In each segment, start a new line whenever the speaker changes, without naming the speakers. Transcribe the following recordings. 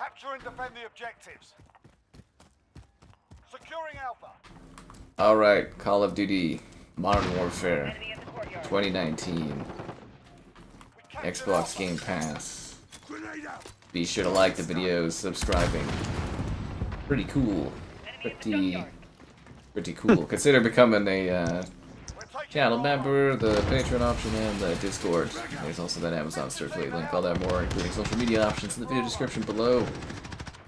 Capture and defend the objectives. Securing Alpha.
Alright, Call of Duty Modern Warfare 2019. Xbox Game Pass. Be sure to like the videos, subscribing. Pretty cool. Pretty cool. Consider becoming a channel member, the Patreon option, and the Discord. There's also that Amazon store affiliate link, all that more, including social media options in the video description below.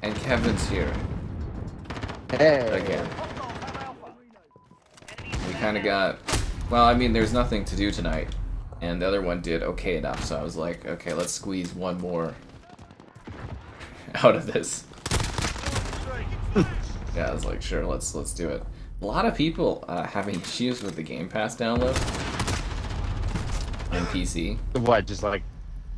And Kevin's here.
Hey.
Again. We kind of got... Well, I mean, there's nothing to do tonight. And the other one did okay enough, so I was like, okay, let's squeeze one more out of this. Yeah, I was like, sure, let's do it. A lot of people having issues with the Game Pass download on PC.
What, just like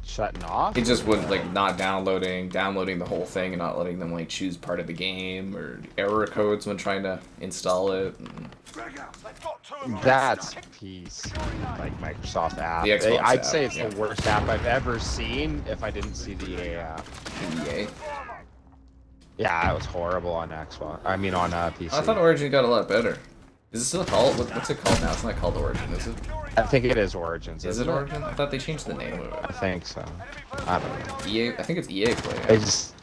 shutting off?
It just wouldn't, like, not downloading the whole thing and not letting them, like, choose part of the game, or error codes when trying to install it. And...
That's piece, like Microsoft app.
The Xbox
I'd
app,
say it's
yeah.
the worst app I've ever seen if I didn't see the EA app.
EA?
Yeah, it was horrible on Xbox. I mean on PC.
I thought Origin got a lot better. Is it still called? What's it called now? It's not called Origin, is it?
I think it is Origins.
Is it Origin? I thought they changed the name of
I
it.
think so. I don't know.
EA? I think it's EA Play.
It just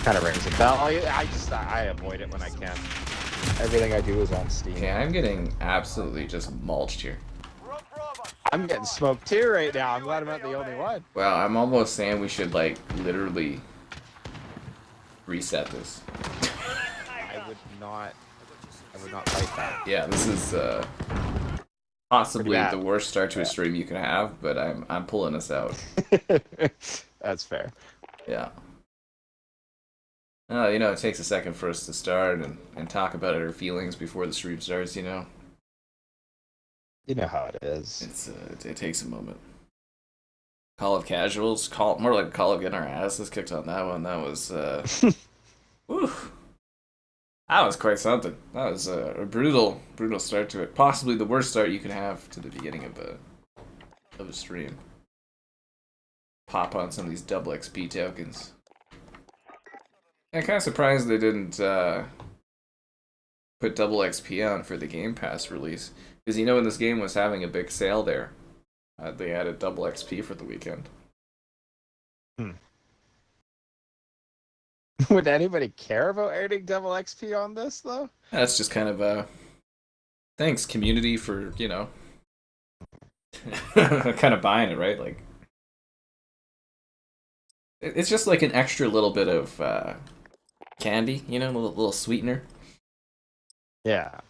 kind of rings a bell. I avoid it when I can. Everything I do is on Steam.
Okay, I'm getting absolutely just mulched here.
I'm getting smoked too right now. I'm glad I'm not the only one.
Well, I'm almost saying we should, like, literally reset this.
I would not like that.
Yeah, this is possibly
Pretty
the
bad.
worst start to a stream you can have, but I'm pulling us out.
That's fair.
Yeah. You know, it takes a second for us to start and talk about our feelings before the stream starts, you know?
You know how it is.
It takes a moment. Call of Casuals, more like Call of getting our asses kicked on that one. That was, whew. That was quite something. That was a brutal start to it. Possibly the worst start you could have to the beginning of a stream. Pop on some of these double XP tokens. I'm kind of surprised they didn't put double XP on for the Game Pass release. Because, you know, when this game was having a big sale there, they added double XP for the weekend.
Would anybody care about earning double XP on this, though?
That's just kind of thanks, community, for, you know, kind of buying it, right? Like, it's just like an extra little bit of candy, you know, a little sweetener.
Yeah.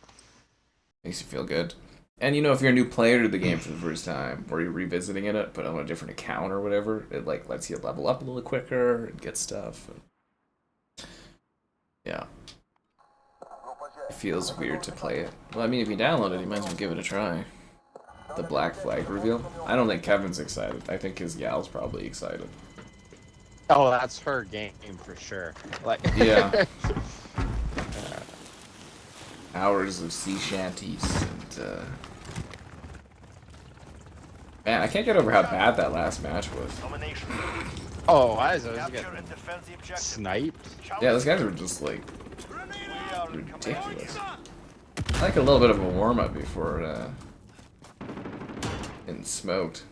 Makes you feel good. And, you know, if you're a new player to the game for the first time, or you're revisiting it, but on a different account or whatever, it, like, lets you level up a little quicker and get stuff. And... yeah. It feels weird to play it. Well, I mean, if you download it, you might as well give it a try. The Black Flag reveal. I don't think Kevin's excited. I think his gal's probably excited.
Oh, that's her game for sure. Like,
yeah. Hours of sea shanties and man, I can't get over how bad that last match was.
oh, I was getting sniped.
Yeah, those guys were just like ridiculous. I like a little bit of a warm up before getting smoked.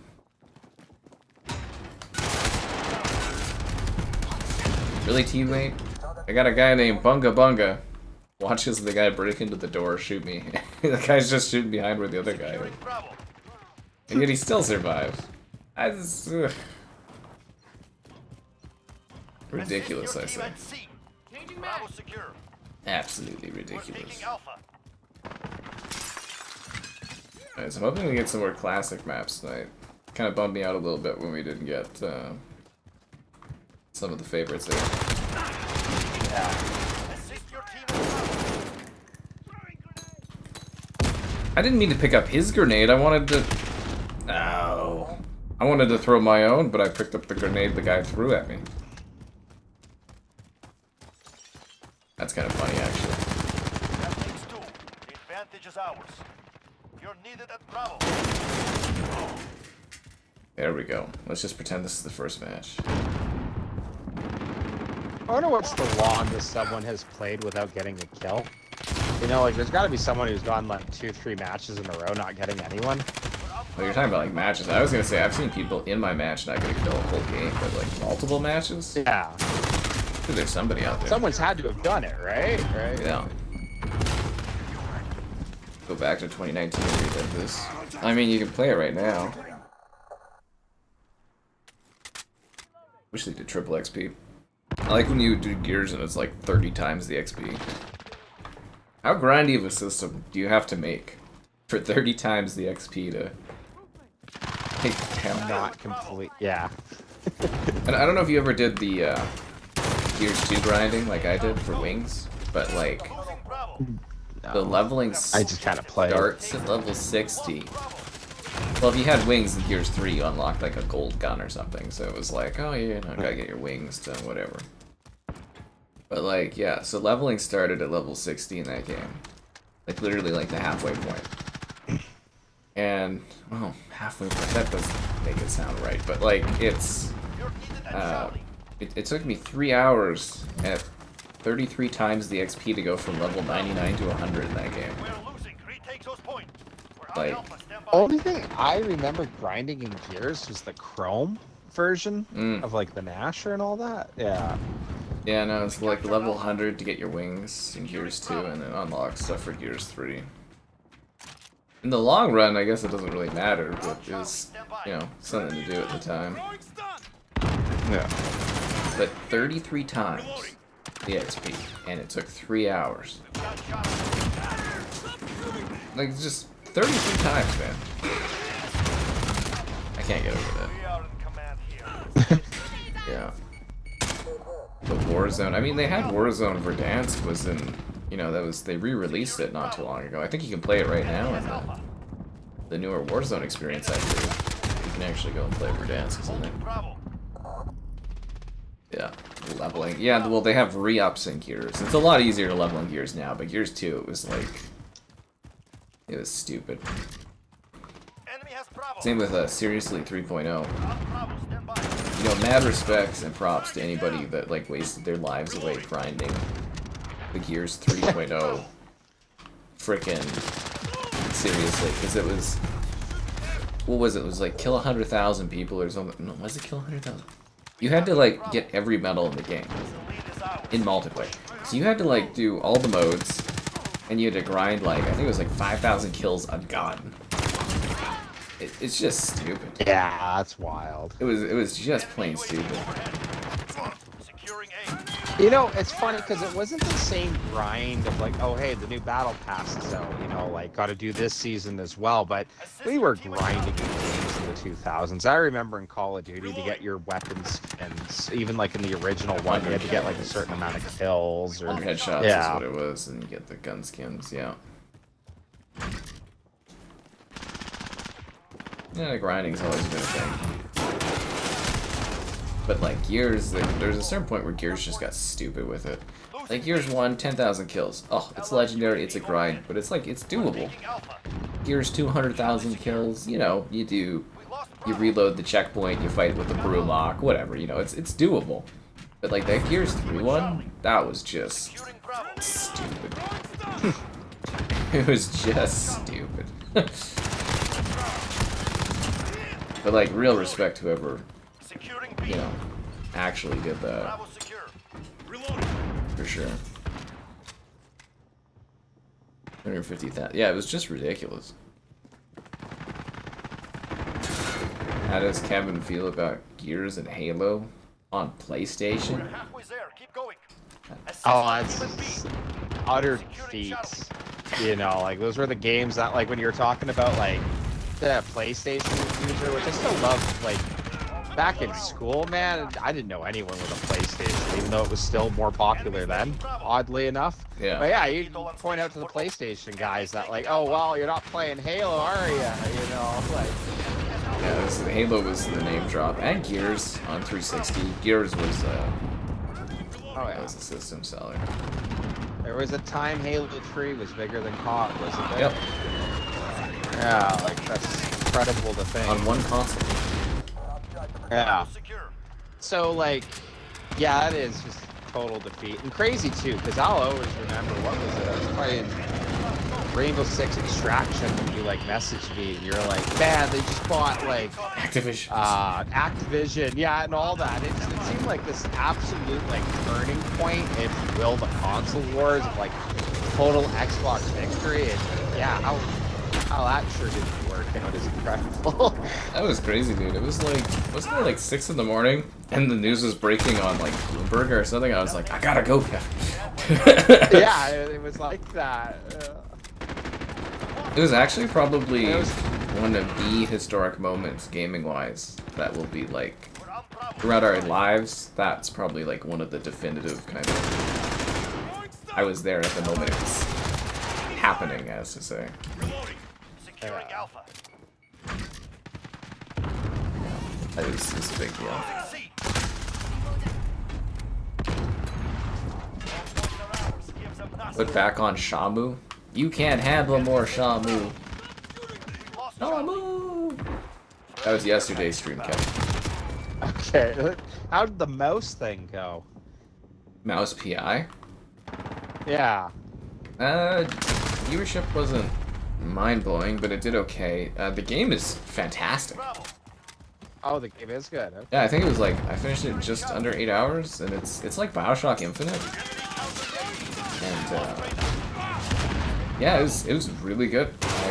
Really, teammate? I got a guy named Bunga Bunga. Watches the guy break into the door, shoot me. The guy's just shooting behind where the other guy is. And yet he still survives. Ridiculous, I say. Absolutely ridiculous. Alright, so I'm hoping we get some more classic maps tonight. Kind of bummed me out a little bit when we didn't get some of the favorites there.
Yeah.
I didn't mean to pick up his grenade, I wanted to... No. I wanted to throw my own, but I picked up the grenade the guy threw at me. That's kind of funny, actually.
That makes two. The advantage is ours. You're needed at Bravo.
There we go. Let's just pretend this is the first match.
I wonder what's the longest someone has played without getting a kill. You know, like there's got to be someone who's gone like 2-3 matches in a row not getting anyone.
Well, you're talking about like matches. I was gonna say I've seen people in my match not get a kill a whole game, but like multiple matches.
Yeah.
There's somebody out there.
Someone's had to have done it, right? Right.
Yeah. Go back to 2019 and read this. I mean, you can play it right now. Wish they did triple XP. I like when you do gears and it's like 30 times the XP. How grindy of a system do you have to make for 30 times the XP to take the town?
Not complete. Yeah.
And I don't know if you ever did the Gears 2 grinding like I did for wings, but like the leveling
I just kind of play.
starts at level 60. Well, if you had wings in Gears 3, you unlocked like a gold gun or something, so it was like, oh yeah, you gotta get your wings done, whatever. But like, yeah, so leveling started at level 60 in that game. Like literally like the halfway point. And, oh, halfway point, that doesn't make it sound right, but like, it's, it took me 3 hours at 33 times the XP to go from level 99 to 100 in that game. Like,
only thing I remember grinding in Gears was the Chrome version of like the Nasher and all that. Yeah.
Yeah, no, it's like level 100 to get your wings in Gears 2 and then unlock stuff for Gears 3. In the long run, I guess it doesn't really matter, but it was, you know, something to do at the time.
Yeah.
But 33 times the XP, and it took 3 hours. Like, just 33 times, man. I can't get over that. Yeah. The Warzone. I mean, they had Warzone Verdansk was in, you know, that was, they re-released it not too long ago. I think you can play it right now in the newer Warzone experience, actually. You can actually go and play Verdansk, isn't it? Yeah, leveling. Yeah, well, they have re-ups in Gears. It's a lot easier to level in Gears now, but Gears 2, it was like, it was stupid. Same with Seriously 3.0. You know, mad respects and props to anybody that like wasted their lives away grinding the Gears 3.0 frickin' seriously, because it was, what was it? It was like kill 100,000 people or something. No, was it kill 100,000? You had to like get every medal in the game in multiplayer. So you had to like do all the modes, and you had to grind like, I think it was like 5,000 kills ungotten. It's just stupid.
Yeah, that's wild.
It was just plain stupid.
You know, it's funny because it wasn't the same grind of like, oh hey, the new battle pass is out, you know, like got to do this season as well. But we were grinding in games in the 2000s. I remember in Call of Duty to get your weapons, and even like in the original one, you had to get like a certain amount of kills or
100 headshots is what it was, and you get the gun skins. Yeah. Yeah, grinding's always been a thing. But like Gears, there's a certain point where Gears just got stupid with it. Like Gears 1, 10,000 kills. Oh, it's legendary, it's a grind, but it's like, it's doable. Gears 200,000 kills, you know, you reload the checkpoint, you fight with the Brumach, whatever, you know, it's doable. But like that Gears 3 one, that was just stupid. It was just stupid. But like, real respect to whoever, you know, actually did that. For sure. 150,000. Yeah, it was just ridiculous. How does Kevin feel about Gears and Halo on PlayStation?
Oh, it's utter feats. You know, like those were the games that, like, when you were talking about like the PlayStation user, which I still love, like back in school, man, I didn't know anyone with a PlayStation, even though it was still more popular then, oddly enough.
Yeah.
But yeah, you point out to the PlayStation guys that like, oh well, you're not playing Halo, are you? You know, like.
Yeah, Halo was the name drop, and Gears on 360. Gears was was a system seller.
There was a time Halo 3 was bigger than COD, wasn't there?
Yep.
Yeah, like that's incredible to think.
On one console.
Yeah. So like, yeah, that is just total defeat. And crazy too, because I'll always remember, what was it? I was playing Rainbow Six Extraction when you like messaged me and you're like, man, they just bought like Activision, yeah, and all that. It seemed like this absolute like turning point, if you will, the console wars of like total Xbox victory. And yeah, how that sure didn't work out is incredible.
That was crazy, dude. It was like, wasn't it like 6 in the morning and the news was breaking on like Bloomberg or something? I was like, I gotta go, Kevin.
Yeah, it was like that.
It was actually probably one of the historic moments, gaming-wise, that will be like, throughout our lives, that's probably like one of the definitive kind of, I was there at the moment it was happening, as to say.
Securing Alpha.
That was a big deal. Put back on Shamu. You can't handle more Shamu. Shamu! That was yesterday's stream, Kevin.
Okay, how did the mouse thing go?
Mouse PI?
Yeah.
Viewership wasn't mind-blowing, but it did okay. The game is fantastic.
Oh, the game is good. Okay.
Yeah, I think it was like, I finished it in just under 8 hours, and it's like BioShock Infinite. And, yeah, it was really good. I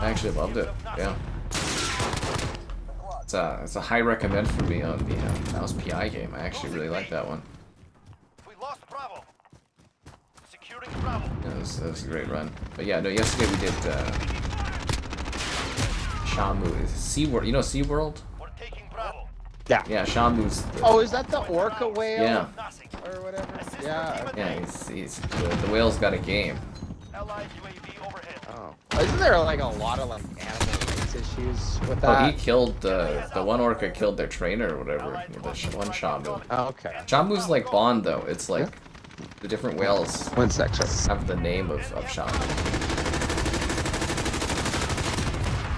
actually loved it. Yeah. It's a high recommend for me on the Mouse PI game. I actually really like that one.
We lost Bravo. Securing Bravo.
Yeah, that was a great run. But yeah, no, yesterday we did Shamu. SeaWorld. You know SeaWorld?
We're taking Bravo.
Yeah.
Yeah, Shamu's.
Oh, is that the orca whale?
Yeah.
Or whatever? Yeah.
Yeah, the whale's got a game.
Allied UAV overhead.
Oh. Isn't there like a lot of like animal rights issues with
Oh,
that?
he killed the one orca killed their trainer or whatever. One Shamu.
Oh, okay.
Shamu's like Bond though. It's like the different whales
1 sec.
have the name of Shamu.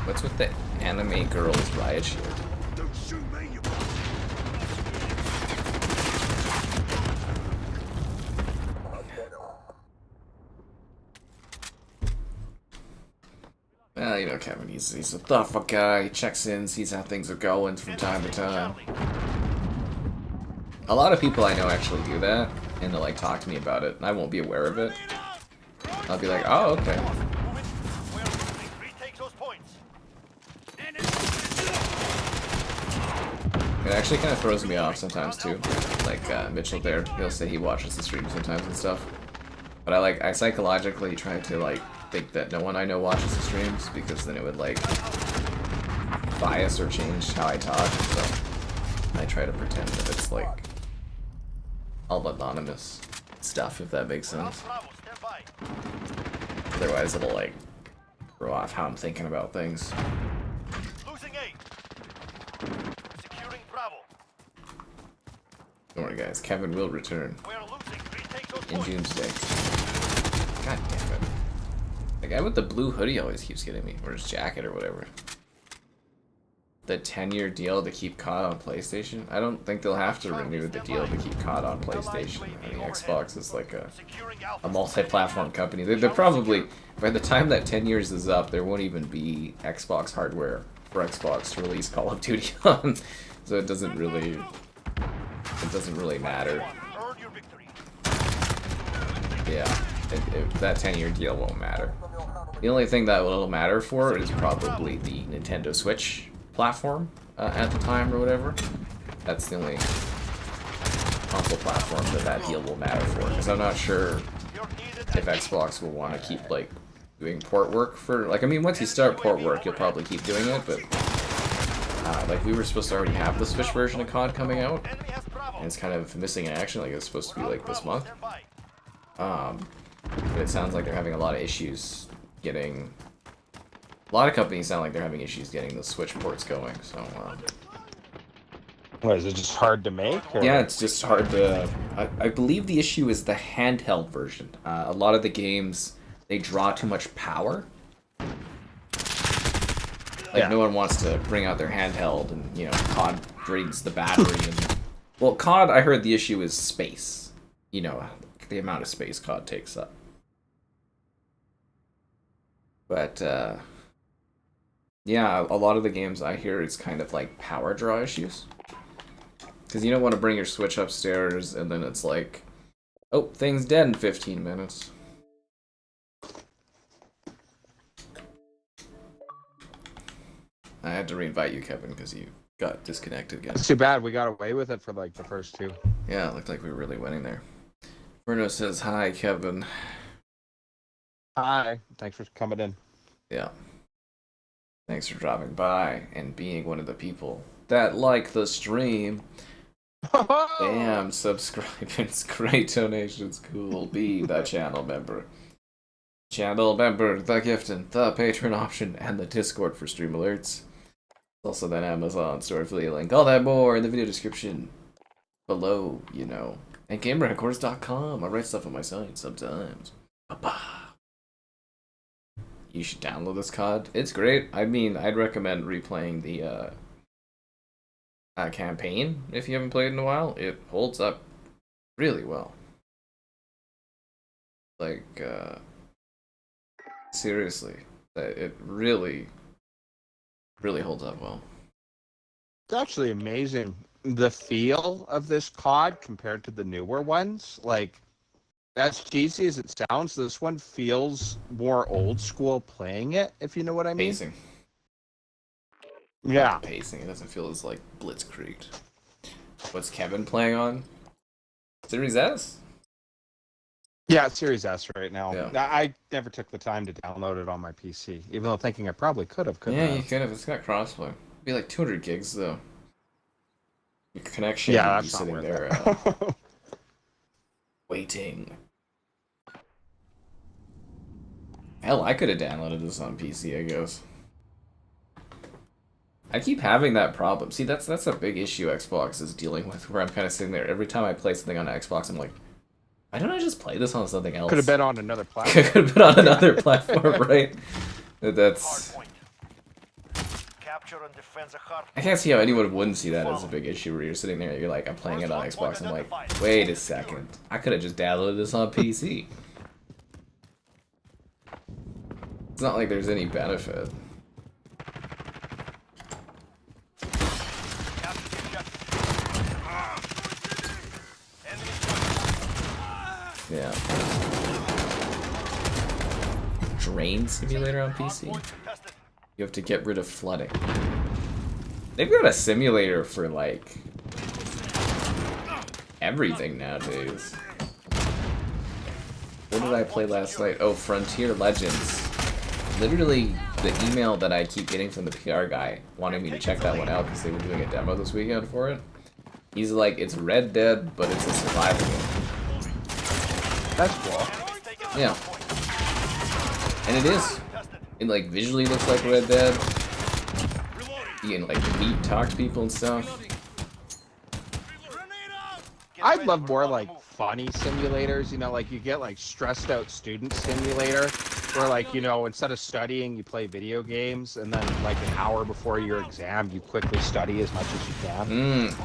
What's with the anime girls riot shield?
Don't shoot me, you.
Well, you know Kevin, he's a thoughtful guy, he checks in, sees how things are going from time to time. A lot of people I know actually do that, and they'll like talk to me about it, and I won't be aware of it. I'll be like, oh, okay. It actually kind of throws me off sometimes too. Like Mitchell there, he'll say he watches the stream sometimes and stuff. But I psychologically try to like think that no one I know watches the streams, because then it would like bias or change how I talk. So I try to pretend that it's like all anonymous stuff, if that makes sense. Otherwise it'll like throw off how I'm thinking about things.
Losing A. Securing Bravo.
Don't worry guys, Kevin will return
We're losing. Retake those
in
points.
Doomsday. God damn it. The guy with the blue hoodie always keeps getting me, or his jacket or whatever. The 10-year deal to keep COD on PlayStation? I don't think they'll have to renew the deal to keep COD on PlayStation. I mean, Xbox is like a multi-platform company. They're probably, by the time that 10 years is up, there won't even be Xbox hardware for Xbox to release Call of Duty on. So it doesn't really matter.
Earn your victory.
Yeah, that 10-year deal won't matter. The only thing that will matter for is probably the Nintendo Switch platform at the time or whatever. That's the only console platform that deal will matter for, because I'm not sure if Xbox will want to keep like doing port work for, like, I mean, once you start port work you'll probably keep doing it, but like we were supposed to already have the Switch version of COD coming out, and it's kind of missing in action. Like it's supposed to be like this month, but it sounds like they're having a lot of issues getting. A lot of companies sound like they're having issues getting the Switch ports going. So.
What, is it just hard to make? Or?
Yeah, it's just hard to. I believe the issue is the handheld version. A lot of the games, they draw too much power. Like, no one wants to bring out their handheld and, you know, COD drains the battery and Well, COD, I heard the issue is space. You know, the amount of space COD takes up. But, yeah, a lot of the games I hear it's kind of like power draw issues. Because you don't want to bring your Switch upstairs and then it's like, oh, thing's dead in 15 minutes. I had to reinvite you, Kevin, because you got disconnected again.
It's too bad we got away with it for like the first two.
Yeah, it looked like we were really winning there. Bruno says, hi, Kevin.
Hi, thanks for coming in.
Yeah. Thanks for dropping by and being one of the people that like the stream. Bam, subscribing, great donations, cool. Be the channel member. Channel member, the gifting, the Patreon option, and the Discord for stream alerts. Also that Amazon store affiliate link. All that more in the video description below, you know. And GamerHeadquarters.com. I write stuff on my site sometimes. Ba-ba. You should download this COD. It's great. I mean, I'd recommend replaying the campaign if you haven't played in a while. It holds up really well. Like, seriously, it really holds up well.
It's actually amazing the feel of this COD compared to the newer ones. Like, as cheesy as it sounds, this one feels more old school playing it, if you know what I mean.
Pacing.
Yeah.
Pacing. It doesn't feel as like blitzkrieg. What's Kevin playing on? Series S?
Yeah, it's Series S right now.
Yeah.
I never took the time to download it on my PC, even though thinking I probably could have.
Yeah, you could have. It's got crossplay. It'd be like 200 gigs though. Your connection
Yeah,
would be
that's not
sitting
worth
there
it.
waiting. Hell, I could have downloaded this on PC, I guess. I keep having that problem. See, that's a big issue Xbox is dealing with, where I'm kind of sitting there every time I play something on Xbox, I'm like, why don't I just play this on something else?
Could have been on another platform.
Could have been on another platform, right? That's.
Capture and defend the hard
I can't see how anyone wouldn't see that as a big issue, where you're sitting there, you're like, I'm playing it on Xbox, I'm like, wait a second, I could have just downloaded this on PC. It's not like there's any benefit. Yeah. Drain simulator on PC? You have to get rid of flooding. They've got a simulator for, like, everything nowadays. What did I play last night? Oh, Frontier Legends. Literally, the email that I keep getting from the PR guy wanting me to check that one out because they were doing a demo this weekend for it. He's like, it's Red Dead, but it's a survival game.
That's cool.
Yeah. And it is. It, like, visually looks like Red Dead. You can, like, meet, talk to people and stuff.
I'd love more, like, funny simulators, you know, like you get, like, stressed out student simulator, where, like, you know, instead of studying, you play video games, and then, like, an hour before your exam, you quickly study as much as you can.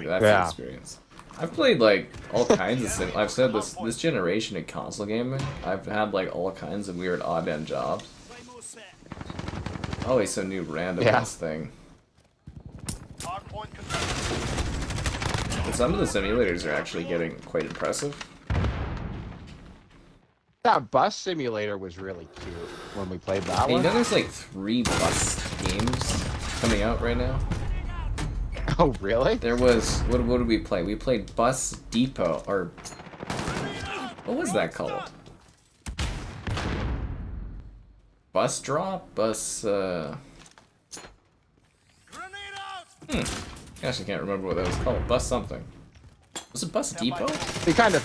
That's an experience. I've played, like, all kinds of sim. I've said this generation of console gaming, I've had, like, all kinds of weird odd-end jobs. Always some new randomness thing. But some of the simulators are actually getting quite impressive.
That bus simulator was really cute when we played that
Hey,
one.
you know there's, like, 3 bus games coming out right now?
Oh, really?
There was, what did we play? We played Bus Depot, or, what was that called? Bus Drop? Bus, Gosh, I can't remember what that was called. Bus something. Was it Bus Depot?
Be kind of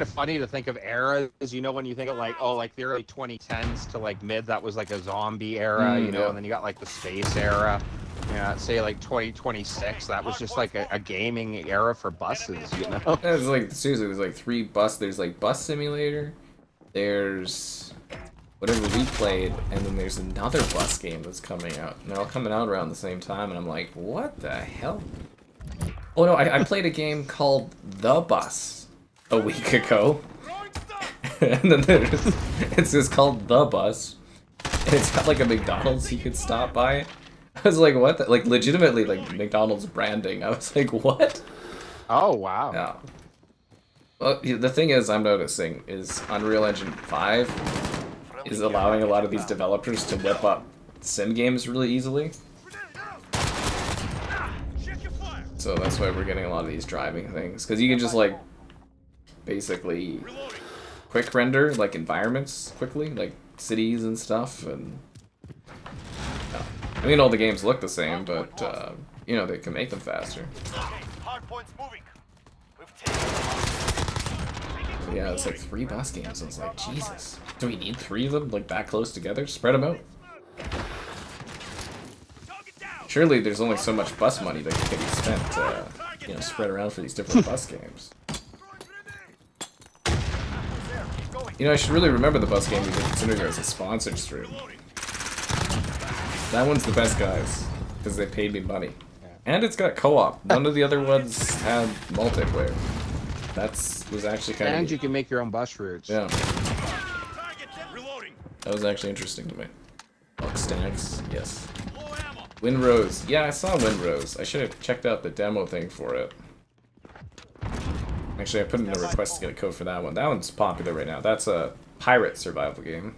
funny to think of eras, you know, when you think of, like, oh, like the early 2010s to, like, mid, that was, like, a zombie era, you know, and then you got, like, the space era. Yeah, say like 2026. That was just like a gaming era for buses, you know.
It's like seriously, there's like 3 bus. There's like Bus Simulator. There's whatever we played, and then there's another bus game that's coming out. And they're all coming out around the same time, and I'm like, what the hell? Oh no, I played a game called The Bus a week ago. And then it's just called The Bus. And it's got like a McDonald's you could stop by. I was like, what? Like, legitimately, like, McDonald's branding. I was like, what?
Oh, wow.
Yeah. Well, the thing is, I'm noticing, is Unreal Engine 5 is allowing a lot of these developers to whip up sim games really easily. So that's why we're getting a lot of these driving things. Because you can just, like, basically quick render, like, environments quickly, like cities and stuff, and... I mean, all the games look the same, but, you know, they can make them faster. But yeah, it's like 3 bus games. I was like, Jesus. Do we need 3 of them, like, that close together? Spread them out. Surely there's only so much bus money that can be spent, you know, spread around for these different bus games. You know, I should really remember the bus game we did consider it as a sponsored stream. That one's the best, guys, because they paid me money. And it's got co-op. None of the other ones had multiplayer. Was actually kind of...
And you can make your own bus routes.
Yeah. That was actually interesting to me. Buck stacks, yes. Windrose. Yeah, I saw Windrose. I should have checked out the demo thing for it. Actually, I put in a request to get a code for that one. That one's popular right now. That's a pirate survival game.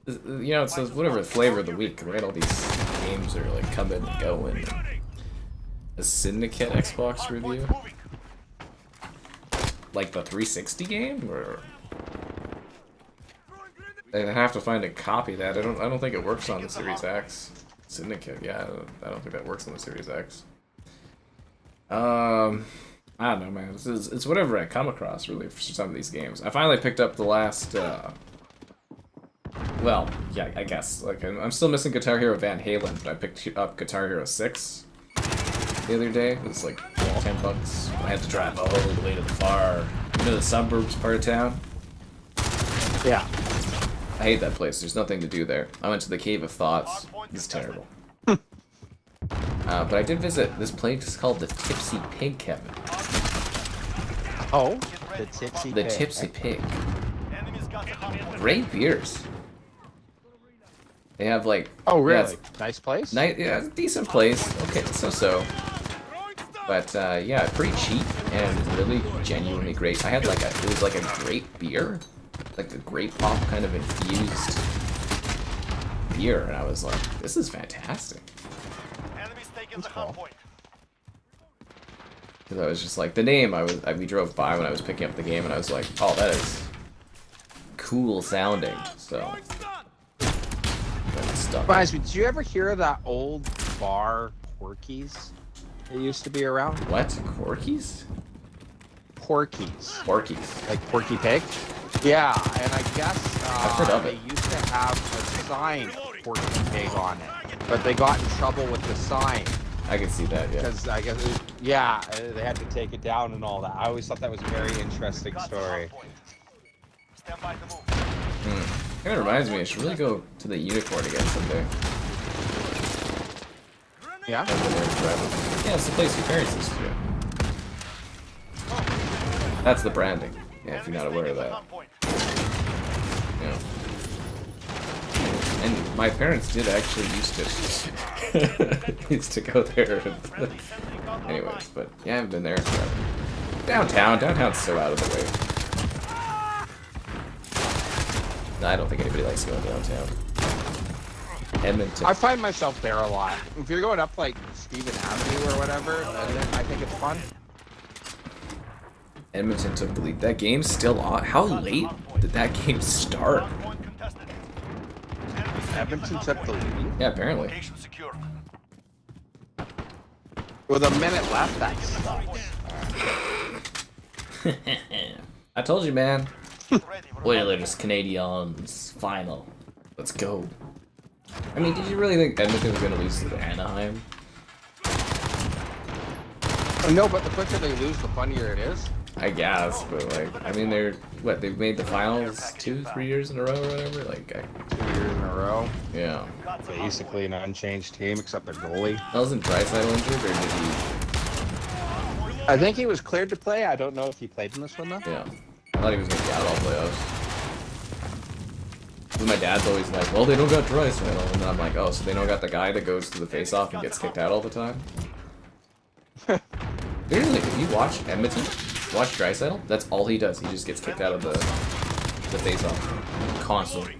You know, it says whatever flavor of the week, right? All these games are like coming and going. A Syndicate Xbox review? Like the 360 game, or I have to find a copy of that. I don't think it works on the Series X. Syndicate, yeah, I don't think that works on the Series X. I don't know, man. It's whatever I come across, really, for some of these games. I finally picked up the last. Well, yeah, I guess. Like, I'm still missing Guitar Hero Van Halen, but I picked up Guitar Hero 6 the other day. It was like $10. I had to drive all the way to the far, into the suburbs part of town.
Yeah.
I hate that place. There's nothing to do there. I went to the Cave of Thoughts. It's terrible. But I did visit this place called the Tipsy Pig, Kevin.
Oh, the Tipsy Pig.
The Tipsy Pig. Great beers. They have like...
Oh, really?
Yeah,
nice place?
yeah, it's a decent place. Okay, so. But, yeah, pretty cheap and really genuinely great. I had like it was like a grape beer. Like a grape pop kind of infused beer. And I was like, this is fantastic.
That's cool.
Because I was just like, the name, we drove by when I was picking up the game and I was like, oh, that is cool sounding, so.
Reminds me, did you ever hear of that old bar, Porky's? It used to be around.
What? Corkies?
Porky's.
Porkies.
Like Porky Pig? Yeah, and I guess
I've heard of
they
it.
used to have a sign Porky Pig on it, but they got in trouble with the sign.
I can see that, yeah.
Because I guess, yeah, they had to take it down and all that. I always thought that was a very interesting story.
Kind of reminds me, I should really go to the Unicorn again someday.
Yeah?
Yeah, it's the place your parents used to go. That's the branding. Yeah, if you're not aware of that. Yeah. And my parents did actually used to go there. Anyways, but yeah, I haven't been there forever. Downtown's so out of the way. No, I don't think anybody likes going downtown. Edmonton.
I find myself there a lot. If you're going up like Stephen Avenue or whatever, then I think it's fun.
Edmonton took the lead. That game's still on. How late did that game start?
Edmonton took the lead?
Yeah, apparently.
With a minute left, that sucks.
I told you, man. Oilers, Canadiens, final. Let's go. I mean, did you really think Edmonton was going to lose to Anaheim?
No, but the quicker they lose, the funnier it is.
I guess, but like, I mean, they've made the finals 2-3 years in a row or whatever. Like,
2 years in a row.
yeah.
Basically an unchanged team except the goalie.
Wasn't Draisaitl injured, or did he?
I think he was cleared to play. I don't know if he played in this one though.
Yeah. I thought he was gonna be out all playoffs. But my dad's always like, well, they don't got Draisaitl, and then I'm like, oh, so they don't got the guy that goes to the face-off and gets kicked out all the time? Seriously, if you watch Edmonton, watch Draisaitl, that's all he does. He just gets kicked out of the face-off constantly.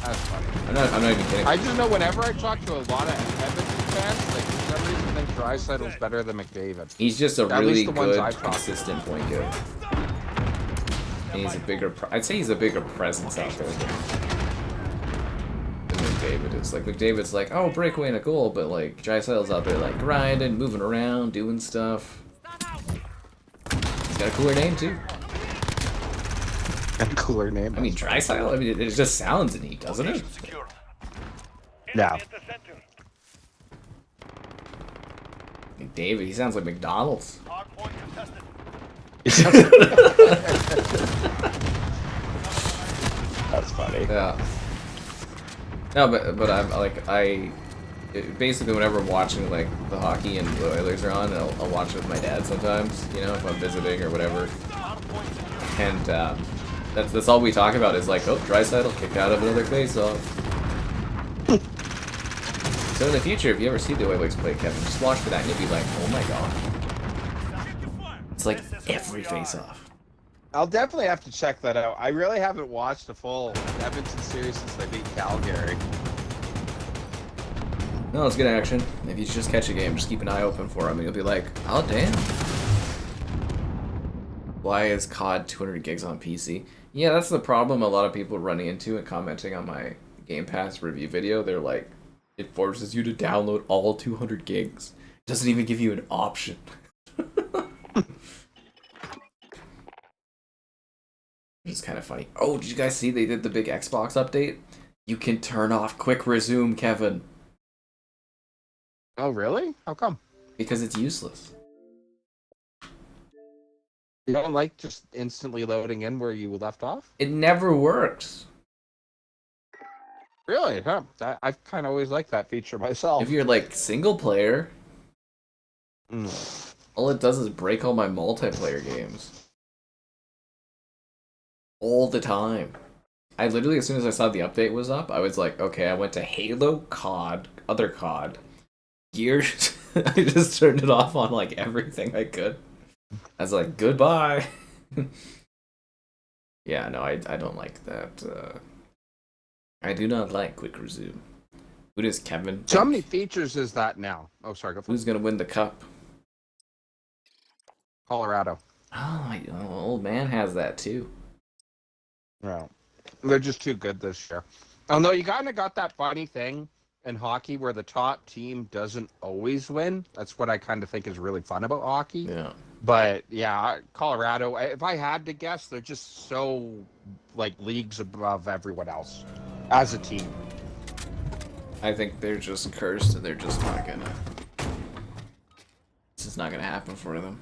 That's funny.
I'm not even kidding.
I just know whenever I talk to a lot of Edmonton fans, like for some reason think Draisaitl's better than McDavid.
He's just a
At
really
least the ones
good,
I've talked to.
consistent point guard. And he's a bigger, I'd say he's a bigger presence out there than McDavid is. Like, McDavid's like, oh, breakaway and a goal, but like, Draisaitl's out there like grinding, moving around, doing stuff. He's got a cooler name too.
A cooler name.
I mean, Draisaitl, I mean, it just sounds neat, doesn't it?
Secured.
Yeah.
McDavid, he sounds like McDonald's.
Hard point contested.
That's funny.
Yeah. No, but I'm like basically whenever I'm watching like the hockey and the Oilers are on, I'll watch it with my dad sometimes. You know, if I'm visiting or whatever. And that's all we talk about is like, oh, Draisaitl kicked out of another face-off. So in the future, if you ever see the Oilers play, Kevin, just watch for that and you'll be like, oh my god. It's like every face-off.
I'll definitely have to check that out. I really haven't watched a full Edmonton series since they beat Calgary.
No, it's good action. If you just catch a game, just keep an eye open for them and you'll be like, oh damn. Why is COD 200 gigs on PC? Yeah, that's the problem a lot of people are running into and commenting on my Game Pass review video. They're like, it forces you to download all 200 gigs. It doesn't even give you an option. It's kind of funny. Oh, did you guys see they did the big Xbox update? You can turn off quick resume, Kevin.
Oh, really? How come?
Because it's useless.
You don't like just instantly loading in where you left off?
It never works.
Really? Huh? I've kind of always liked that feature myself.
If you're like single player,
Mm.
all it does is break all my multiplayer games. All the time. I literally, as soon as I saw the update was up, I was like, okay, I went to Halo, COD, other COD, Gears. I just turned it off on like everything I could. I was like, goodbye. Yeah, no, I don't like that. I do not like quick resume. Who does Kevin
So how
think?
many features is that now? Oh, sorry. Go for
Who's gonna win the cup?
Colorado.
Oh, my old man has that too.
No. They're just too good this year. Although you kind of got that funny thing in hockey where the top team doesn't always win. That's what I kind of think is really fun about hockey.
Yeah.
But yeah, Colorado, if I had to guess, they're just so like leagues above everyone else as a team.
I think they're just cursed and they're just not gonna. This is not gonna happen for them.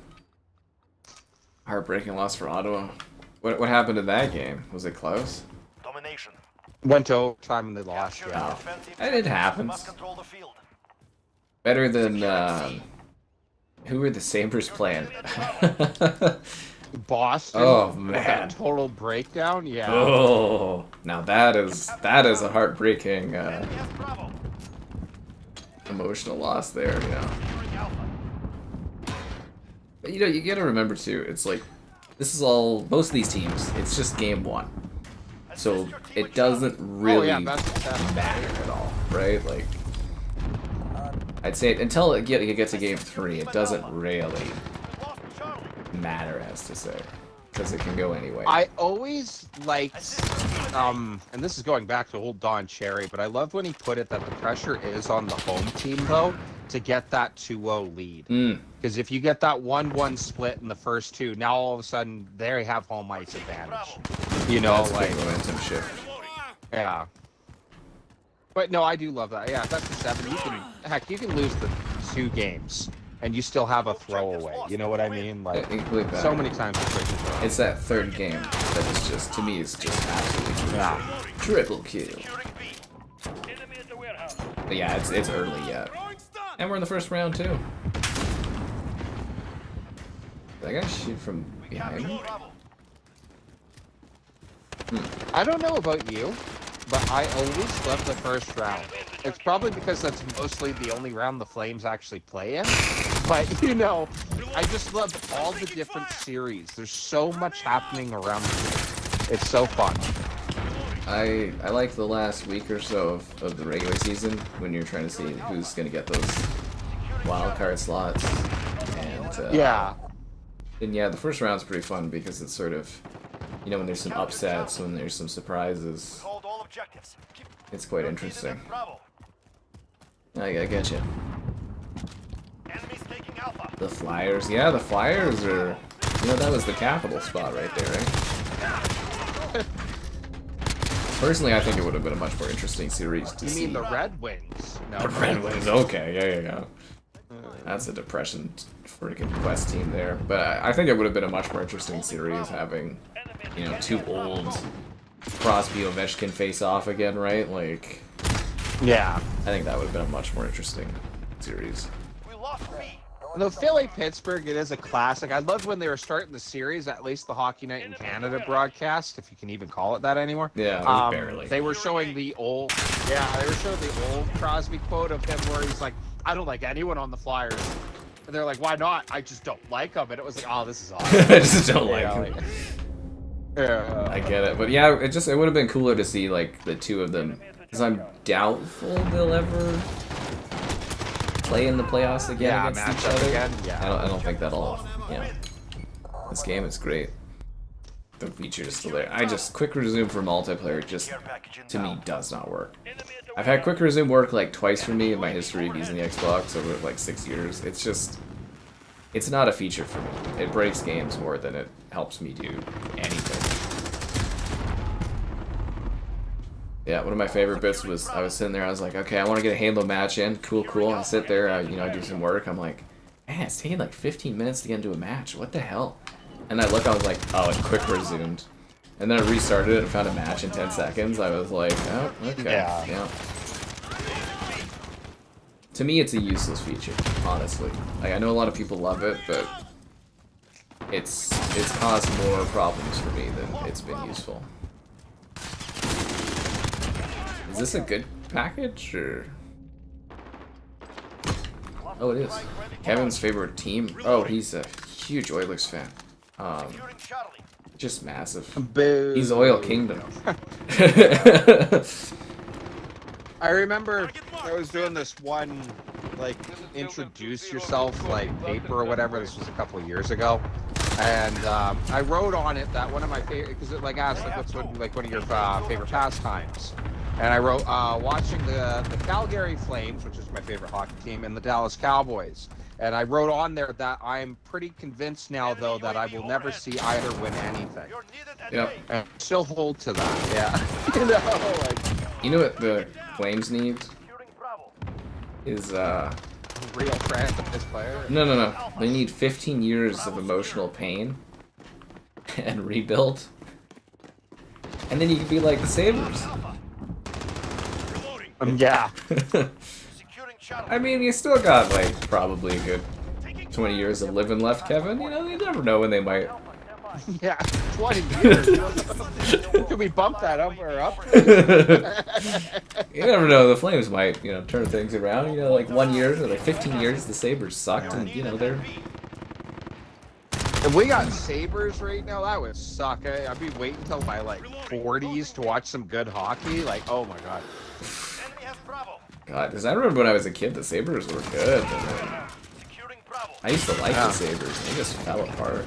Heartbreaking loss for Ottawa. What happened in that game? Was it close?
Domination.
Went to overtime and they lost.
Capture
Yeah.
the offensive
And it
zone.
happens.
Must control the field.
Better than who were the Sabres playing?
Boston.
Oh,
with
man.
that total breakdown. Yeah.
Oh, now that is a heartbreaking
Yes, Bravo.
emotional loss there. You know.
Securing Alpha.
But you know, you gotta remember too. It's like this is all most of these teams. It's just game one, so it doesn't really
that's
matter at all, right? Like, I'd say until it gets to game 3, it doesn't really
We lost Charlie.
matter, as to say, because it can go anyway.
I always liked, and this is going back to old Don Cherry, but I loved when he put it that the pressure is on the home team, though, to get that 2-0 lead. Because if you get that 1-1 split in the first two, now all of a sudden they have home ice advantage. You know,
That's a
like,
big momentum shift.
yeah. But no, I do love that. Yeah, if that's the 7, you can lose the 2 games and you still have a throwaway. You know what I mean? Like,
Include that.
so many times it switches around.
It's that third game that is just, to me, is just absolutely crucial.
Yeah.
Triple kill.
Securing B.
Enemy at the warehouse.
But yeah, it's early yet. And we're in the first round, too. Did that guy shoot from behind me?
Bravo.
I don't know about you, but I always love the first round. It's probably because that's mostly the only round the Flames actually play in. But, you know, I just love all the different series. There's so much happening around the game. It's so fun.
I like the last week or so of the regular season when you're trying to see who's going to get those wild card slots. And,
Yeah.
And yeah, the first round's pretty fun because it's sort of, you know, when there's some upsets, when there's some surprises,
Hold all objectives. Keep
it's quite interesting.
Bravo.
I get you.
Enemies taking Alpha.
The Flyers, yeah, the Flyers are, you know, that was the capital spot right there, right? Personally, I think it would have been a much more interesting series to
You
see.
mean the Red Wings? No.
The Red Wings, okay, yeah. That's a depression freaking Quest team there. But I think it would have been a much more interesting series having, you know, two old Crosby Ovechkin face off again, right? Like,
Yeah.
I think that would have been a much more interesting series.
We lost B.
The Philly-Pittsburgh, it is a classic. I loved when they were starting the series, at least the Hockey Night in Canada broadcast, if you can even call it that anymore.
Yeah, it was barely.
They were showing the old, Crosby quote of him where he's like, I don't like anyone on the Flyers. And they're like, why not? I just don't like them. And it was like, oh, this is awesome.
I just don't like
Yeah,
him.
Yeah.
I get it, but yeah, it would have been cooler to see like the two of them, because I'm doubtful they'll ever play in the playoffs again
Yeah,
against
match
each
up
other.
again, yeah.
I don't think that'll. You know, this game is great. The feature is still there. Quick resume for multiplayer just to me does not work. I've had quick resume work like twice for me in my history of using the Xbox over like 6 years. It's not a feature for me. It breaks games more than it helps me do anything. Yeah, one of my favorite bits was I was sitting there, I was like, okay, I want to get a Halo match in. Cool. I sit there, I do some work. I'm like, man, it's taking like 15 minutes to get into a match. What the hell? And I look, I was like, oh, it quick resumed. And then I restarted it and found a match in 10 seconds. I was like, oh, okay. Yeah. To me, it's a useless feature, honestly. Like, I know a lot of people love it, but it's caused more problems for me than it's been useful. Is this a good package, or? Oh, it is. Kevin's favorite team? Oh, he's a huge Oilers fan.
Securing Charlie.
Just massive.
Boo.
He's Oil Kingdom.
I remember I was doing this one, like, introduce yourself, like, paper or whatever. This was a couple of years ago. And I wrote on it that one of my favorite, because it, like, asked, like, what's one of your favorite pastimes? And I wrote, watching the Calgary Flames, which is my favorite hockey team, and the Dallas Cowboys. And I wrote on there that I'm pretty convinced now, though, that I will never see either win anything.
You're needed at
Yep.
A.
And I still hold to that, yeah. You know, like,
You know what the Flames need?
Securing Bravo.
Is,
real franchise player.
No. They need 15 years of emotional pain and rebuild. And then you can be like the Sabres.
Yeah.
Securing Charlie.
I mean, you still got, like, probably a good 20 years of living left, Kevin. You know, you never know when they might.
Yeah, 20 years. Could we bump that up or up?
You never know. The Flames might, turn things around. You know, like 1 year or like 15 years, the Sabres sucked, and they're.
If we got Sabres right now, that would suck. I'd be waiting until my like 40s to watch some good hockey. Like, oh my god.
Enemy has Bravo.
God, because I remember when I was a kid, the Sabres were good. And then
Securing Bravo.
I used to like the Sabres. They just fell apart.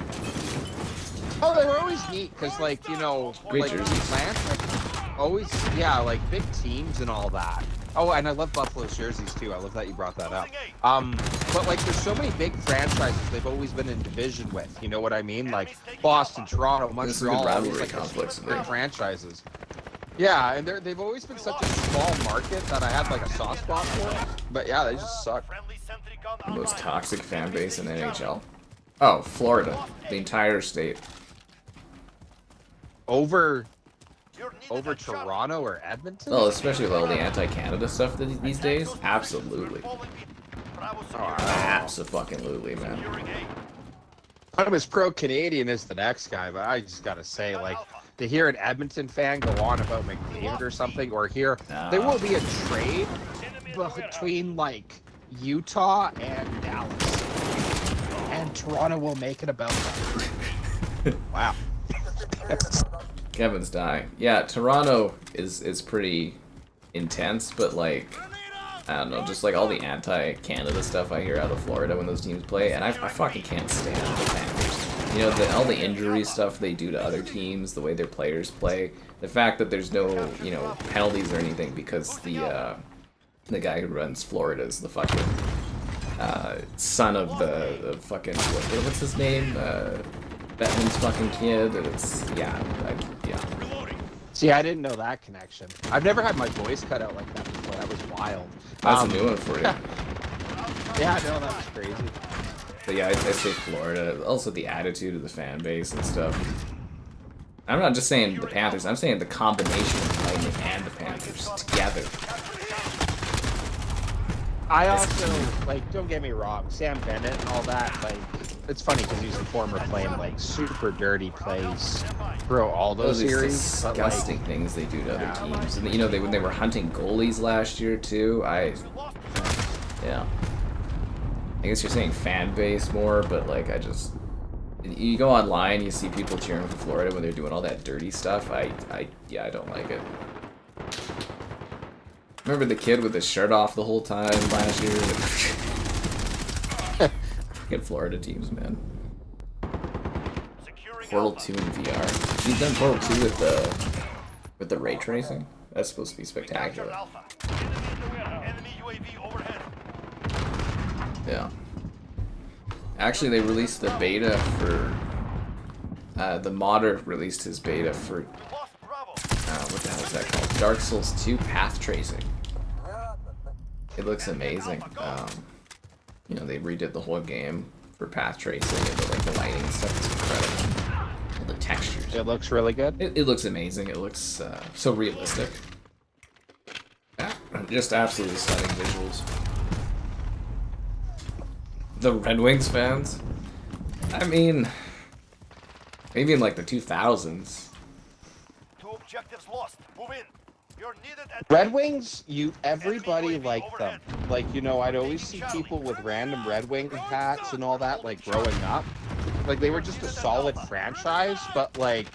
Oh, they were always neat because, like,
Great
like
jerseys.
Atlantic, always, yeah, like big teams and all that. Oh, and I love Buffalo's jerseys too. I love that you brought that up. But like, there's so many big franchises they've always been in division with. You know what I mean? Like Boston, Toronto,
This is a good
Montreal, always
rivalry
like
conflicts
big
today.
franchises. Yeah, and they've always been such a small market that I had like a soft spot for it. But yeah, they just suck.
The most toxic fan base in NHL. Oh, Florida. The entire state.
Over Toronto or Edmonton?
Well, especially with all the anti-Canada stuff these days. Absolutely. Abso-fucking-lutely, man.
I'm as pro-Canadian as the next guy, but I just gotta say, like, to hear an Edmonton fan go on about McDavid or something, or hear there will be a trade between, like, Utah and Dallas, and Toronto will make it about that. Wow.
Kevin's dying. Yeah, Toronto is pretty intense, but, like, I don't know, just like all the anti-Canada stuff I hear out of Florida when those teams play, and I fucking can't stand the Panthers. You know, all the injury stuff they do to other teams, the way their players play, the fact that there's no, you know, penalties or anything because the guy who runs Florida is the fucking son of the fucking, what's his name? Bettman's fucking kid, and it's, yeah.
See, I didn't know that connection. I've never had my voice cut out like that before. That was wild.
That's a new one for you.
Yeah, no, that was crazy.
But yeah, I say Florida. Also the attitude of the fan base and stuff. I'm not just saying the Panthers, I'm saying the combination of Lightning and the Panthers together.
I also, like, don't get me wrong, Sam Bennett and all that, like, it's funny because he's a former playing, like, super dirty plays through all those series.
Disgusting things they do to other teams. And, you know, when they were hunting goalies last year, too, yeah. I guess you're saying fan base more, but, like, you go online, you see people cheering for Florida when they're doing all that dirty stuff. Yeah, I don't like it. Remember the kid with his shirt off the whole time last year? Freaking Florida teams, man. Portal 2 in VR. You've done Portal 2 with the ray tracing? That's supposed to be spectacular. Yeah. Actually, they released the beta for... the modder released his beta for... what the hell is that called? Dark Souls 2 Path Tracing. It looks amazing. You know, they redid the whole game for path tracing and the lighting and stuff. It's incredible. And the textures.
It looks really good.
It looks amazing. It looks so realistic. Just absolutely stunning visuals. The Red Wings fans? I mean, maybe in like the 2000s.
2 objectives lost. Move in. You're needed at
Red Wings, everybody liked them. Like, you know, I'd always see people with random Red Wing hats and all that, like, growing up. Like, they were just a solid franchise, but, like,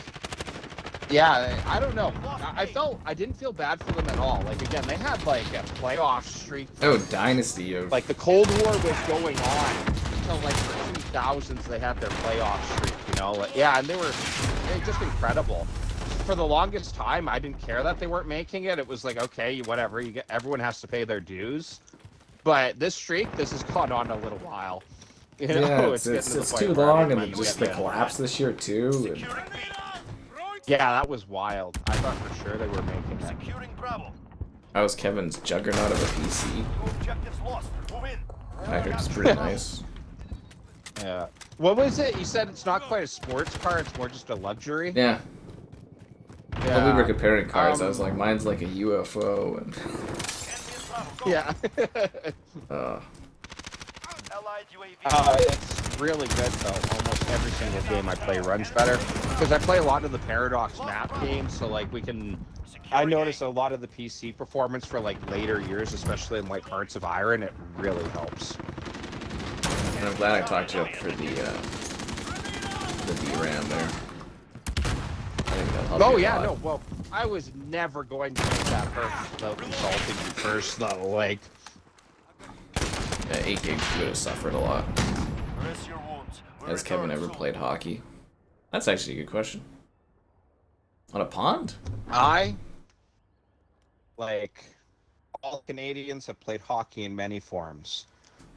yeah, I don't know. I didn't feel bad for them at all. Like, again, they had, like, a playoff streak.
Oh, dynasty of...
Like, the Cold War was going on until, like, the 2000s they had their playoff streak, you know? Like, yeah, and they were just incredible. For the longest time, I didn't care that they weren't making it. It was like, okay, whatever. Everyone has to pay their dues. But this streak, this has gone on a little while. You know,
yeah, it's too long, and then just the collapse this year too. And...
Yeah, that was wild. I thought for sure they were making it.
That was Kevin's juggernaut of a PC. I heard it's pretty nice.
Yeah. What was it? You said it's not quite a sports car. It's more just a luxury.
Yeah.
Yeah.
When we were comparing cars, I was like, mine's like a UFO, and...
Yeah. It's really good, though. Almost every single game I play runs better. Because I play a lot of the Paradox map games, so, like, I notice a lot of the PC performance for, like, later years, especially in, like, Hearts of Iron, it really helps.
And I'm glad I talked to you for the DRAM there.
Oh yeah, no, well, I was never going to make that purchase without consulting you first, though, like...
Yeah, 8 gigs would have suffered a lot. Has Kevin ever played hockey? That's actually a good question. On a pond?
All Canadians have played hockey in many forms,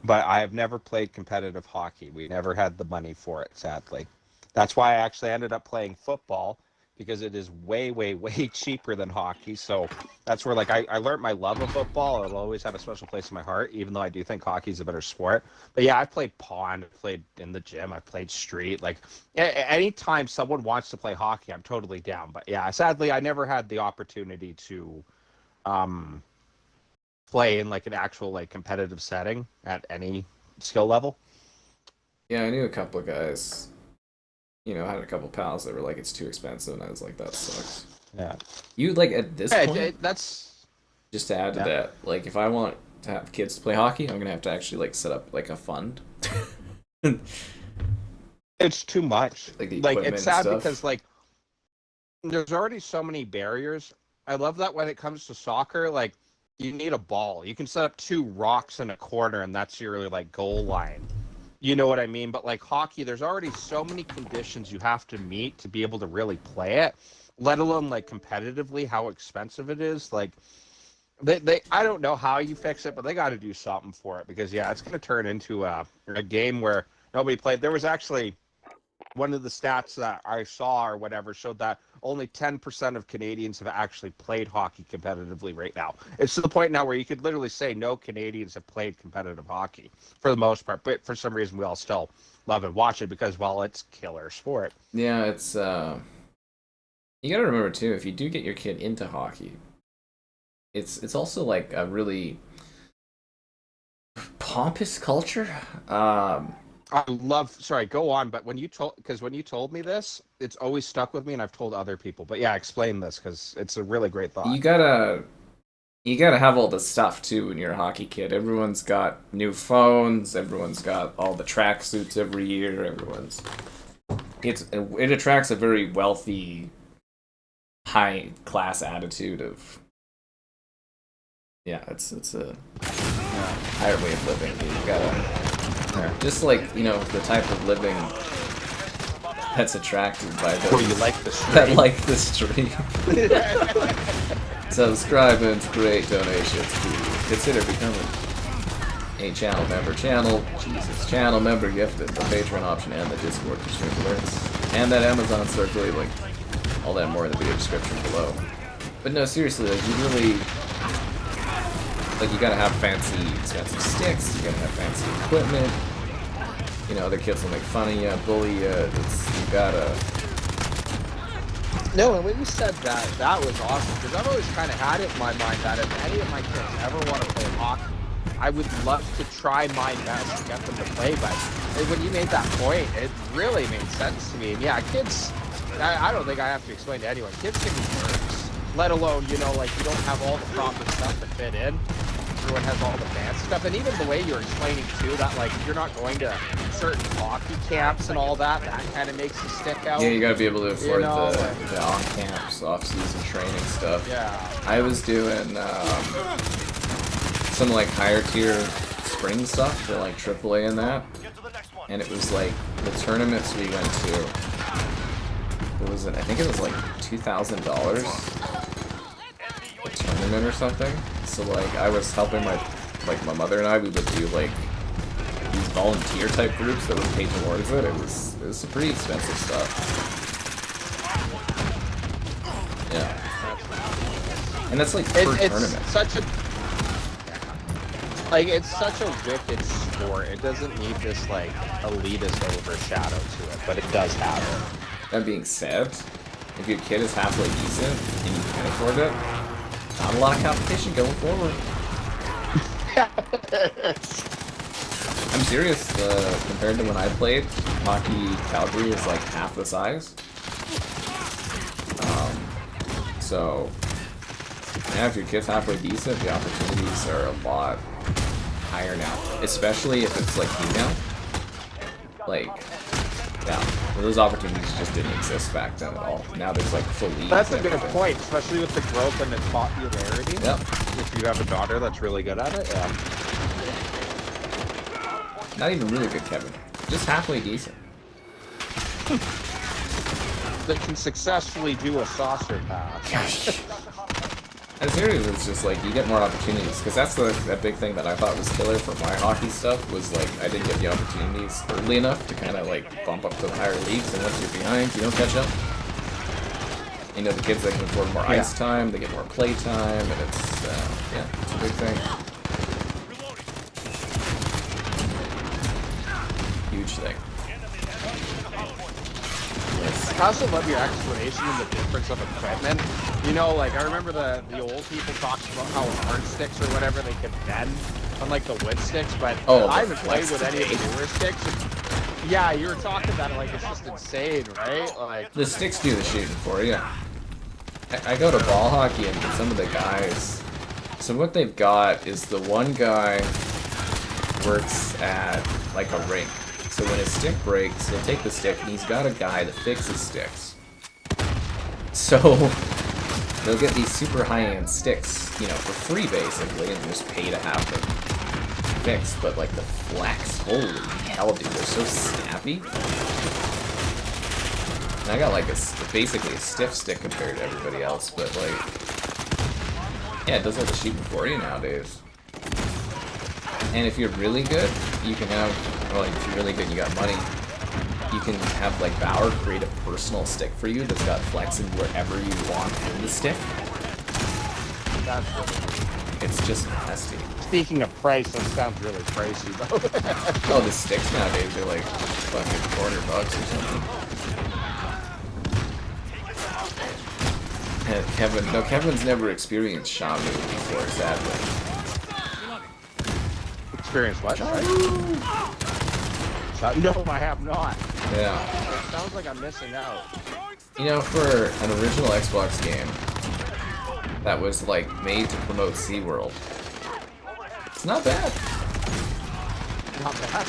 but I have never played competitive hockey. We never had the money for it, sadly. That's why I actually ended up playing football, because it is way, way, way cheaper than hockey. So that's where like I learned my love of football. It'll always have a special place in my heart, even though I do think hockey's a better sport. But yeah, I've played pond, I've played in the gym, I've played street. Like anytime someone wants to play hockey, I'm totally down. But yeah, sadly, I never had the opportunity to play in like an actual like competitive setting at any skill level.
Yeah, I knew a couple of guys. You know, I had a couple pals that were like, it's too expensive, and I was like, that sucks.
Yeah.
You like at this point?
That's
just to add to that. Like, if I want to have kids to play hockey, I'm gonna have to actually like set up like a fund.
It's too much.
Like the
like
equipment
it's sad
and stuff.
because like there's already so many barriers. I love that when it comes to soccer, like you need a ball. You can set up 2 rocks in a corner, and that's your like goal line. You know what I mean? But like hockey, there's already so many conditions you have to meet to be able to really play it, let alone like competitively how expensive it is. Like they I don't know how you fix it, but they got to do something for it, because yeah, it's going to turn into a game where nobody played. There was actually one of the stats that I saw or whatever showed that only 10% of Canadians have actually played hockey competitively right now. It's to the point now where you could literally say no Canadians have played competitive hockey for the most part, but for some reason we all still love and watch it because, well, it's killer sport.
Yeah, it's you gotta remember too, if you do get your kid into hockey, it's also like a really pompous culture.
I love. Sorry, go on. But when you told me this, it's always stuck with me, and I've told other people. But yeah, explain this because it's a really great thought.
You gotta have all the stuff too when you're a hockey kid. Everyone's got new phones. Everyone's got all the tracksuits every year. It attracts a very wealthy, high class attitude of. Yeah, it's a higher way of living. You gotta. Just like, you know, the type of living that's attracted by those
where you like the stream.
that like the stream. Subscribe and create donations to consider becoming a channel member. Channel member gifted, the Patreon option, and the Discord to stream alerts. And that Amazon circulate link. All that more in the video description below. But no, seriously, like, you really... Like, you gotta have fancy, expensive sticks, you gotta have fancy equipment. You know, other kids will make fun of you, bully you, you gotta...
No, and when you said that, that was awesome, because I've always kind of had it in my mind that if any of my kids ever want to play hockey, I would love to try my best to get them to play, but when you made that point, it really made sense to me. And yeah, kids, I don't think I have to explain to anyone, kids can be nerds, let alone, you know, like, you don't have all the proper stuff to fit in. Everyone has all the fancy stuff, and even the way you're explaining too, that like you're not going to certain hockey camps and all that kind of makes you stick out.
Yeah, you gotta be able to afford the on-camps, off-season training stuff.
Yeah.
I was doing some like higher tier spring stuff for like AAA and that, and it was like the tournaments we went to. What was it? I think it was like $2,000 a tournament or something. So like I was helping my mother and I, we would do like these volunteer type groups that would pay towards it. It was some pretty expensive stuff. Yeah. And that's like per tournament.
It's such a wicked sport. It doesn't need this like elitist overshadow to it, but it does have it.
That being said, if your kid is halfway decent and you can afford it, not a lot of competition going forward. I'm serious, compared to when I played, hockey Calgary is like half the size. So, yeah, if your kid's halfway decent, the opportunities are a lot higher now. Especially if it's like female. Like, yeah, those opportunities just didn't exist back then at all. Now there's like full leagues.
That's a good point, especially with the growth and its popularity.
Yep.
If you have a daughter that's really good at it, yeah.
Not even really good, Kevin. Just halfway decent.
That can successfully do a saucer pass.
And seriously, it's just like you get more opportunities, because that's that big thing that I thought was killer for my hockey stuff, was like I didn't get the opportunities early enough to kind of like bump up to the higher leagues, and once you're behind, you don't catch up. You know, the kids that can afford more ice time, they get more play time, and it's yeah, it's a big thing. Huge thing.
I also love your explanation of the difference of equipment. You know, like, I remember the old people talked about how hard sticks or whatever they could bend on, like, the wood sticks, but I haven't played with any of the newer sticks. Yeah, you were talking about it like it's just insane, right? Like,
the sticks do the shooting for you. I go to ball hockey and some of the guys, so what they've got is the one guy works at, like, a rink. So when his stick breaks, he'll take the stick, and he's got a guy that fixes sticks. So they'll get these super high-end sticks, you know, for free basically, and just pay to have them fixed. But like the flex, holy hell, dude, they're so snappy. And I got like basically a stiff stick compared to everybody else, but like, yeah, it does all the shooting for you nowadays. And if you're really good, you can have, well, if you're really good and you got money, you can have, like, Bauer create a personal stick for you that's got flex in wherever you want in the stick.
that's really
It's just nasty.
Speaking of price, that sounds really pricey, though.
Oh, the sticks nowadays are, like, fucking $400 or something. And Kevin's never experienced Shamu before, sadly.
Experience what? No, I have not.
Yeah.
It sounds like I'm missing out.
You know, for an original Xbox game that was, like, made to promote SeaWorld, it's not bad.
Not bad.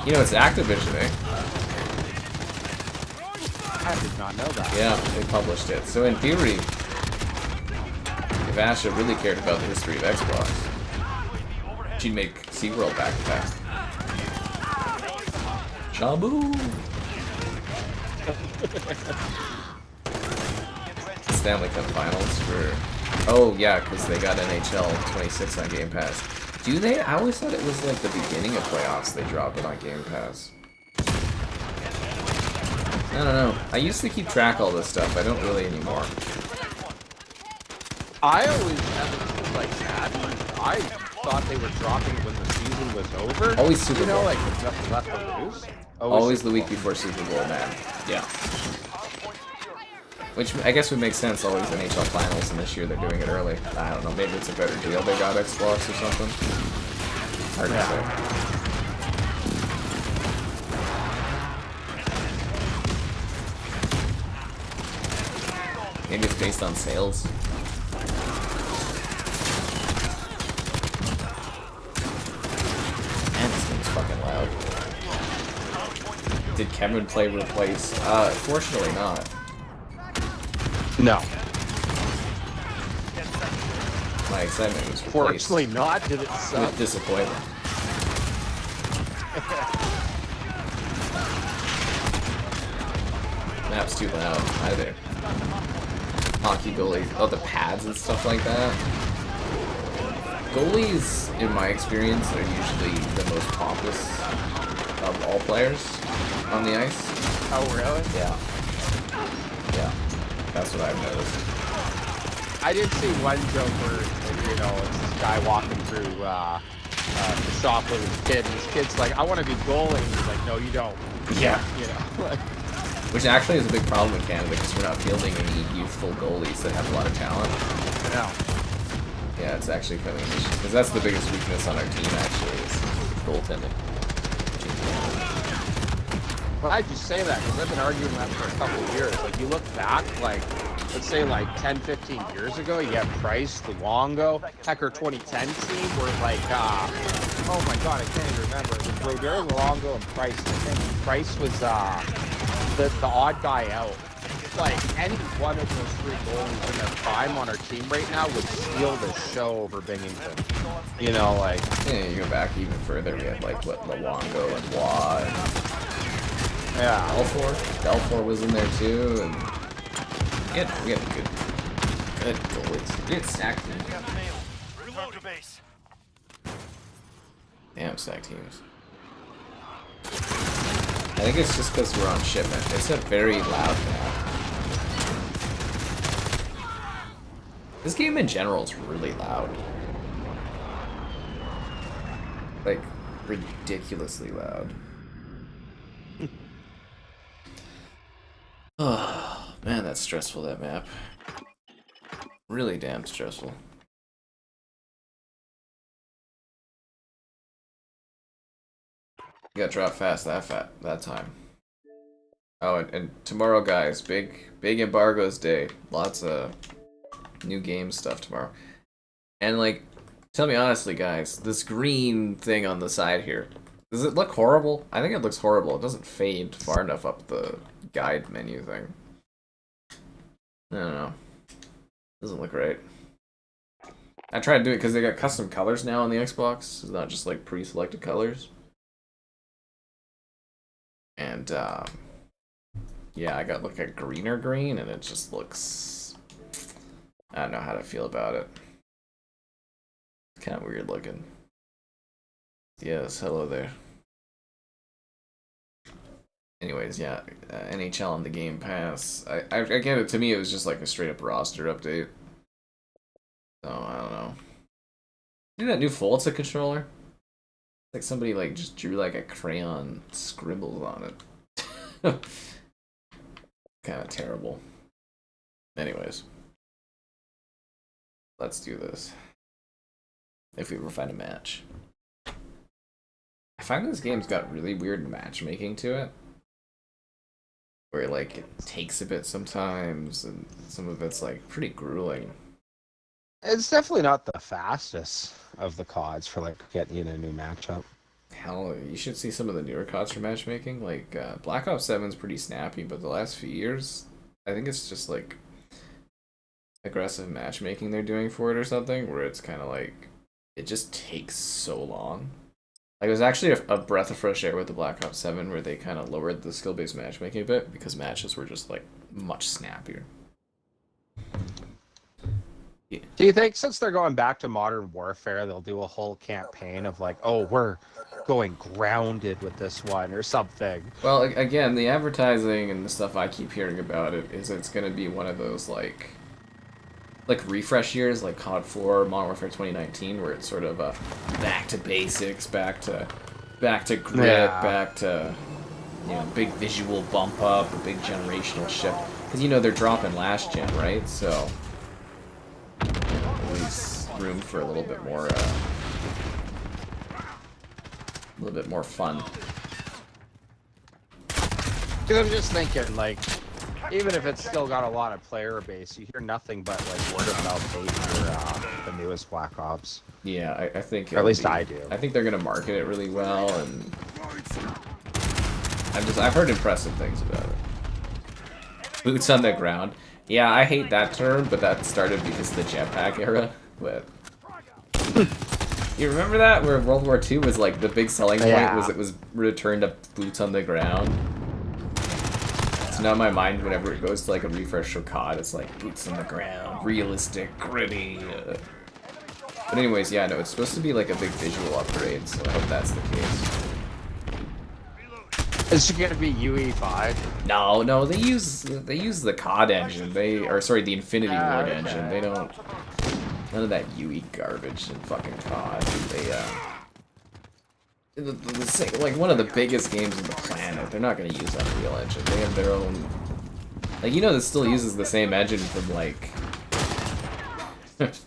You know, it's Activision, eh?
I did not know that.
Yeah, they published it. So in theory, if Asha really cared about the history of Xbox, she'd make SeaWorld back to back. Shabu! Stanley Cup Finals for... Oh, yeah, because they got NHL 26 on Game Pass. Do they? I always thought it was like the beginning of playoffs they dropped it on Game Pass. I don't know. I used to keep track of all this stuff. I don't really anymore.
I always had it like that. I thought they were dropping when the season was over.
Always Super Bowl.
You know, like there's nothing left to lose.
Always the week before Super Bowl, man. Yeah. Which I guess would make sense, always NHL Finals, and this year they're doing it early. I don't know, maybe it's a better deal they got Xbox or something. Hard to say. Maybe it's based on sales. Man, this game's fucking loud. Did Kevin play replace? Fortunately not.
No.
My excitement was replaced.
Fortunately not. Did it suck?
With disappointment. Map's too loud. Either. Hockey goalies. Oh, the pads and stuff like that. Goalies, in my experience, are usually the most pompous of all players on the ice.
Oh, really?
Yeah. Yeah. That's what I've noticed.
I did see one joke where, you know, it's this guy walking through the shop with his kid, and his kid's like, I want to be goalie. And he's like, no, you don't.
Yeah.
You know, like,
Which actually is a big problem in Canada because we're not fielding any youthful goalies that have a lot of talent.
no.
Yeah, it's actually kind of an issue. Because that's the biggest weakness on our team, actually, is goaltending.
But I just say that because I've been arguing that for a couple of years. Like, you look back, like, let's say, like, 10, 15 years ago, you had Price, Luongo, Hecker 2010 team were like, oh my god, I can't even remember. It was Brodeur, Luongo, and Price. I think Price was the odd guy out. Like, any one of those three goalies in their prime on our team right now would steal the show over Binghamton. You know, like...
Yeah, you go back even further, we had, like, what, Luongo and Waugh and...
Yeah.
Belfour was in there, too, and... Yeah, we had good goalies. We had stacked teams.
Return to base.
Damn, stacked teams. I think it's just because we're on Shipment. It's a very loud map. This game in general is really loud. Like, ridiculously loud. Oh, man, that's stressful, that map. Really damn stressful. You got dropped fast that time. Oh, and tomorrow, guys, big embargoes day. Lots of new game stuff tomorrow. And like, tell me honestly, guys, this green thing on the side here, does it look horrible? I think it looks horrible. It doesn't fade far enough up the guide menu thing. I don't know. Doesn't look right. I tried to do it because they got custom colors now on the Xbox. It's not just like pre-selected colors. And yeah, I got like a greener green, and it just looks... I don't know how to feel about it. It's kind of weird looking. Yes, hello there. Anyways, yeah, NHL on the Game Pass. I get it. To me, it was just like a straight up roster update. So I don't know. See that new Forza controller? It's like somebody like just drew like a crayon scribbles on it. Kind of terrible. Anyways, let's do this. If we ever find a match. I find this game's got really weird matchmaking to it. Where like it takes a bit sometimes, and some of it's like pretty grueling.
It's definitely not the fastest of the CODs for like getting in a new matchup.
Hell, you should see some of the newer CODs for matchmaking. Like Black Ops 7's pretty snappy, but the last few years, I think it's just like aggressive matchmaking they're doing for it or something, where it's kind of like it just takes so long. Like, it was actually a breath of fresh air with the Black Ops 7, where they kind of lowered the skill-based matchmaking a bit, because matches were just, like, much snappier. Yeah.
Do you think since they're going back to Modern Warfare, they'll do a whole campaign of, like, oh, we're going grounded with this one, or something?
Well, again, the advertising and the stuff I keep hearing about it is it's going to be one of those, like refresh years, like COD 4, Modern Warfare 2019, where it's sort of back to basics, back to grit,
yeah. Back
to, you know, big visual bump up, a big generational shift. Because, you know, they're dropping last gen, right? So at least room for a little bit more fun.
Because I'm just thinking, like, even if it's still got a lot of player base, you hear nothing but like word of mouth hate for the newest Black Ops.
Yeah, I think.
Or at least I do.
I think they're gonna market it really well, and I've heard impressive things about it. Boots on the ground. Yeah, I hate that term, but that started because of the jetpack era. But you remember that, where World War II was like the big selling point was it was returned to boots on the ground. So now in my mind, whenever it goes to like a refresh for COD, it's like boots on the ground, realistic, gritty. But anyways, yeah, no, it's supposed to be like a big visual upgrade, so I hope that's the case.
Is it gonna be UE5?
No, they use the COD engine. The Infinity Ward engine. They don't. None of that UE garbage in fucking COD. Like one of the biggest games on the planet. They're not gonna use Unreal Engine. They have their own. Like, you know, this still uses the same engine from like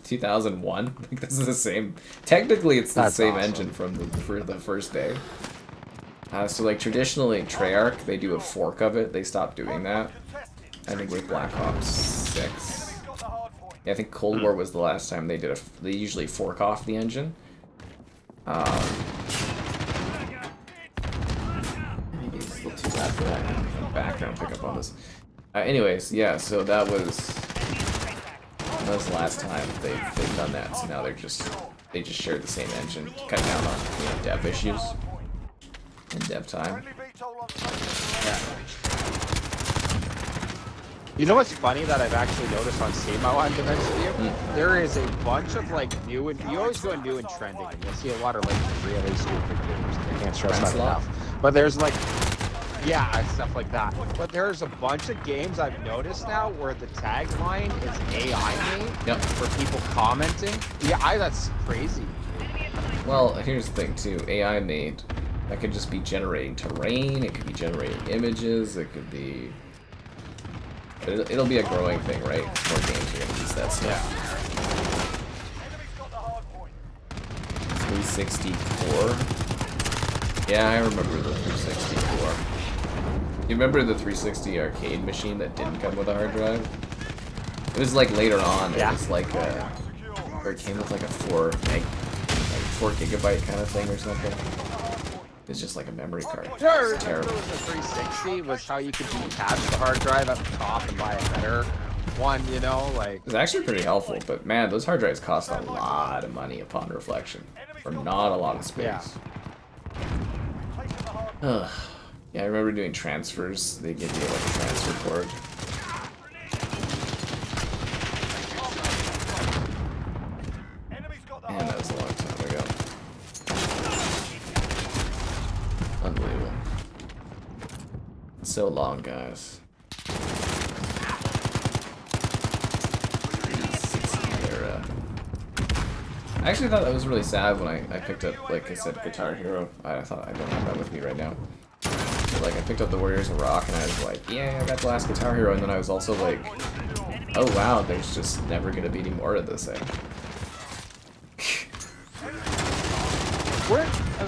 2001. Like, this is the same. Technically, it's the same awesome engine from the first day. So like traditionally, Treyarch, they do a fork of it. They stopped doing that. I think with Black Ops 6. Yeah, I think Cold War was the last time they did they usually fork off the engine. Maybe it's a little too bad for that background pickup on this. Anyways, yeah, so that was the last time they've done that. So now they just share the same engine, cut down on, you know, dev issues and dev time.
Yeah. You know what's funny that I've actually noticed on Steam I wanted to mention to you? There is a bunch of like new and you always go new and trending and you'll see a lot of like really stupid games. I can't stress that enough. But there's like Yeah, stuff like that. But there's a bunch of games I've noticed now where the tagline is AI made
Yep.
for people commenting. Yeah, that's crazy.
Well, here's the thing too. AI made. That could just be generating terrain. It could be generating images. It could be. But it'll be a growing thing, right? More games are gonna use that stuff.
Enemy's got the hard point.
364. Yeah, I remember the 364. You remember the 360 arcade machine that didn't come with a hard drive? It was like later on.
Yeah.
It was like or it came with like a 4 gigabyte kind of thing or something. It's just like a memory card.
Sure,
It's terrible.
the 360 was how you could detach the hard drive at the top and buy a better one, you know, like.
It was actually pretty helpful, but man, those hard drives cost a lot of money upon reflection, for not a lot of space. Ugh. Yeah, I remember doing transfers. They give you like a transfer cord. Man, that was a long time ago. Unbelievable. So long, guys. 360 era. I actually thought that was really sad when I picked up, like I said, Guitar Hero. I thought I don't have that with me right now. But, like, I picked up the Warriors of Rock and I was like, yeah, I got the last Guitar Hero, and then I was also like, oh wow, there's just never gonna be any more of this thing.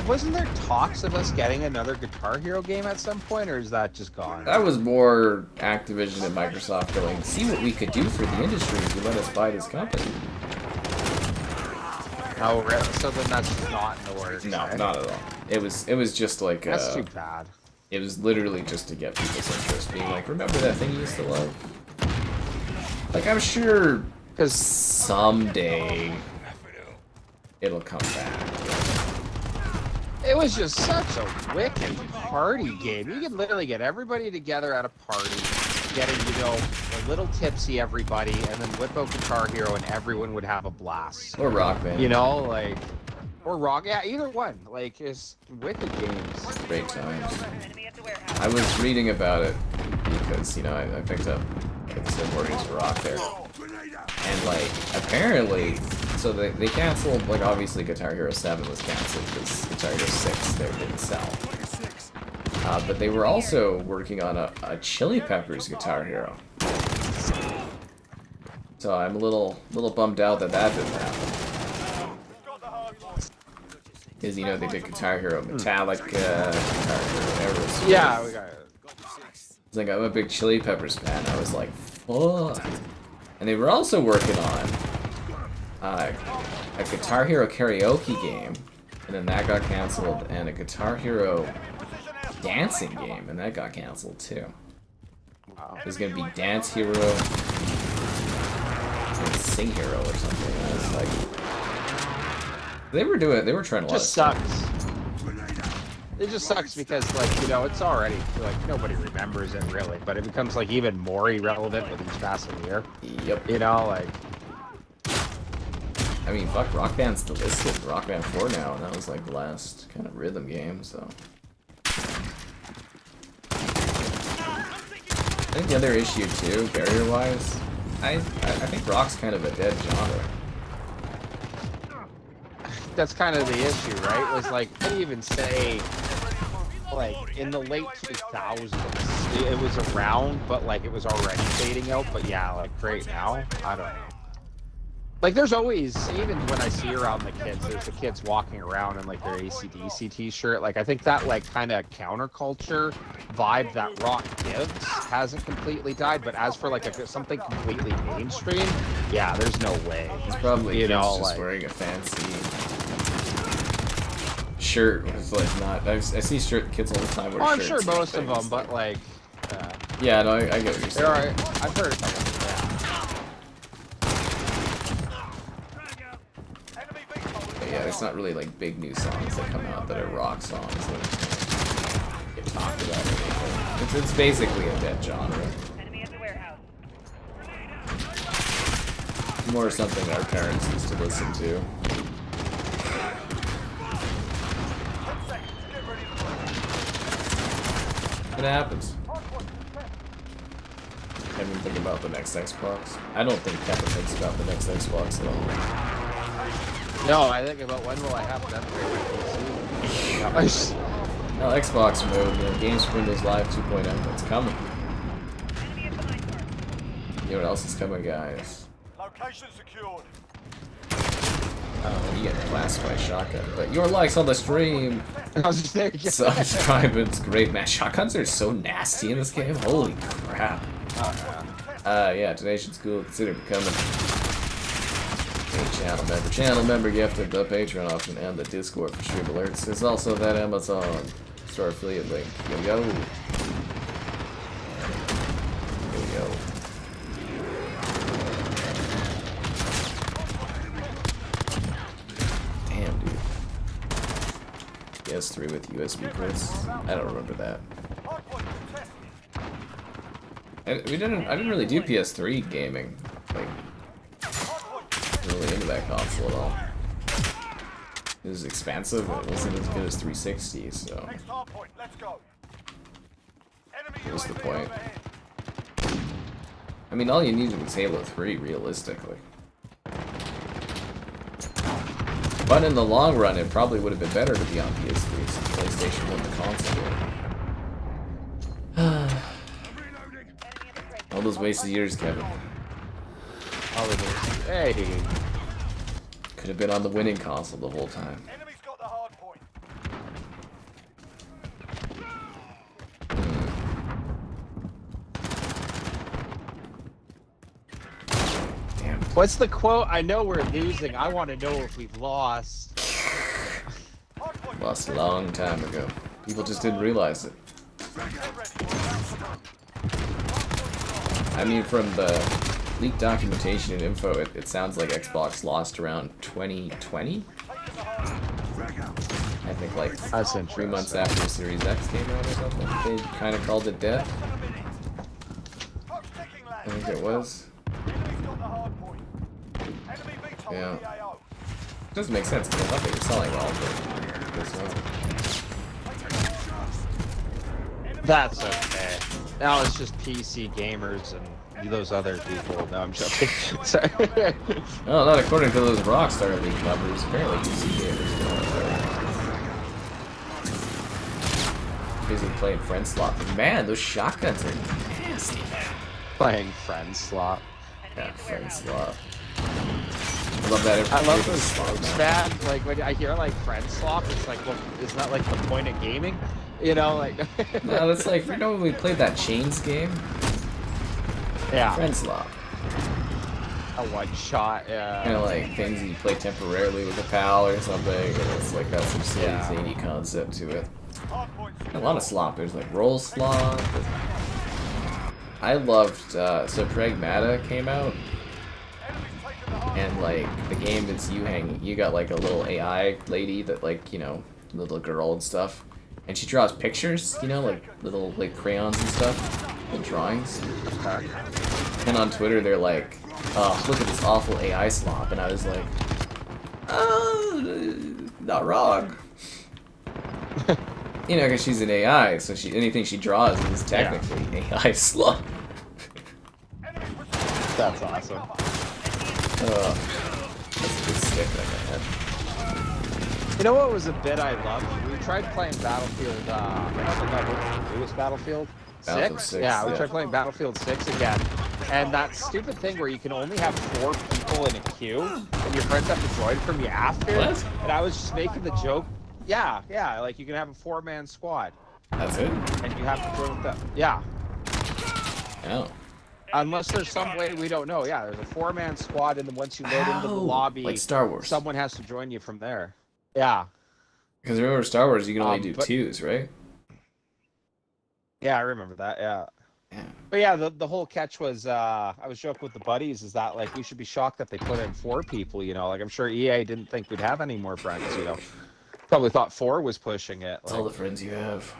Wasn't there talks of us getting another Guitar Hero game at some point, or is that just gone?
That was more Activision and Microsoft going, see what we could do for the industry if you let us buy this company.
Oh, really? So then that's not in the works.
No,
eh?
not at all. It was just like
That's too bad.
It was literally just to get people's interest, being like, remember that thing you used to love? Like, I'm sure
Because
someday it'll come back.
it was just such a wicked party game. You could literally get everybody together at a party, getting, you know, a little tipsy everybody, and then whip out Guitar Hero and everyone would have a blast.
Or Rock Band.
You know, like, or Rock, yeah, either one. Like, it's wicked games.
Great times. I was reading about it because, you know, I picked up, like I said, Warriors of Rock there. And, like, apparently, so they canceled, like, obviously Guitar Hero 7 was canceled because Guitar Hero 6 there didn't sell. But they were also working on a Chili Peppers Guitar Hero. So I'm a little bummed out that didn't happen. Because, you know, they did Guitar Hero Metallica, Guitar Hero Aerosmith.
Yeah, we got it.
It's like, I'm a big Chili Peppers fan. I was like, fuck. And they were also working on a Guitar Hero karaoke game, and then that got canceled, and a Guitar Hero dancing game, and that got canceled too.
Wow.
There's gonna be Dance Hero and Sing Hero or something. And I was like, they were trying a lot of
Just
stuff.
sucks. It just sucks because, like, you know, it's already, like, nobody remembers it really, but it becomes, like, even more irrelevant with each passing year.
Yep.
You know, like,
I mean, fuck, Rock Band's still listed. Rock Band 4 now, and that was like the last kind of rhythm game, so. I think the other issue too, barrier-wise, I think rock's kind of a dead genre.
that's kind of the issue, right? Was like, I didn't even say, like, in the late 2000s, it was around, but, like, it was already fading out. But yeah, like, right now, I don't know. Like, there's always, even when I see around the kids, there's the kids walking around in, like, their AC/DC t-shirt. Like, I think that, like, kind of counterculture vibe that rock gives hasn't completely died. But as for, like, something completely mainstream, yeah, there's no way.
It's probably
you
kids
know,
just
like,
wearing a fancy shirt with, like, not... I see kids all the time wear
oh, I'm
shirts
sure
and
most of
things.
them, but, like...
Yeah, no, I get what you're saying.
there are, I've heard of them, yeah.
Yeah, there's not really like big new songs that come out that are rock songs that get talked about or anything. It's basically a dead genre.
Enemy at the warehouse.
More something our parents used to listen to. It happens. Kevin think about the next Xbox. I don't think Kevin thinks about the next Xbox at all.
No, I think about when will I have to upgrade my PC.
Well, Xbox mode, you know, Games for Windows Live 2.0, it's coming. You know what else is coming, guys?
Location secured.
Oh, you get blasted by a shotgun, but your likes on the stream.
I was just there.
Subscribe, it's great, man. Shotguns are so nasty in this game. Holy crap. Yeah, donation's cool. Consider becoming a channel member gifted the Patreon option and the Discord for stream alerts. There's also that Amazon store affiliate link. Yo. Damn, dude. PS3 with USB ports. I don't remember that. I didn't really do PS3 gaming. Like, really into that console at all. It was expensive, but it wasn't as good as 360, so what was the point? I mean, all you needed was Halo 3, realistically. But in the long run, it probably would have been better to be on PS3 since PlayStation won the console. All those wasted years, Kevin.
All of those. Hey.
Could have been on the winning console the whole time.
Enemy's got the hard point.
Damn.
What's the quote? I know we're losing. I want to know if we've lost.
Lost a long time ago. People just didn't realize it. I mean, from the leaked documentation and info, it sounds like Xbox lost around 2020? I think like
That's
3 months after Series X came out or something. They kind of called it dead. I think it was. Yeah. It doesn't make sense because I thought they were selling all of this one.
That's okay. Now it's just PC gamers and those other people. No, I'm joking. Sorry.
No, not according to those Rockstar League numbers. Apparently PC gamers don't. Busy playing friend slot. Man, those shotguns are nasty.
Playing friend slot.
Yeah, friend slot. I love that.
I love those slopes, man. Like when I hear like friend swap, it's like, well, isn't that like the point of gaming? You know, like.
No, that's like, you know when we played that Chains game?
Yeah.
Friend slot.
A one shot, yeah.
Kind of like things you play temporarily with a pal or something, and it's like got some silly zany concept to it. A lot of slop. There's like roll slop. I loved, so Pragmata came out, and like the game is you got like a little AI lady that like, you know, little girl and stuff, and she draws pictures, you know, like little like crayons and stuff, little drawings. And on Twitter they're like, oh, look at this awful AI slop, and I was like, oh, not wrong. You know, because she's an AI, so anything she draws is technically AI slop.
That's awesome.
That's a good stick that I had.
You know what was a bit I loved? We tried playing Battlefield, I don't know, it was Battlefield 6? Yeah, we tried playing Battlefield 6 again. And that stupid thing where you can only have 4 people in a queue, and your friends have to join from you after.
What?
And I was just making the joke. Yeah, like you can have a 4-man squad.
That's it?
And you have to join with them. Yeah.
Oh.
Unless there's some way we don't know. Yeah, there's a 4-man squad, and then once you load into the lobby,
like Star Wars.
Someone has to join you from there. Yeah.
Because remember Star Wars, you can only do 2s, right?
Yeah, I remember that. Yeah.
Yeah.
But yeah, the whole catch was, I was joking with the buddies, is that like we should be shocked that they put in 4 people. You know, like I'm sure EA didn't think we'd have any more friends. You know, probably thought 4 was pushing it.
It's all the friends you have.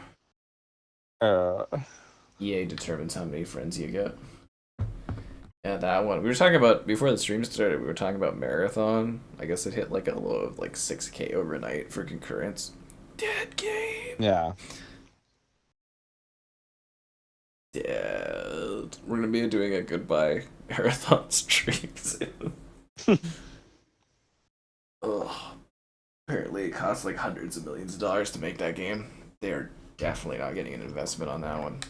EA determines how many friends you get. Yeah, that one. We were talking about, before the stream started, we were talking about Marathon. I guess it hit like a low of like 6K overnight for concurrence. Dead game!
Yeah.
We're gonna be doing a goodbye marathon stream soon. Ugh. Apparently it costs like hundreds of millions of dollars to make that game. They are definitely not getting an investment on that one.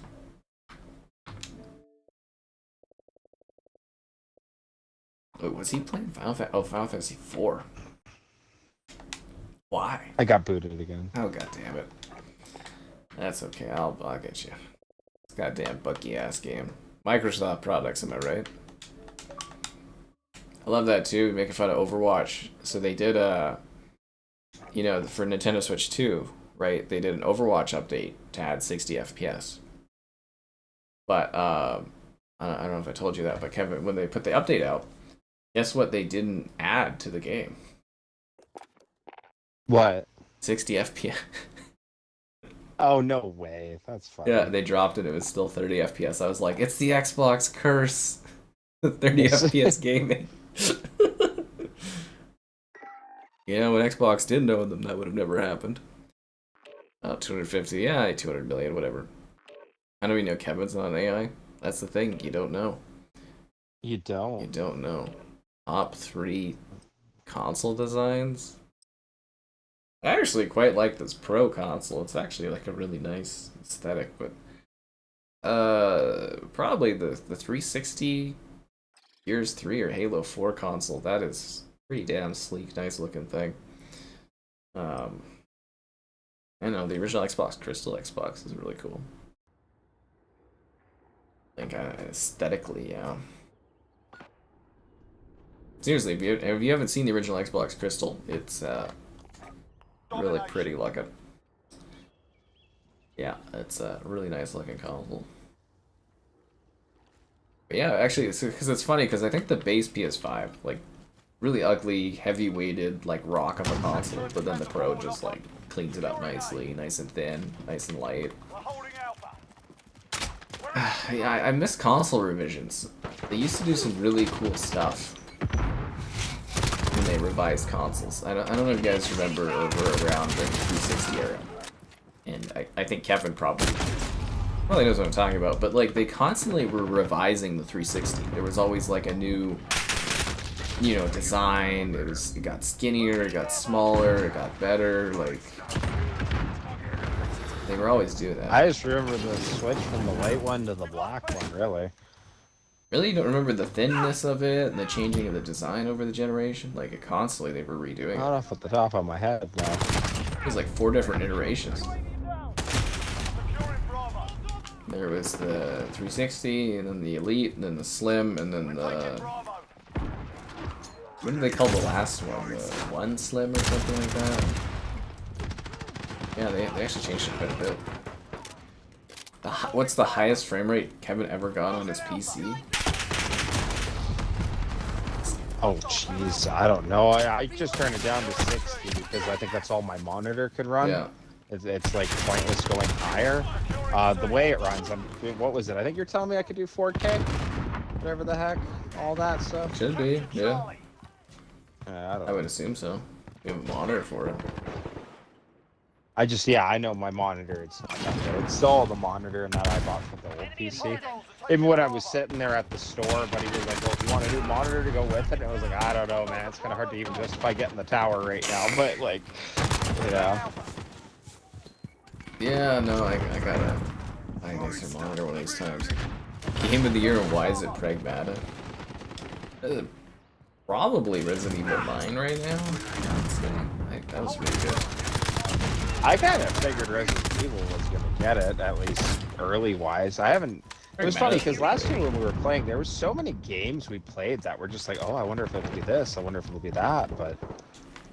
Wait, was he playing Final Fantasy 4? Why?
I got booted again.
Oh, god damn it. That's okay, I'll get you. This goddamn buggy ass game. Microsoft products, am I right? I love that too, making fun of Overwatch. So they did you know, for Nintendo Switch 2, right? They did an Overwatch update to add 60 FPS. But I don't know if I told you that, but Kevin, when they put the update out, guess what they didn't add to the game?
What?
60 FPS.
Oh, no way. That's funny.
Yeah, they dropped it. It was still 30 FPS. I was like, it's the Xbox curse. 30 FPS gaming. Yeah, when Xbox didn't own them, that would have never happened. 250, yeah, 200 million, whatever. How do we know Kevin's not an AI? That's the thing, you don't know.
You don't.
You don't know. Top 3 console designs? I actually quite like this Pro console. It's actually like a really nice aesthetic, but probably the 360 Gears 3 or Halo 4 console. That is pretty damn sleek, nice looking thing. I know the original Xbox Crystal Xbox is really cool. I think aesthetically, yeah. Seriously, if you haven't seen the original Xbox Crystal, it's really pretty looking. Yeah, it's a really nice looking console. But yeah, actually, because it's funny because I think the base PS5, like, really ugly, heavy-weighted, like, rock of a console, but then the Pro just, like, cleans it up nicely, nice and thin, nice and light. Yeah, I miss console revisions. They used to do some really cool stuff when they revised consoles. I don't know if you guys remember or were around during the 360 era. And I think Kevin probably knows what I'm talking about, but like they constantly were revising the 360. There was always like a new, you know, design. It got skinnier, it got smaller, it got better. Like they were always doing that.
I just remember the switch from the white one to the black one, really.
Really, you don't remember the thinness of it and the changing of the design over the generation? Like it constantly they were redoing
Not
it.
off at the top of my head, no.
It was like 4 different iterations. There was the 360, and then the Elite, and then the Slim, and then the... What did they call the last one? The One Slim or something like that? Yeah, they actually changed it quite a bit. What's the highest frame rate Kevin ever got on his PC?
Oh, jeez, I don't know. I just turned it down to 60 because I think that's all my monitor could run.
Yeah.
It's like pointless going higher. The way it runs, what was it? I think you're telling me I could do 4K? Whatever the heck, all that stuff.
Should be, yeah.
I
would assume so. You have a monitor for it.
I know my monitor. It's still the monitor and that I bought for the old PC. Even when I was sitting there at the store, buddy was like, well, if you want a new monitor to go with it, and I was like, I don't know, man. It's kind of hard to even justify getting the tower right now, but like, yeah.
Yeah, no, I gotta buy a nicer monitor one of these times. Game of the year, and why is it Pragmata? Probably Resident Evil 9 right now. That was really good.
I kind of figured Resident Evil was going to get it, at least early-wise. It was funny, because last year when we were playing, there were so many games we played that were just like, oh, I wonder if it'll be this, I wonder if it'll be that, but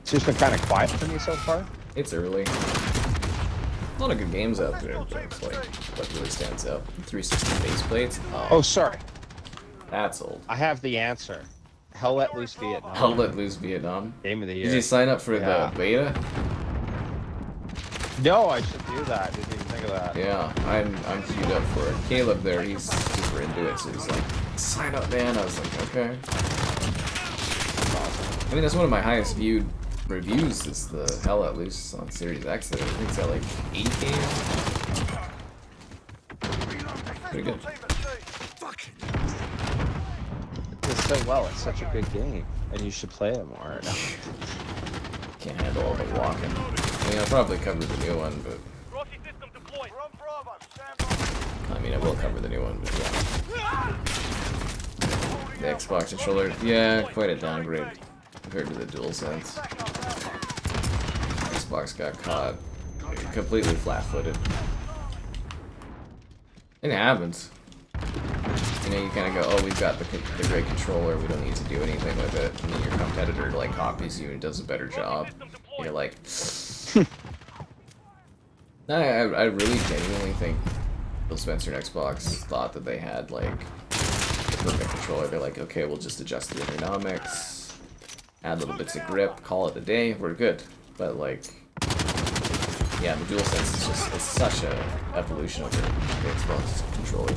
it's just been kind of quiet for me so far.
It's early. A lot of good games out there, but it's like, what really stands out? 360 base plates?
Oh, sorry.
That's old.
I have the answer. Hell Let Loose Vietnam.
Hell Let Loose Vietnam.
Game of the year.
Did you sign up for the beta?
No, I should do that. Didn't even think of that.
Yeah, I'm queued up for it. Caleb there, he's super into it, so he's like, sign up, man. I was like, okay. That's awesome. I mean, that's one of my highest viewed reviews is the Hell Let Loose on Series X. I think it's got like 8K. Pretty good.
so well. It's such a good game, and you should play it more. No.
Can't handle all the walking. I mean, I'll probably cover the new one, but I mean, I will cover the new one, but yeah. The Xbox controller, yeah, quite a downgrade compared to the DualSense. Xbox got caught completely flat-footed. It happens. You know, you kind of go, oh, we've got the great controller, we don't need to do anything with it, and then your competitor like copies you and does a better job. And you're like, I really genuinely think Phil Spencer and Xbox thought that they had like the perfect controller. They're like, okay, we'll just adjust the ergonomics, add little bits of grip, call it a day, we're good. But like, yeah, the DualSense is just, it's such a evolution of the Xbox controller.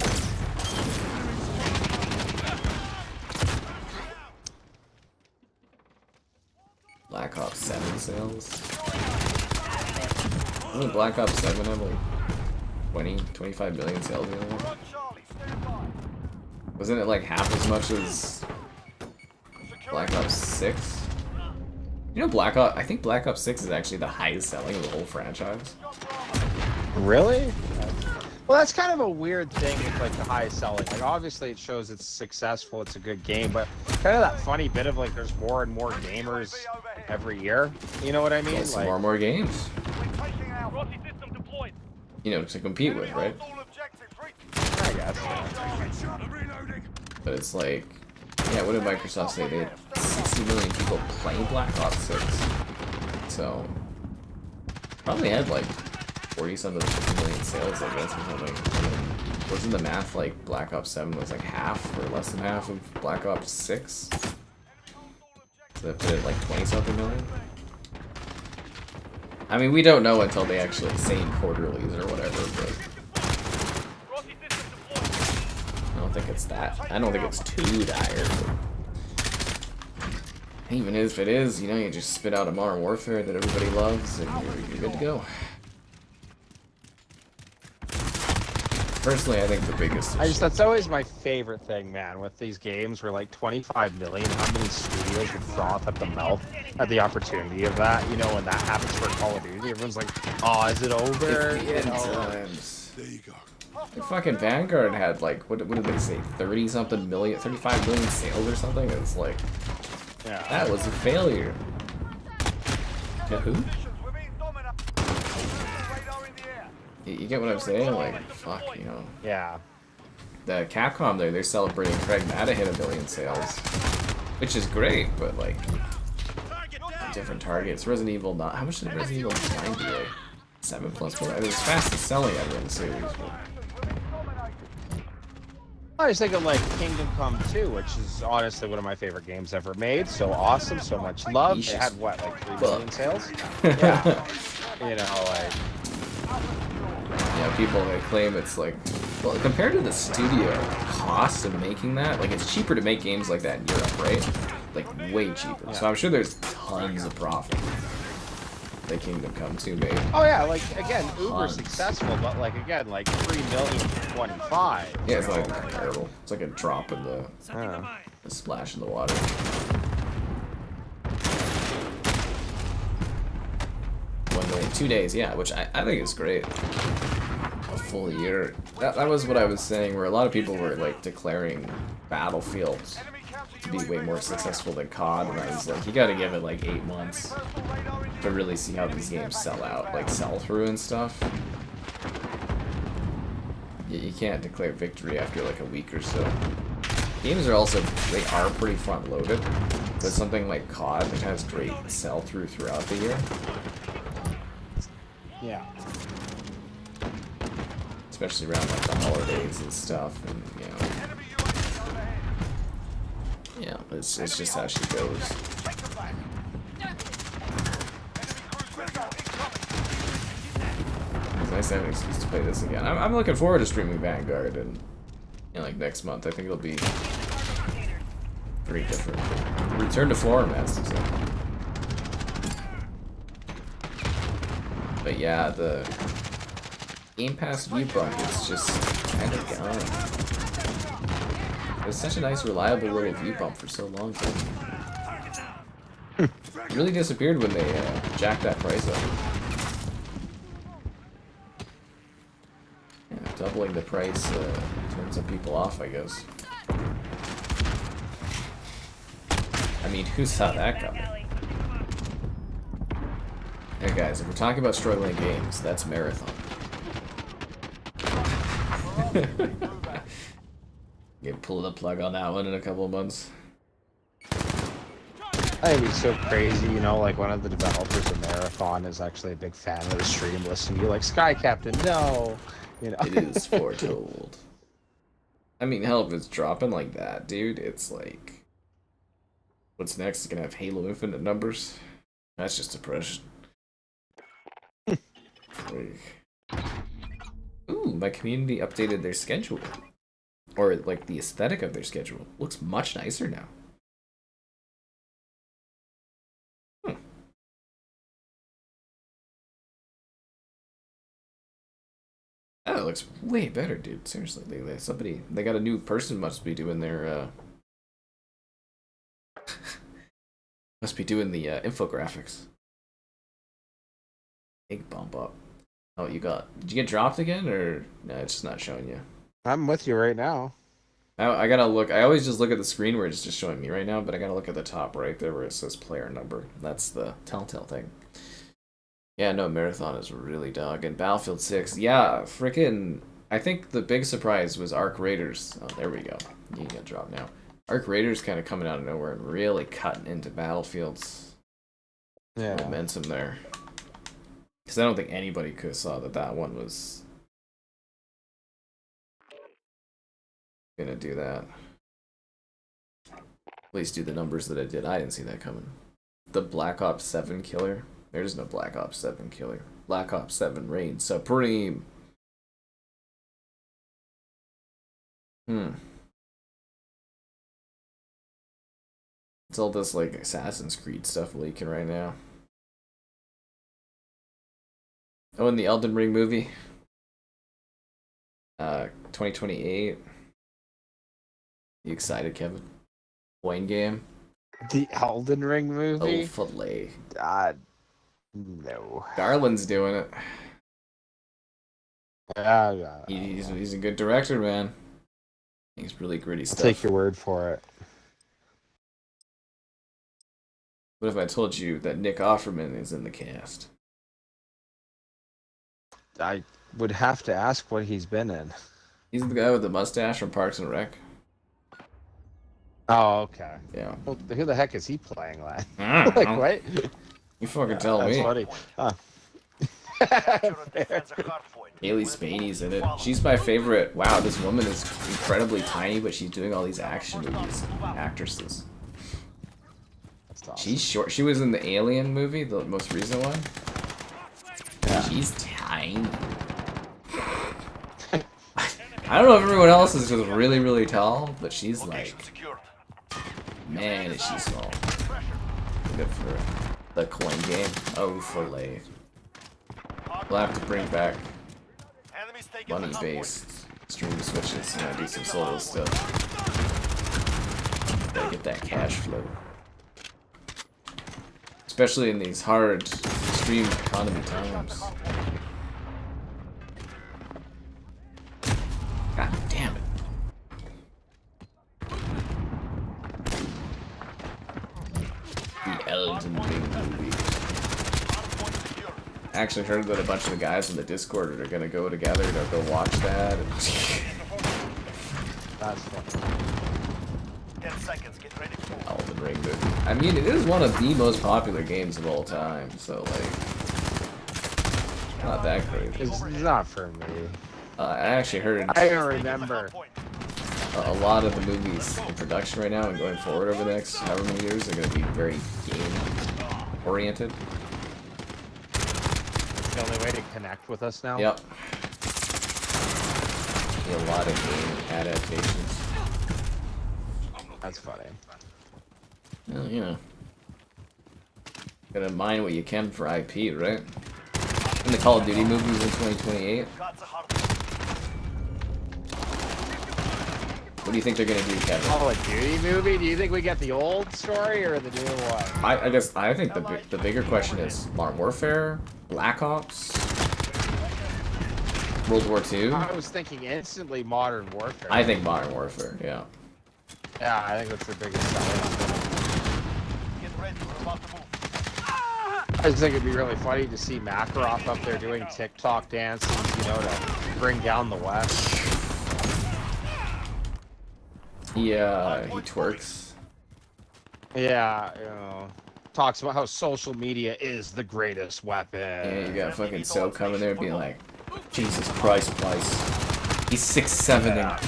Black Ops 7 sales. Didn't Black Ops 7 have like 25 million sales the other one? Wasn't it like half as much as Black Ops 6? You know, I think Black Ops 6 is actually the highest selling of the whole franchise.
Really? Well, that's kind of a weird thing with like the highest selling. Like, obviously it shows it's successful, it's a good game, but kind of that funny bit of like there's more and more gamers every year. You know what I mean?
Yes,
like,
more and more games. You know, to compete with, right?
I guess.
But it's like, yeah, what did Microsoft say? They had 60 million people playing Black Ops 6. So, probably had like 40-something 50 million sales, I guess, or something. And then, wasn't the math like Black Ops 7 was like half or less than half of Black Ops 6? So that put it like 20-something million? I mean, we don't know until they actually say in quarterlies or whatever, but I don't think it's that. I don't think it's too dire. But even if it is, you know, you just spit out a Modern Warfare that everybody loves, and you're good to go. Personally, I think the biggest issue...
That's always my favorite thing, man, with these games where like 25 million, how many studios would froth at the mouth at the opportunity of that, you know, when that happens for Call of Duty, everyone's like, oh, is it over?
There you go. The fucking Vanguard had like, what did they say, 30-something million, 35 million sales or something? It's like, yeah, that was a failure. To who? You get what I'm saying? Like, fuck, you know.
Yeah.
The Capcom there, they're celebrating Craig Matta hit 1 billion sales, which is great, but like, different targets. Resident Evil 9, how much did Resident Evil 9 do? Like 7+1? It was fastest selling ever in the series.
I was thinking like Kingdom Come 2, which is honestly one of my favorite games ever made. So awesome, so much love. They had what, like 3 million sales? Yeah. You know, like.
Yeah, people, they claim it's like, well, compared to the studio cost of making that, like, it's cheaper to make games like that in Europe, right? Like, way cheaper. Yeah. So I'm sure there's tons of profit that Kingdom Come 2 made.
Oh yeah, like, again, uber successful, but like, again, like 3 million to 25.
Yeah, it's not even comparable. It's like a drop in the, a splash in the water. 1 million, 2 days, yeah, which I think is great. A full year. That was what I was saying, where a lot of people were like declaring Battlefield to be way more successful than COD, and I was like, you gotta give it like 8 months to really see how these games sell out, like sell through and stuff. You can't declare victory after like a week or so. Games are also, they are pretty front loaded, but something like COD that has great sell through throughout the year.
Yeah.
Especially around like the holidays and stuff, and you know. Yeah, it's just how she goes. It's nice to have an excuse to play this again. I'm looking forward to streaming Vanguard, and you know, like next month, I think it'll be very different. Return to form, as to say. But yeah, the Game Pass view bucket's just kind of gone. It was such a nice, reliable little view bump for so long. It really disappeared when they jacked that price up. Yeah, doubling the price turned some people off, I guess. I mean, who saw that coming? Hey guys, if we're talking about struggling games, that's Marathon. Get pull the plug on that one in a couple of months.
It'd be so crazy, you know, like one of the developers of Marathon is actually a big fan of the stream, listening to you like, Sky Captain, no! You know?
It is foretold. I mean, hell, if it's dropping like that, dude, it's like... What's next? It's gonna have Halo Infinite numbers? That's just depression. Ooh, my community updated their schedule. Or, like, the aesthetic of their schedule. Looks much nicer now. Oh, it looks way better, dude. Seriously, they got a new person must be doing their must be doing the infographics. Big bump up. Oh, did you get dropped again, or no? It's just not showing you.
I'm with you right now.
I gotta look. I always just look at the screen where it's just showing me right now, but I gotta look at the top right there where it says player number. That's the telltale thing. Yeah, no, Marathon is really dogging. Battlefield 6, yeah, frickin'... I think the big surprise was Arc Raiders. Oh, there we go. You got dropped now. Arc Raiders kind of coming out of nowhere and really cutting into Battlefield's momentum there. Because I don't think anybody could have saw that one was gonna do that. At least do the numbers that it did. I didn't see that coming. The Black Ops 7 killer. There's no Black Ops 7 killer. Black Ops 7 Raid Supreme. It's all this, like, Assassin's Creed stuff leaking right now. Oh, and the Elden Ring movie. 2028. You excited, Kevin? Wayne game?
The Elden Ring movie?
Oh, filet.
No.
Garland's doing it.
Yeah.
He's a good director, man. He's really gritty stuff.
Take your word for it.
What if I told you that Nick Offerman is in the cast?
I would have to ask what he's been in.
He's the guy with the mustache from Parks and Rec.
Oh, okay.
Yeah.
Well, who the heck is he playing, lad?
I don't
Like,
know.
what?
You fucking tell
That's
me.
funny. Huh.
Haley Spaney's in it. She's my favorite. Wow, this woman is incredibly tiny, but she's doing all these action movies. Actresses.
That's awesome.
She's short. She was in the Alien movie, the most recent one.
Yeah.
She's tiny. I don't know if everyone else is just really, really tall, but she's like, man, is she small. Good for her. The coin game. Oh, filet. We'll have to bring back money-based stream switches and do some solo stuff. Gotta get that cash flow. Especially in these hard stream economy times. God damn it. The Elden Ring movie. I actually heard that a bunch of the guys in the Discord are gonna go together to go watch that. And
That's funny.
10 seconds, get ready for
Elden Ring movie. I mean, it is one of the most popular games of all time, so like, not that great.
It's not for me.
I actually heard
I don't remember.
a lot of the movies in production right now and going forward over the next however many years are going to be very game-oriented.
It's the only way to connect with us now?
Yep. A lot of game adaptations.
That's funny.
Well, you know. Gotta mine what you can for IP, right? And the Call of Duty movies in 2028. What do you think they're gonna do, Kevin?
Call of Duty movie? Do you think we get the old story or the new one?
I think the bigger question is Modern Warfare, Black Ops, World War II.
I was thinking instantly Modern Warfare.
I think Modern Warfare. Yeah.
Yeah, I think that's the biggest selling.
Get ready, we're about to move.
I just think it'd be really funny to see Makarov up there doing TikTok dances, you know, to bring down the West.
Yeah, he twerks.
Yeah, you know, talks about how social media is the greatest weapon.
Yeah, you got fucking So coming there being like, Jesus Christ, Price. He's 6'7".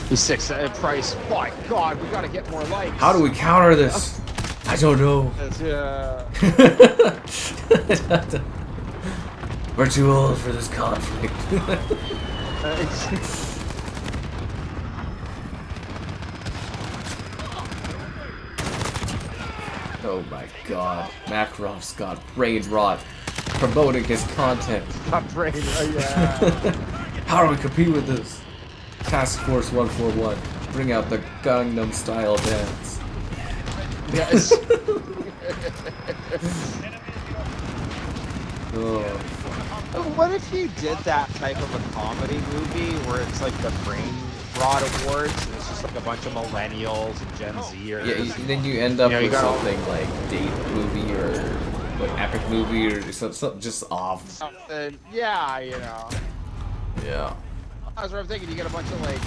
He's 6'7" Price. My God, we gotta get more likes.
How do we counter this? I don't know. We're too old for this conflict. Oh my God, Makarov's got brain rot, promoting his content.
Got brain rot, yeah.
How do we compete with this? Task Force 141, bring out the Gangnam Style dance.
Yes.
Oh.
What if you did that type of a comedy movie where it's like the brain rot awards and it's just like a bunch of millennials and Gen Zers?
Yeah, then you end up with
got
something like date movie or like epic movie or something just off.
Something, yeah, you know.
Yeah.
That's what I'm thinking. You get a bunch of like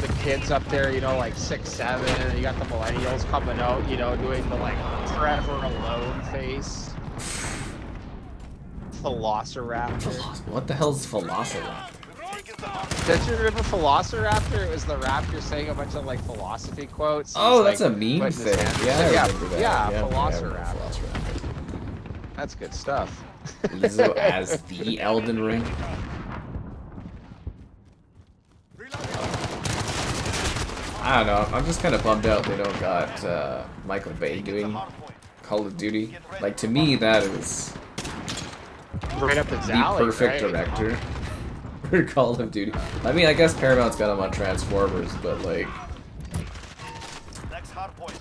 the kids up there, you know, like 6', 7, and you got the millennials coming out, you know, doing the like forever alone face. Velociraptor.
What the hell's Velociraptor?
Did you remember Velociraptor? It was the raptor saying a bunch of like philosophy quotes.
Oh,
He's,
that's
like,
a meme
putting his
thing.
hand-
Yeah, I remember that.
Yeah,
Yeah,
Velociraptor. That's good stuff.
Lizzo as the Elden Ring. I don't know. I'm just kind of bummed out they don't got Michael Bay doing Call of Duty. Like, to me, that is
Right up his
the
alley,
perfect
right?
director for Call of Duty. I mean, I guess Paramount's got him on Transformers, but like,
Next hard point.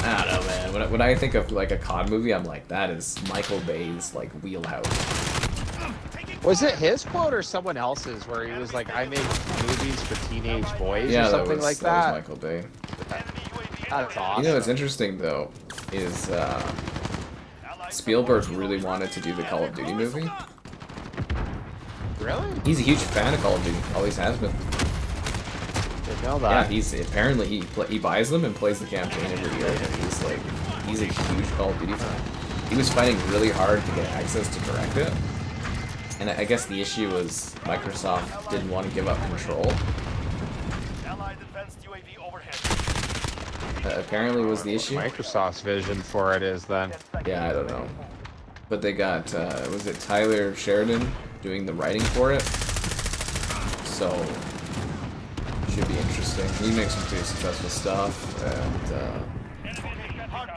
I don't know, man. When I think of like a COD movie, I'm like, that is Michael Bay's like wheelhouse.
Was it his quote or someone else's where he was like, I make movies for teenage boys or something like
that
that?
was Michael Bay.
That's awesome.
You know what's interesting though is Spielberg really wanted to do the Call of Duty movie.
Really?
He's a huge fan of Call of Duty. Always has been.
Didn't know that.
Yeah, he's apparently he buys them and plays the campaign every year. And he's a huge Call of Duty fan. He was fighting really hard to get access to direct it. And I guess the issue was Microsoft didn't want to give up control.
Allied advanced UAV overhead.
Apparently was the issue.
Microsoft's vision for it is then.
Yeah, I don't know. But they got, was it Tyler Sheridan doing the writing for it? So, should be interesting. He makes some pretty successful stuff, and I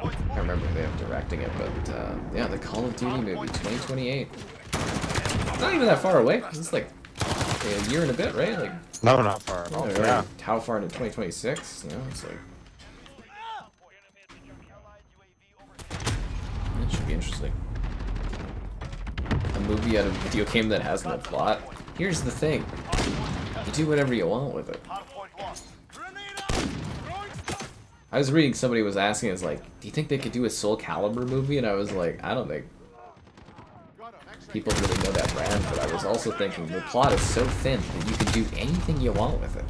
can't remember who they have directing it, but yeah, the Call of Duty movie, 2028. It's not even that far away. It's like a year and a bit, right? Like,
No, not far at all.
yeah.
Yeah.
How far into 2026? You know, it's like, it should be interesting. A movie out of a video game that has no plot. Here's the thing. You do whatever you want with it. I was reading, somebody was asking, is like, do you think they could do a Soul Calibur movie? And I was like, I don't think people really know that brand, but I was also thinking the plot is so thin that you can do anything you want with it.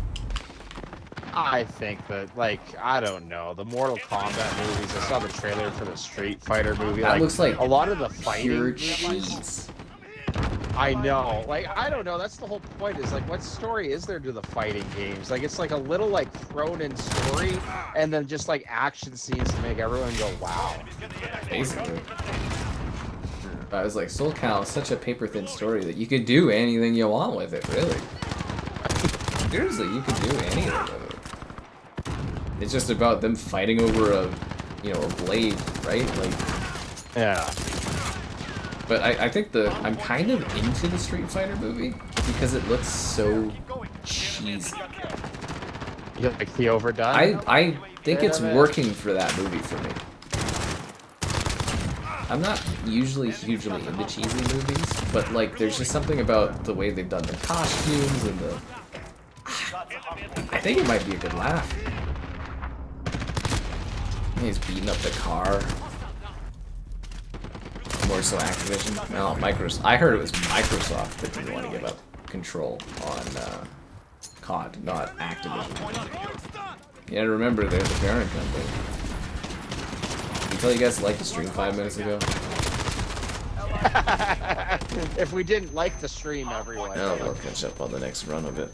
I think that, like, I don't know, the Mortal Kombat movies, I saw the trailer for the Street Fighter movie.
That looks like
a lot of the fighting
pure
movies-
cheese.
I know. Like, I don't know. That's the whole point is, like, what story is there to the fighting games? Like, it's like a little, like, thrown-in story and then just, like, action scenes to make everyone go, wow.
Basically. I was like, Soul Cal is such a paper-thin story that you could do anything you want with it, really. Seriously, you could do anything with it. It's just about them fighting over a, you know, a blade, right? Like,
Yeah.
but I think I'm kind of into the Street Fighter movie because it looks so cheesy.
You like the overdone?
I think
Bit
it's
of it.
working for that movie for me. I'm not usually hugely into cheesy movies, but like there's just something about the way they've done the costumes and the... I think it might be a good laugh. He's beating up the car. More so Activision. No, Microsoft. I heard it was Microsoft that didn't want to give up control on COD, not Activision. Yeah, remember, they're the parent company. Did I tell you guys liked the stream 5 minutes ago?
If we didn't like the stream, everyone.
No, we'll catch up on the next run of it.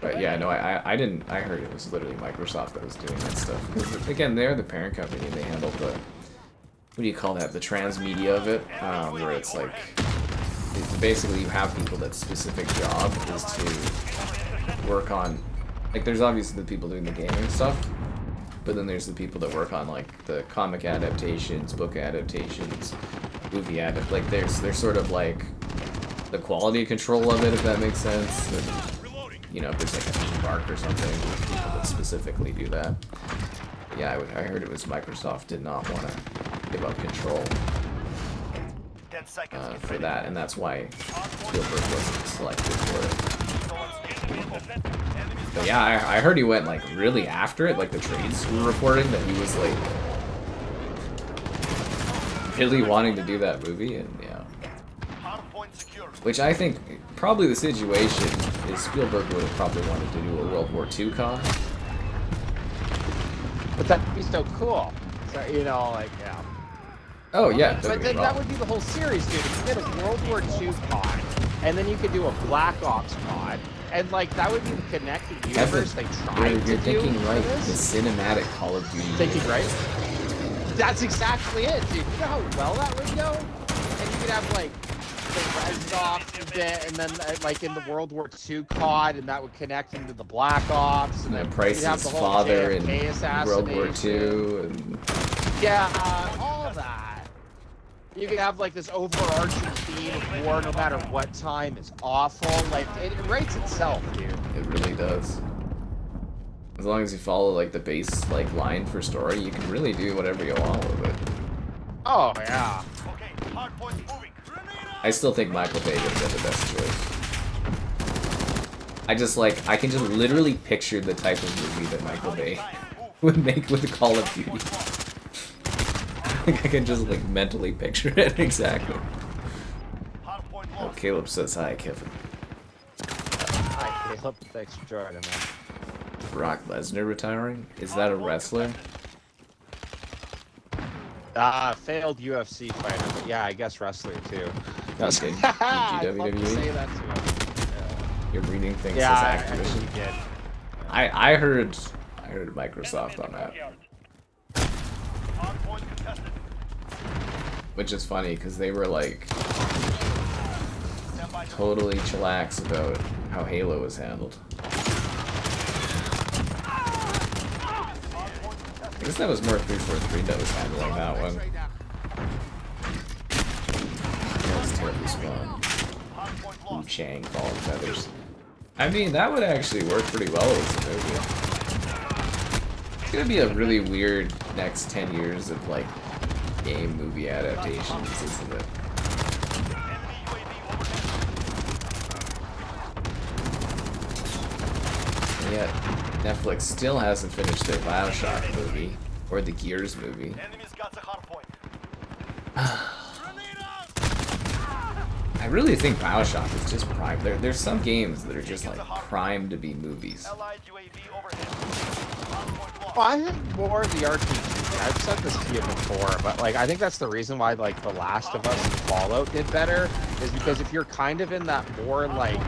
But yeah, no, I didn't. I heard it was literally Microsoft that was doing that stuff. Because again, they're the parent company and they handle the, what do you call that? The transmedia of it, where it's like, basically you have people that's specific job is to work on, like there's obviously the people doing the gaming stuff, but then there's the people that work on like the comic adaptations, book adaptations, movie like there's sort of like the quality control of it, if that makes sense. And, you know, if there's like a theme park or something, there's people that specifically do that. But yeah, I heard it was Microsoft did not want to give up control for that, and that's why Spielberg wasn't selected for it. But yeah, I heard he went like really after it, like the trades were reporting that he was like really wanting to do that movie, and yeah. Which I think probably the situation is Spielberg would have probably wanted to do a World War II COD.
But that'd be so cool. So, you know, like, yeah.
Oh yeah,
but then that would be the whole series, dude. If you did a World War II COD, and then you could do a Black Ops COD, and like that would be the connected universe they tried to do.
You're thinking right, the cinematic Call of Duty.
Thinking right? That's exactly it, dude. You know how well that would go? And you could have like the Res Ops bit, and then like in the World War II COD, and that would connect into the Black Ops, and then
Price's father in World War II, and
yeah, all of that. You could have like this overarching theme of war, no matter what time, is awful. Like it writes itself, dude.
It really does. As long as you follow like the base like line for story, you can really do whatever you want with it.
Oh yeah.
Okay, hard points moving.
I still think Michael Bay would have been the best choice. I can just literally picture the type of movie that Michael Bay would make with Call of Duty. I can just like mentally picture it exactly. Oh, Caleb says hi, Kevin.
Hi, Caleb. Thanks for joining, man.
Brock Lesnar retiring? Is that a wrestler?
Failed UFC fighter, but yeah, I guess wrestler too.
Okay. WWE?
Say that to him.
You're reading things
Yeah,
as Activision.
I did.
I heard Microsoft on that. Which is funny because they were like totally chillax about how Halo was handled. I guess that was more 343 that was handling that one. That was terribly spawn. Wu Chang falling feathers. I mean, that would actually work pretty well as a movie. It's gonna be a really weird next 10 years of like game movie adaptations, isn't it? And yet, Netflix still hasn't finished their BioShock movie, or the Gears movie. I really think BioShock is just prime. There's some games that are just like primed to be movies.
Well, I think more of the RPG. I've said this to you before, but like I think that's the reason why like The Last of Us and Fallout did better, is because if you're kind of in that more like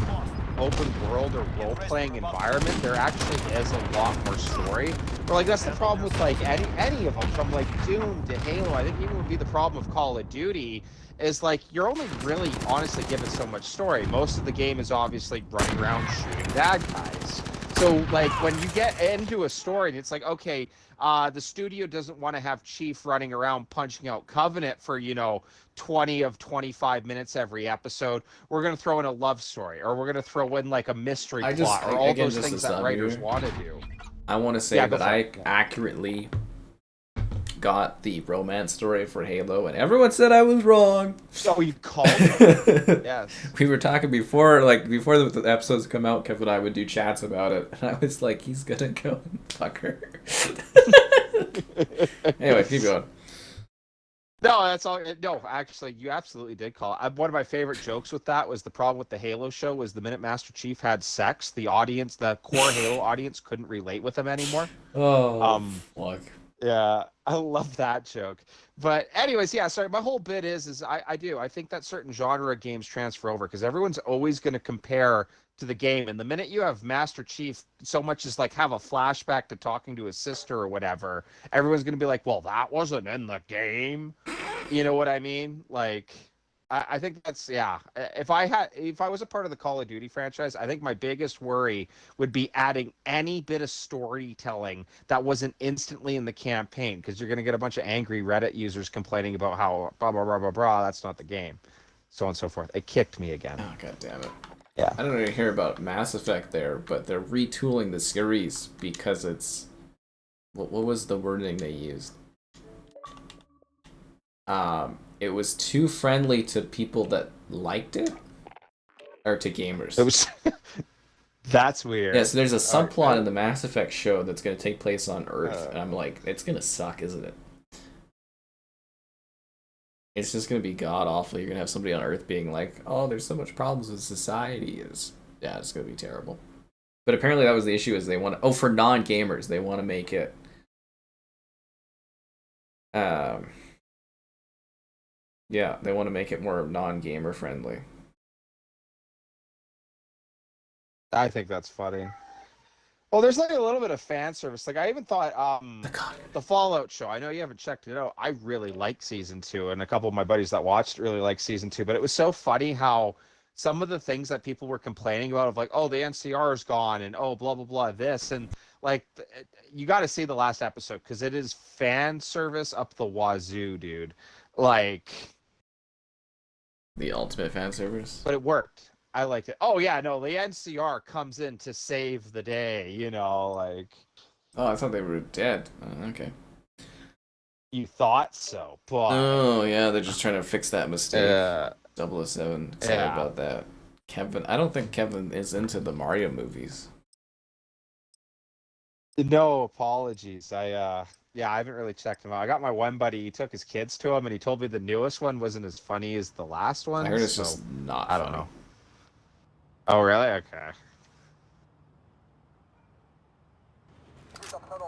open world or role-playing environment, there actually is a lot more story. Or like that's the problem with like any of them, from like Doom to Halo. I think even would be the problem of Call of Duty, is like you're only really honestly given so much story. Most of the game is obviously running around shooting bad guys. So, like, when you get into a story and it's like, okay, the studio doesn't want to have Chief running around punching out Covenant for, 20 of 25 minutes every episode. We're going to throw in a love story, or we're going to throw in, like, a mystery plot, or all those things that writers want to do.
I want to say that I accurately got the romance story for Halo, and everyone said I was wrong.
So you called it? Yes.
We were talking before the episodes come out, Kevin and I would do chats about it, and I was like, he's gonna go and fuck her. Anyway, keep going.
No, that's all. No, actually, you absolutely did call it. One of my favorite jokes with that was the problem with the Halo show was the minute Master Chief had sex, the audience, the core Halo audience, couldn't relate with him anymore.
Oh, fuck.
Yeah, I love that joke. But anyways, yeah, sorry, my whole bit is I think that certain genre games transfer over because everyone's always going to compare to the game. And the minute you have Master Chief so much as like have a flashback to talking to his sister or whatever, everyone's going to be like, well, that wasn't in the game. You know what I mean? Like, I think that's, yeah. If I was a part of the Call of Duty franchise, I think my biggest worry would be adding any bit of storytelling that wasn't instantly in the campaign, because you're going to get a bunch of angry Reddit users complaining about how blah, blah, blah, blah, blah, that's not the game. So on and so forth. It kicked me again.
Oh, god damn it.
Yeah.
I don't really hear about Mass Effect there, but they're retooling the series because it's... What was the wording they used? It was too friendly to people that liked it, or to gamers.
It was. That's weird.
Yeah, so there's a subplot in the Mass Effect show that's going to take place on Earth, and I'm like, it's going to suck, isn't it? It's just going to be god awful. You're going to have somebody on Earth being like, oh, there's so much problems with society. Yeah, it's going to be terrible. But apparently that was the issue, is they want to, for non-gamers, they want to make it yeah, they want to make it more non-gamer friendly.
I think that's funny. Well, there's like a little bit of fan service. Like I even thought the Fallout show. I know you haven't checked it out. I really like season 2, and a couple of my buddies that watched really like season 2. But it was so funny how some of the things that people were complaining about, of like, oh, the NCR is gone, and oh, blah blah blah, this, and like, you got to see the last episode because it is fan service up the wazoo, dude. Like.
The ultimate fan service.
But it worked. I liked it. Oh, yeah, no, the NCR comes in to save the day, like...
Oh, I thought they were dead. Oh, okay.
You thought so, but...
Oh, yeah, they're just trying to fix that mistake. 007. Sorry about that. I don't think Kevin is into the Mario movies.
No apologies. Yeah, I haven't really checked them out. I got my one buddy, he took his kids to him, and he told me the newest one wasn't as funny as the last one.
I heard it's just not funny.
I don't know. Oh, really? Okay.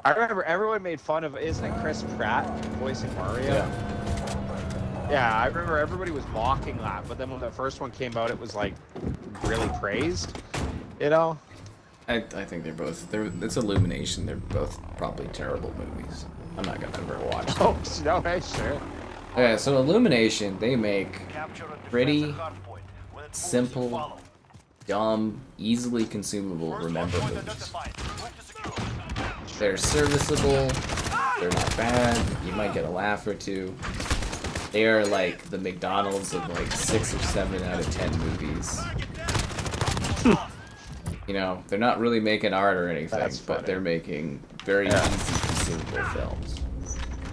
I remember everyone made fun of, isn't it Chris Pratt voicing Mario?
Yeah.
Yeah, I remember everybody was mocking that, but then when the first one came out, it was, like, really praised,
I think it's Illumination. They're both probably terrible movies. I'm not gonna ever watch them.
Oh, no, hey, sure.
Okay, so Illumination, they make pretty simple, dumb, easily consumable remember movies. They're serviceable, they're not bad, you might get a laugh or two. They are like the McDonald's of like 6 or 7 out of 10 movies. They're not really making art or anything, but they're making very easy consumable films.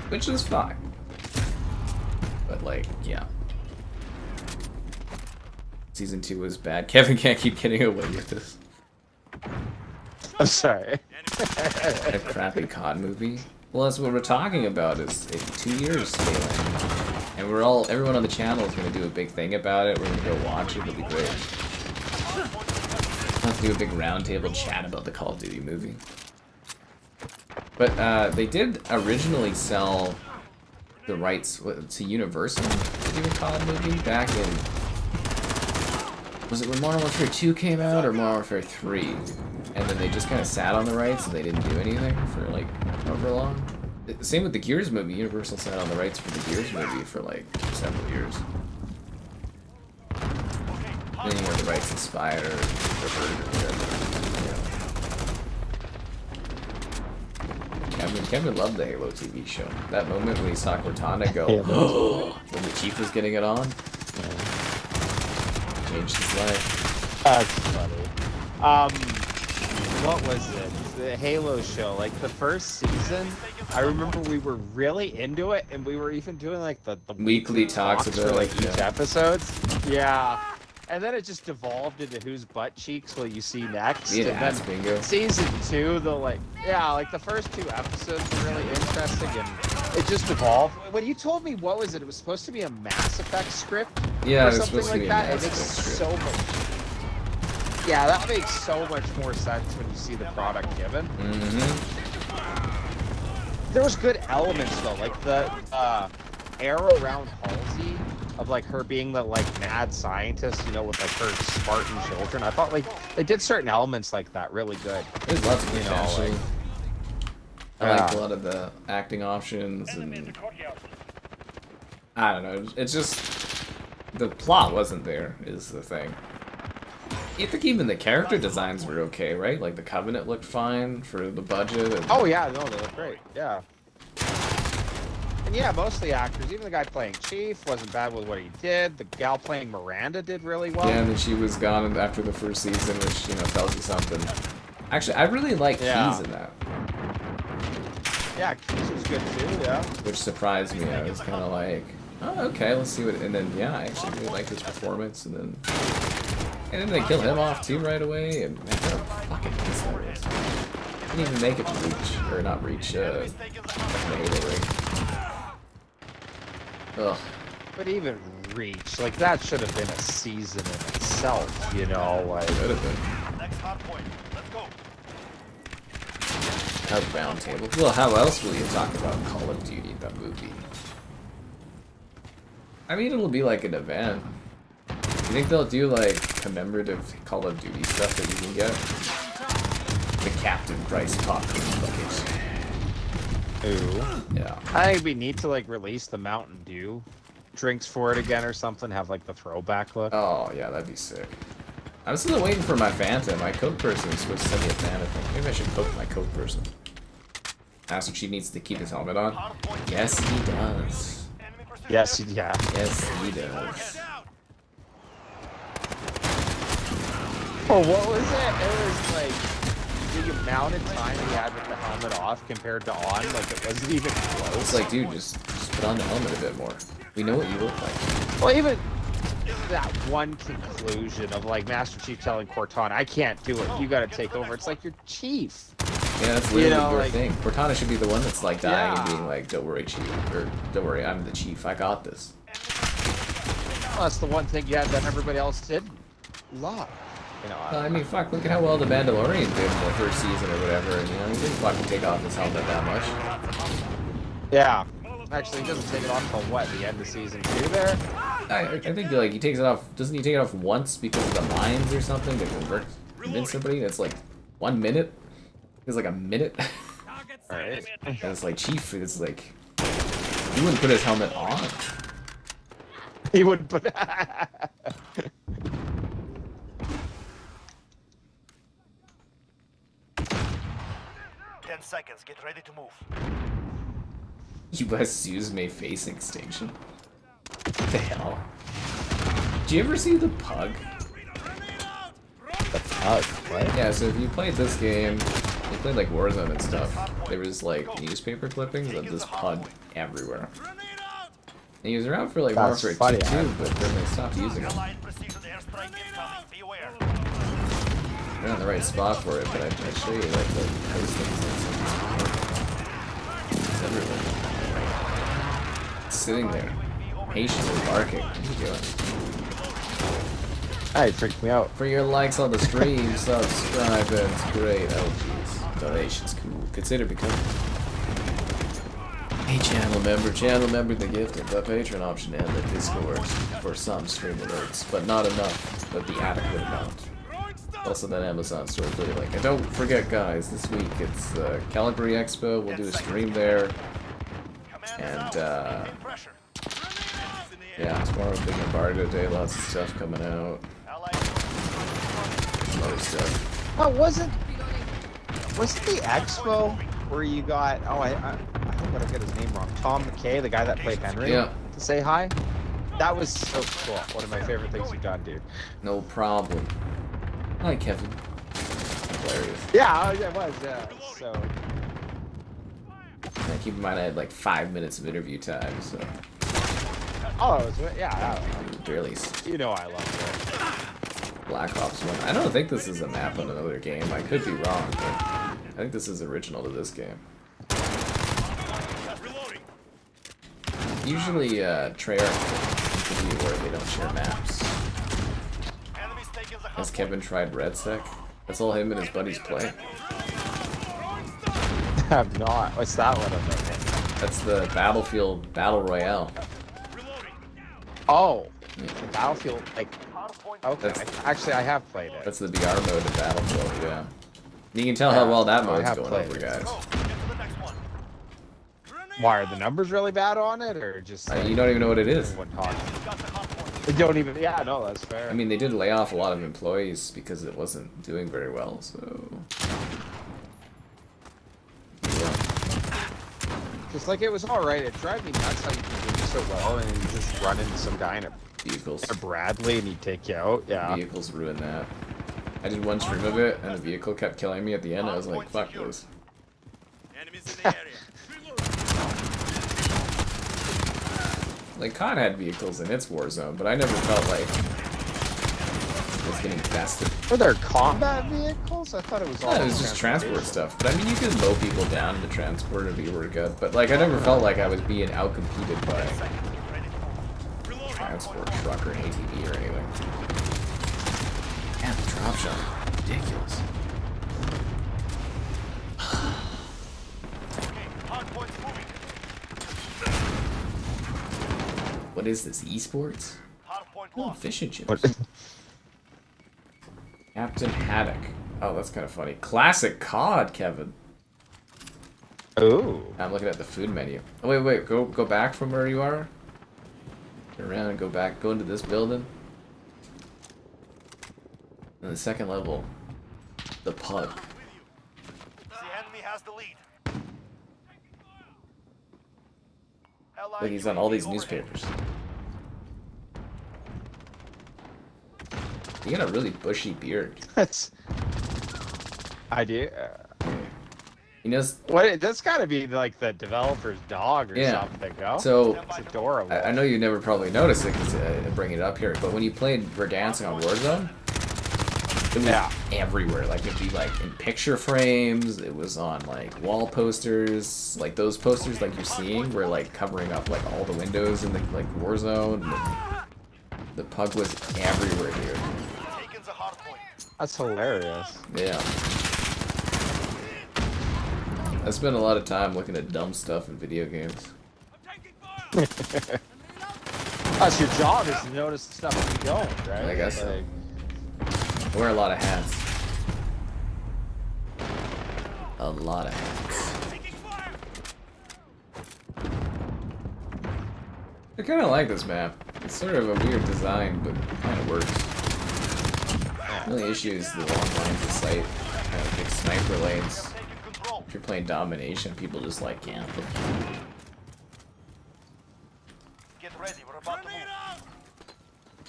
Which is fine. But yeah. Season 2 was bad. Kevin can't keep getting away with this.
I'm sorry.
A crappy COD movie? Well, that's what we're talking about, is 2 years failing. And everyone on the channel is going to do a big thing about it. We're going to go watch it. It'll be great. We'll have to do a big roundtable chat about the Call of Duty movie. But they did originally sell the rights to Universal to do a COD movie back in... Was it when Modern Warfare 2 came out, or Modern Warfare 3? And then they just kind of sat on the rights and they didn't do anything for however long. Same with the Gears movie. Universal sat on the rights for the Gears movie for several years. Then the rights expired or reverted or whatever. I mean, Kevin loved the Halo TV show. That moment when he saw Cortana go, when the Chief was getting it on, changed his life.
That's funny. What was it? The Halo show, like the first season, I remember we were really into it, and we were even doing like the
Weekly talks
for
about
like
it,
each
yeah.
episodes. Yeah. And then it just devolved into whose butt cheeks will you see next.
Yeah,
and
ass
then
bingo.
season 2, like the first 2 episodes were really interesting, and it just evolved. When you told me, what was it? It was supposed to be a Mass Effect script,
Yeah,
or
it was
something
supposed to be
like
a
that. It
Mass
makes
Effect
so much. Yeah, that makes so much more sense when you see the product given.
Mm-hmm.
There was good elements though, like the arrow around Halsey of like her being the like mad scientist, you know, with like her Spartan children. I thought like they did certain elements like that really good.
There's lots of
You know,
potential.
like-
I liked
Yeah.
a lot of the acting options, and I don't know. It's just the plot wasn't there. Is the thing. I think even the character designs were okay, right? Like the Covenant looked fine for the budget. And...
Oh yeah, no, they look great. Yeah. And yeah, mostly actors. Even the guy playing Chief wasn't bad with what he did. The gal playing Miranda did really well.
Yeah, and then she was gone after the first season, which, you know, tells you something. Actually, I really like Keys in that.
Yeah, Keys was good too, yeah.
Which surprised me. I was kind of like, oh, okay, let's see what... And then, yeah, I actually really liked his performance, and then they kill him off too right away, and man, what a fucking piece that is. Didn't even make it to Reach, or not Reach, the Halo ring. Ugh.
But even Reach, like that should have been a season in itself, you know, like...
Could have been.
Next hard point. Let's go.
How round table. Well, how else will you talk about Call of Duty, the movie? I mean, it'll be like an event. You think they'll do like commemorative Call of Duty stuff that you can get? The Captain Price popcorn bucket.
Ooh.
Yeah.
I think we need to like release the Mountain Dew drinks for it again or something, have like the throwback look.
Oh, yeah, that'd be sick. I'm still waiting for my Phantom. My Coke person is supposed to send me a Phantom. Maybe I should Coke my Coke person. Master Chief needs to keep his helmet on. Yes, he does.
Yes, yeah.
Yes, he does.
Oh, what was it? It was like the amount of time he had with the helmet off compared to on, like it wasn't even close.
It's like, dude, just put on the helmet a bit more. We know what you look like.
Well, even that one conclusion of like Master Chief telling Cortana, I can't do it, you gotta take over. It's like, you're Chief.
Yeah, that's literally
You know,
your
like-
thing. Cortana should be the one that's like dying and
Yeah.
being like, don't worry, Chief. Or, don't worry, I'm the Chief. I got this.
Well, that's the one thing you had that everybody else didn't love. You know,
I mean, fuck, look at how well the Mandalorian did in the first season or whatever. And, you know, he didn't fucking take off his helmet that much.
yeah. Actually, he doesn't take it off until what, the end of season 2 there?
I think, like, he takes it off... Doesn't he take it off once because of the mines or something to convince somebody? That's like 1 minute? It's like a minute?
Alright.
And it's like, Chief, it's like... He wouldn't put his helmet on.
He would put...
10 seconds. Get ready to move.
US zoos may face extinction. What the hell? Did you ever see the pug?
The pug, what?
Yeah, so if you played this game, you played like Warzone and stuff, there was like newspaper clippings of this pug everywhere. And he was around for like
That's
Warfare
funny,
2
huh?
too, but then they stopped using him.
Allied precision airstrike incoming. Beware.
They're not in the right spot for it, but I'd show you like the postings and stuff. It's everywhere. Sitting there, patiently barking. What are you doing?
That freaked me out.
For your likes on the stream, subscribe, and it's great. Oh jeez, donations cool. Consider becoming a channel member the gift of the Patreon option and the Discord for some stream alerts, but not enough, but the adequate amount. Also that Amazon store really like. And don't forget guys, this week it's Calgary Expo, we'll do a stream there. And yeah, tomorrow big embargo day, lots of stuff coming out. Some other stuff.
Oh, wasn't the expo where you got, I hope I don't get his name wrong, Tom McKay, the guy that played Henry,
Yeah.
to say hi. That was so cool. One of my favorite things you've done, dude.
No problem. Hi, Kevin. Hilarious.
Yeah, it was, yeah. So.
Yeah, keep in mind I had like 5 minutes of interview time, so.
Oh, it was, yeah.
Barely.
You know I love it.
Black Ops 1. I don't think this is a map on another game. I could be wrong, but I think this is original to this game. Usually, Treyarch can where they don't share maps. Has Kevin tried Red Sec? That's all him and his buddies play.
I have not. What's that one about?
That's the Battlefield Battle Royale.
Oh,
Yeah.
the Battlefield, like, okay. Actually, I have played it.
That's the BR mode of Battlefield, yeah. You can tell how well that
I
mode's
have
going
played
over,
it.
guys.
Why, are the numbers really bad on it, or just... Like,
You don't even know what it is.
everyone talking? They don't even... Yeah, no, that's fair.
I mean, they did lay off a lot of employees because it wasn't doing very well, so... Yeah.
Just like, it was alright. It drives me nuts how you can do so well, and you just run into some guy in a
Vehicles.
Bradley, and he'd take you out. Yeah.
Vehicles ruin that. I did one stream of it, and the vehicle kept killing me at the end. I was like, fuck this. Like, COD had vehicles in its Warzone, but I never felt like it was getting bested.
Were there combat vehicles? I thought it was all...
Yeah, it was just transport stuff. But I mean, you could mow people down in the transport if you were good. But like, I never felt like I was being outcompeted by a transport truck or an ATV or anything. Yeah, the drop shot. Ridiculous. What is this, esports? Oh, fish and chips.
What?
Captain Haddock. Oh, that's kind of funny. Classic COD, Kevin.
Ooh.
I'm looking at the food menu. Oh, wait. Go back from where you are. Turn around and go back. Go into this building. And the second level. The pub.
The enemy has the lead.
Look, he's on all these newspapers. You got a really bushy beard.
That's... I do.
You know,
What? That's got to be like the developer's dog or
Yeah.
something. Go.
so
It's adorable.
I know you never probably noticed it because I bring it up here, but when you played Verdansk on Warzone, it was everywhere. Like, it'd be like in picture frames, it was on like wall posters, like those posters like you're seeing were like covering up like all the windows in the like Warzone. The pug was everywhere here.
That's hilarious.
Yeah. I spent a lot of time looking at dumb stuff in video games.
That's your job, is to notice the stuff you don't, right?
I guess so. I wear a lot of hats. A lot of hats. I kind of like this map. It's sort of a weird design, but it kind of works. The only issue is the long lines of sight, kind of big sniper lanes. If you're playing domination, people just like camp.
Get ready, we're about to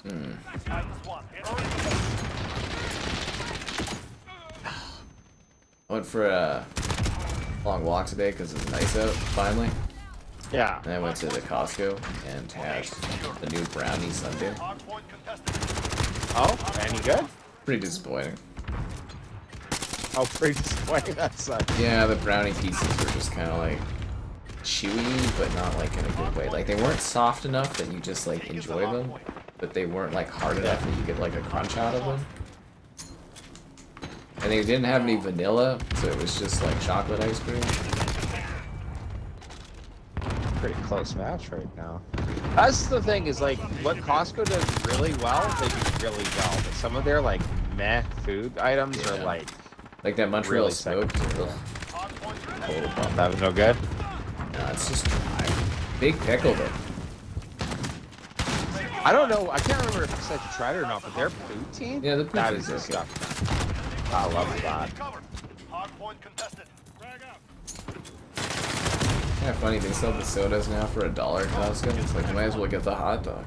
move.
I went for a long walk today because it's nice out, finally.
Yeah.
And I went to the Costco and had the new brownie sundae.
Oh, any good?
Pretty disappointing.
Oh, pretty disappointing. That sucks.
Yeah, the brownie pieces were just kind of like chewy, but not like in a good way. Like, they weren't soft enough that you just like enjoy them, but they weren't like hard enough that you get like a crunch out of them. And they didn't have any vanilla, so it was just like chocolate ice cream.
Pretty close match right now. That's the thing, is like what Costco does really well, they do really well. But some of their like meh food items are like
that Montreal
really
smoked. Total bump.
that was no good.
No, it's just dry. Big pickle though.
I don't know. I can't remember if you said you tried it or not, but their poutine.
Yeah, the
that
poutine's
is
okay.
stuff. I love that.
Hard point contested.
Kind of funny, they sell the sodas now for $1 Costco. It's like, you might as well get the hot dog.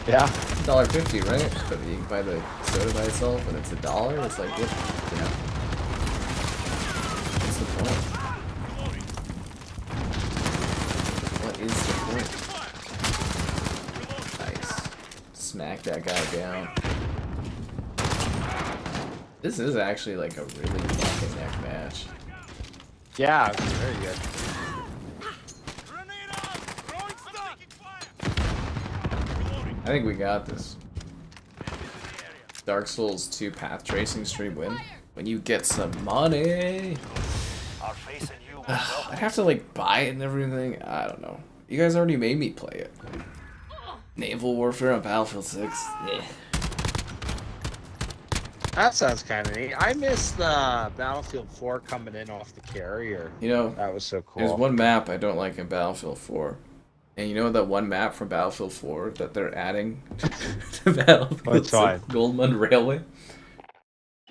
Yeah.
$1.50, right? But you can buy the soda by itself and it's $1. It's like, what? Yeah. What's the point? What is the point? Nice. Smack that guy down. This is actually like a really neck and neck match.
Yeah, it was very good.
I think we got this. Dark Souls 2 path tracing stream win. When you get some money. I'd have to like buy it and everything. I don't know. You guys already made me play it. Naval Warfare on Battlefield 6. Yeah.
That sounds kind of neat. I missed the Battlefield 4 coming in off the carrier.
You know,
that was so cool.
There's one map I don't like in Battlefield 4. And you know that one map from Battlefield 4 that they're adding to Battlefield 6? Goldmund Railway?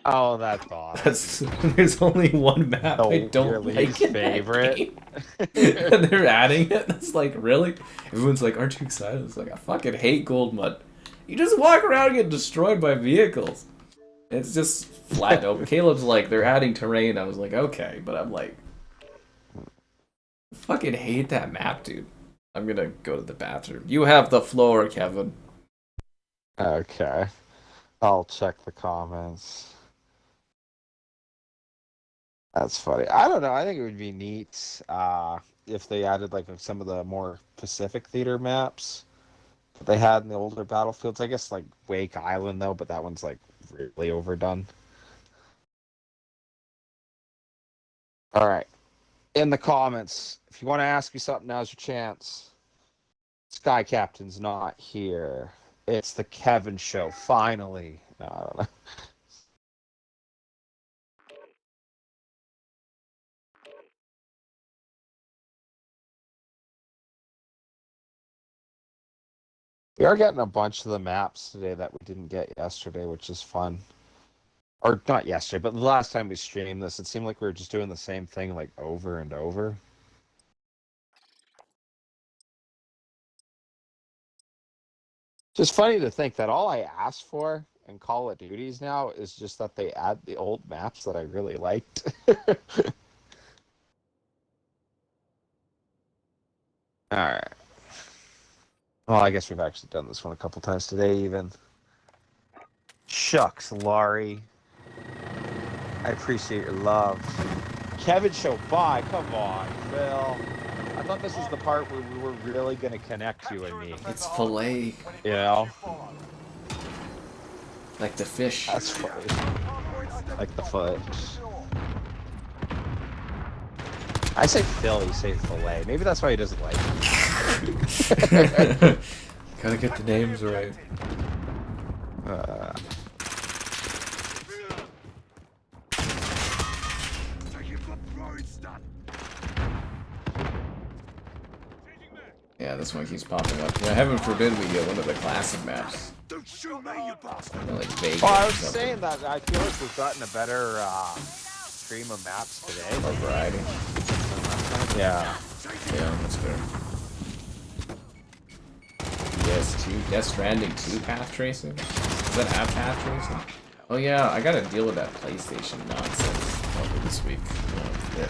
Oh, that's awesome.
There's only one map I don't like.
Favorite.
And they're adding it. It's like, really? Everyone's like, aren't you excited? It's like, I fucking hate Goldmund. You just walk around and get destroyed by vehicles. It's just flat open. Caleb's like, they're adding terrain. I was like, okay. But I'm like, I fucking hate that map, dude. I'm gonna go to the bathroom. You have the floor, Kevin.
Okay. I'll check the comments. That's funny. I don't know. I think it would be neat if they added like some of the more Pacific Theater maps that they had in the older Battlefields. I guess like Wake Island though, but that one's like really overdone. All right. In the comments, if you want to ask me something, now's your chance. Sky Captain's not here. It's the Kevin Show, finally. No, I don't know. We are getting a bunch of the maps today that we didn't get yesterday, which is fun. Or not yesterday, but the last time we streamed this, it seemed like we were just doing the same thing like over and over. Just funny to think that all I asked for in Call of Duties now is just that they add the old maps that I really liked. Alright. Well, I guess we've actually done this one a couple times today even. Shucks, Laurie. I appreciate your love. Kevin Show, bye. Come on, Phil. I thought this was the part where we were really going to connect, you and me.
It's filet.
You know?
Like the fish.
That's funny. Like the fish. I say Phil, you say filet. Maybe that's why he doesn't like it.
Gotta get the names right. Yeah, this one keeps popping up. Yeah, heaven forbid we get one of the classic maps.
Don't shoot me, you bastard!
Like Vegas
well, I was saying that I feel like we've gotten a better stream of maps today.
Or variety.
Yeah.
Yeah, that's fair. Death Stranding 2 path tracing? Does that have path tracing? Oh yeah, I gotta deal with that PlayStation nonsense over this week. Yeah.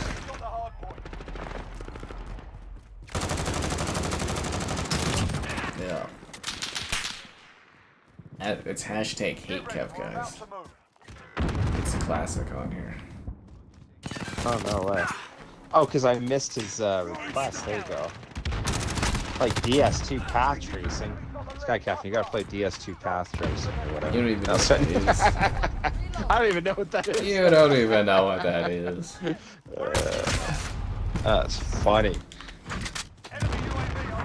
It's hashtag hate Kev, guys. It's a classic on here.
Oh, no way. Oh, because I missed his request. There you go. Like DS2 path tracing. Sky Captain, you gotta play DS2 path tracing or whatever.
You don't even know what that is.
I don't even know what that is.
You don't even know what that is.
That's funny.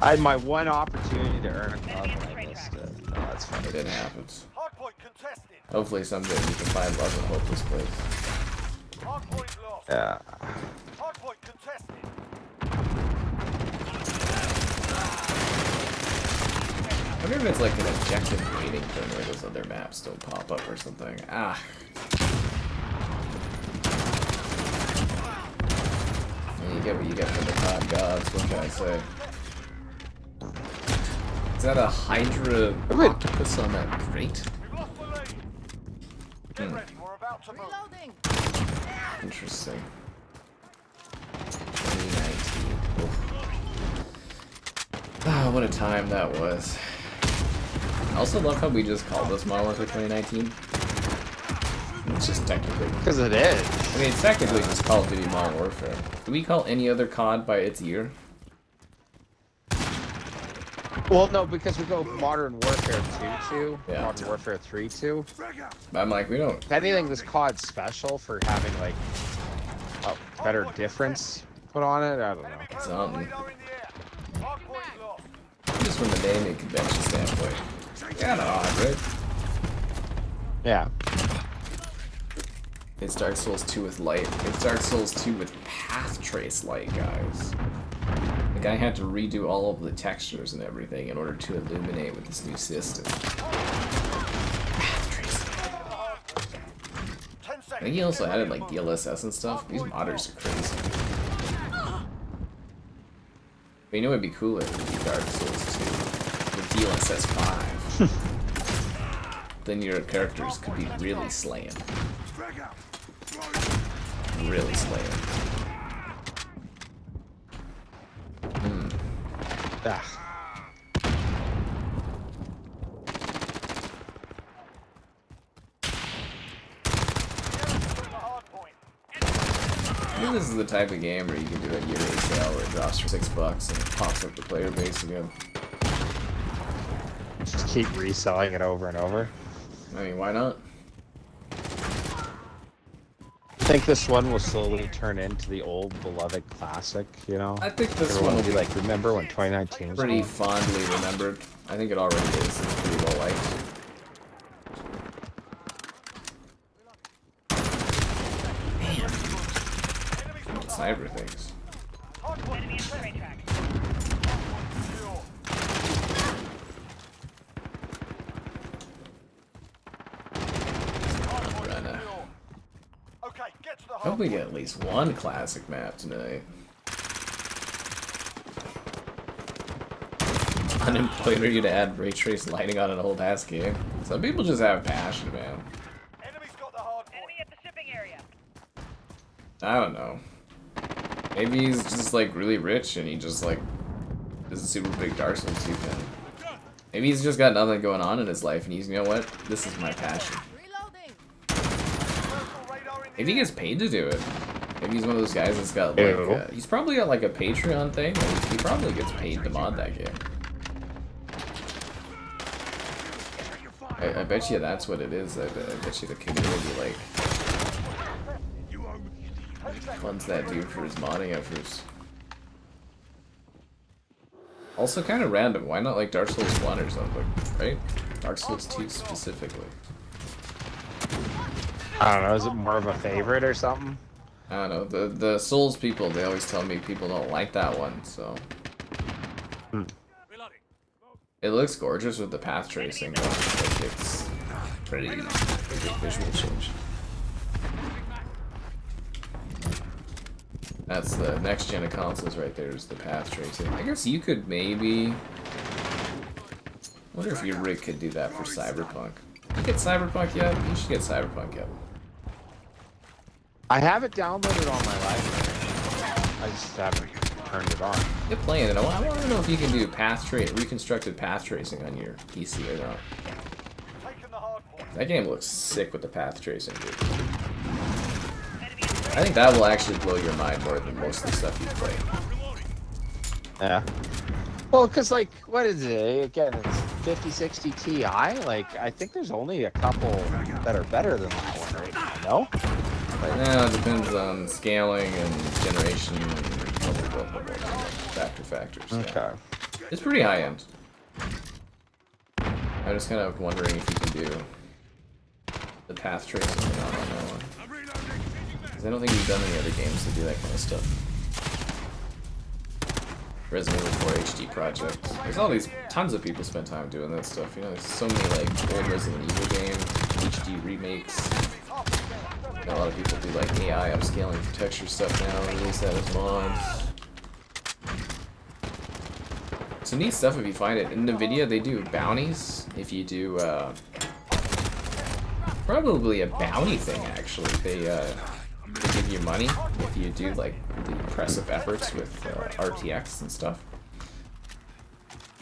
I had my one opportunity to earn a club and I missed it. Oh, that's funny.
It happens. Hopefully someday you can find love and hope this place.
Yeah.
I wonder if it's like an objective waiting thing where those other maps don't pop up or something. Ah. You get what you get from the COD gods, what can I say? Is that a Hydra octopus on that crate?
We've lost the lead. Get ready, we're about to move.
Reloading.
Interesting. 2019. Oof. Ah, what a time that was. I also love how we just called this Modern Warfare 2019. It's just technically.
Because it is.
I mean, it's technically just Call of Duty Modern Warfare. Do we call any other COD by its year?
Well, no, because we go Modern Warfare 2
Yeah.
Modern Warfare 3 2.
But I'm like, we don't.
If anything, this COD special for having like a better difference put on it. I don't know.
Something.
Radar in the air. Hardpoint lost.
Just from the naming convention standpoint. Kinda odd, right?
Yeah.
It's Dark Souls 2 with light. It's Dark Souls 2 with path trace light, guys. The guy had to redo all of the textures and everything in order to illuminate with this new system. Path trace.
10
I
seconds.
think he also added like DLSS and stuff. These modders are crazy. But you know what would be cooler than Dark Souls 2 with DLSS 5? Then your characters could be really slaying. Really slaying.
Ah.
I think this is the type of game where you can do a yearly sale where it drops for $6 and it pops up the player base again.
Just keep reselling it over and over.
I mean, why not?
I think this one will slowly turn into the old beloved classic, you know?
I think this
Everyone
one
will be like, remember when 2019 was
pretty
on?
fondly remembered. I think it already is. It's pretty well liked. Man. Sniper things.
Enemy on the train track.
Grazna.
Okay, get to the
I hope we
hardpoint.
get at least one classic map tonight. Unemployed are you to add ray trace lighting on an old ass game? Some people just have passion, man.
Enemy's got the hardpoint.
Enemy at the shipping area.
I don't know. Maybe he's just like really rich and he just like is a super big Dark Souls 2 fan. Maybe he's just got nothing going on in his life and he's, you know what? This is my passion.
Reloading.
Radar in the
Maybe he gets paid to do it. Maybe he's one of those guys that's got like,
Ew.
he's probably got like a Patreon thing. He probably gets paid to mod that game. I bet you that's what it is. I bet you the community like funds that dude for his modding efforts. Also kind of random. Why not like Dark Souls 1 or something, right? Dark Souls 2 specifically.
I don't know, is it more of a favorite or something?
I don't know. The Souls people, they always tell me people don't like that one, so. It looks gorgeous with the path tracing, but like, it's pretty big visual change. That's the next gen of consoles right there, is the path tracing. I guess you could maybe... I wonder if your rig could do that for Cyberpunk. Did you get Cyberpunk yet? You should get Cyberpunk yet.
I have it downloaded on my library. I just haven't turned it on.
Get playing it. I want to know if you can do reconstructed path tracing on your PC or not.
taking the hardpoint.
That game looks sick with the path tracing, dude.
Enemy at the
I think that will actually blow your mind more than most of the stuff you play.
Yeah. Well, because, like, what is it? Again, it's 5060 Ti. Like, I think there's only a couple that are better than that one right now, no?
Right now, it depends on scaling and generation and blah, blah, blah, factors. Yeah.
Okay.
It's pretty high end. I'm just kind of wondering if you can do the path tracing or not on that one. Because I don't think we've done any other games that do that kind of stuff. Resident Evil 4 HD project. There's all these tons of people spend time doing that stuff. You know, there's so many like old Resident Evil games, HD remakes. A lot of people do like AI upscaling for texture stuff now, release that as mods. Some neat stuff if you find it. In NVIDIA, they do bounties. If you do, probably a bounty thing, actually. They give you money if you do, like, the impressive efforts with RTX and stuff.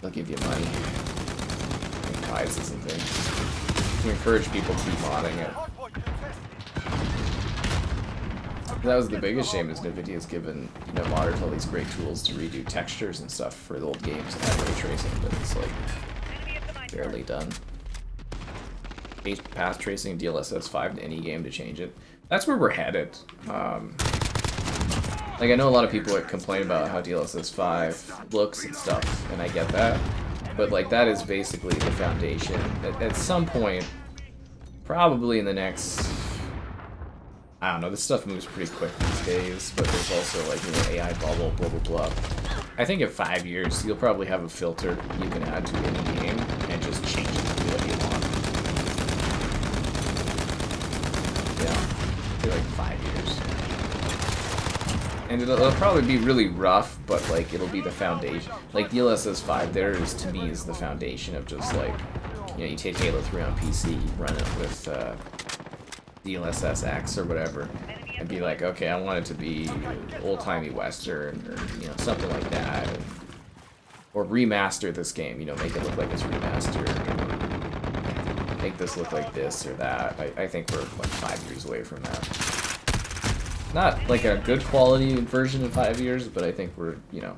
They'll give you money. And prizes and things. To encourage people to keep modding it. That was the biggest shame is NVIDIA's given, you know, modders all these great tools to redo textures and stuff for the old games that have ray tracing, but it's like barely done. Path tracing DLSS 5 to any game to change it. That's where we're headed. Like I know a lot of people like complain about how DLSS 5 looks and stuff, and I get that. But like that is basically the foundation. At some point, probably in the next, I don't know, this stuff moves pretty quick these days, but there's also like, you know, AI bubble, blah blah blah. I think in 5 years you'll probably have a filter you can add to any game and just change it to what you want. Yeah, maybe like 5 years. And it'll probably be really rough, but like it'll be the foundation. Like DLSS 5 there is, to me, is the foundation of just like, you know, you take Halo 3 on PC, you run it with DLSS X or whatever, and be like, okay, I want it to be old-timey Western, or, you know, something like that, or remaster this game, you know, make it look like it's remastered, make this look like this or that. I think we're like 5 years away from that. Not like a good quality version in 5 years, but I think we're, you know,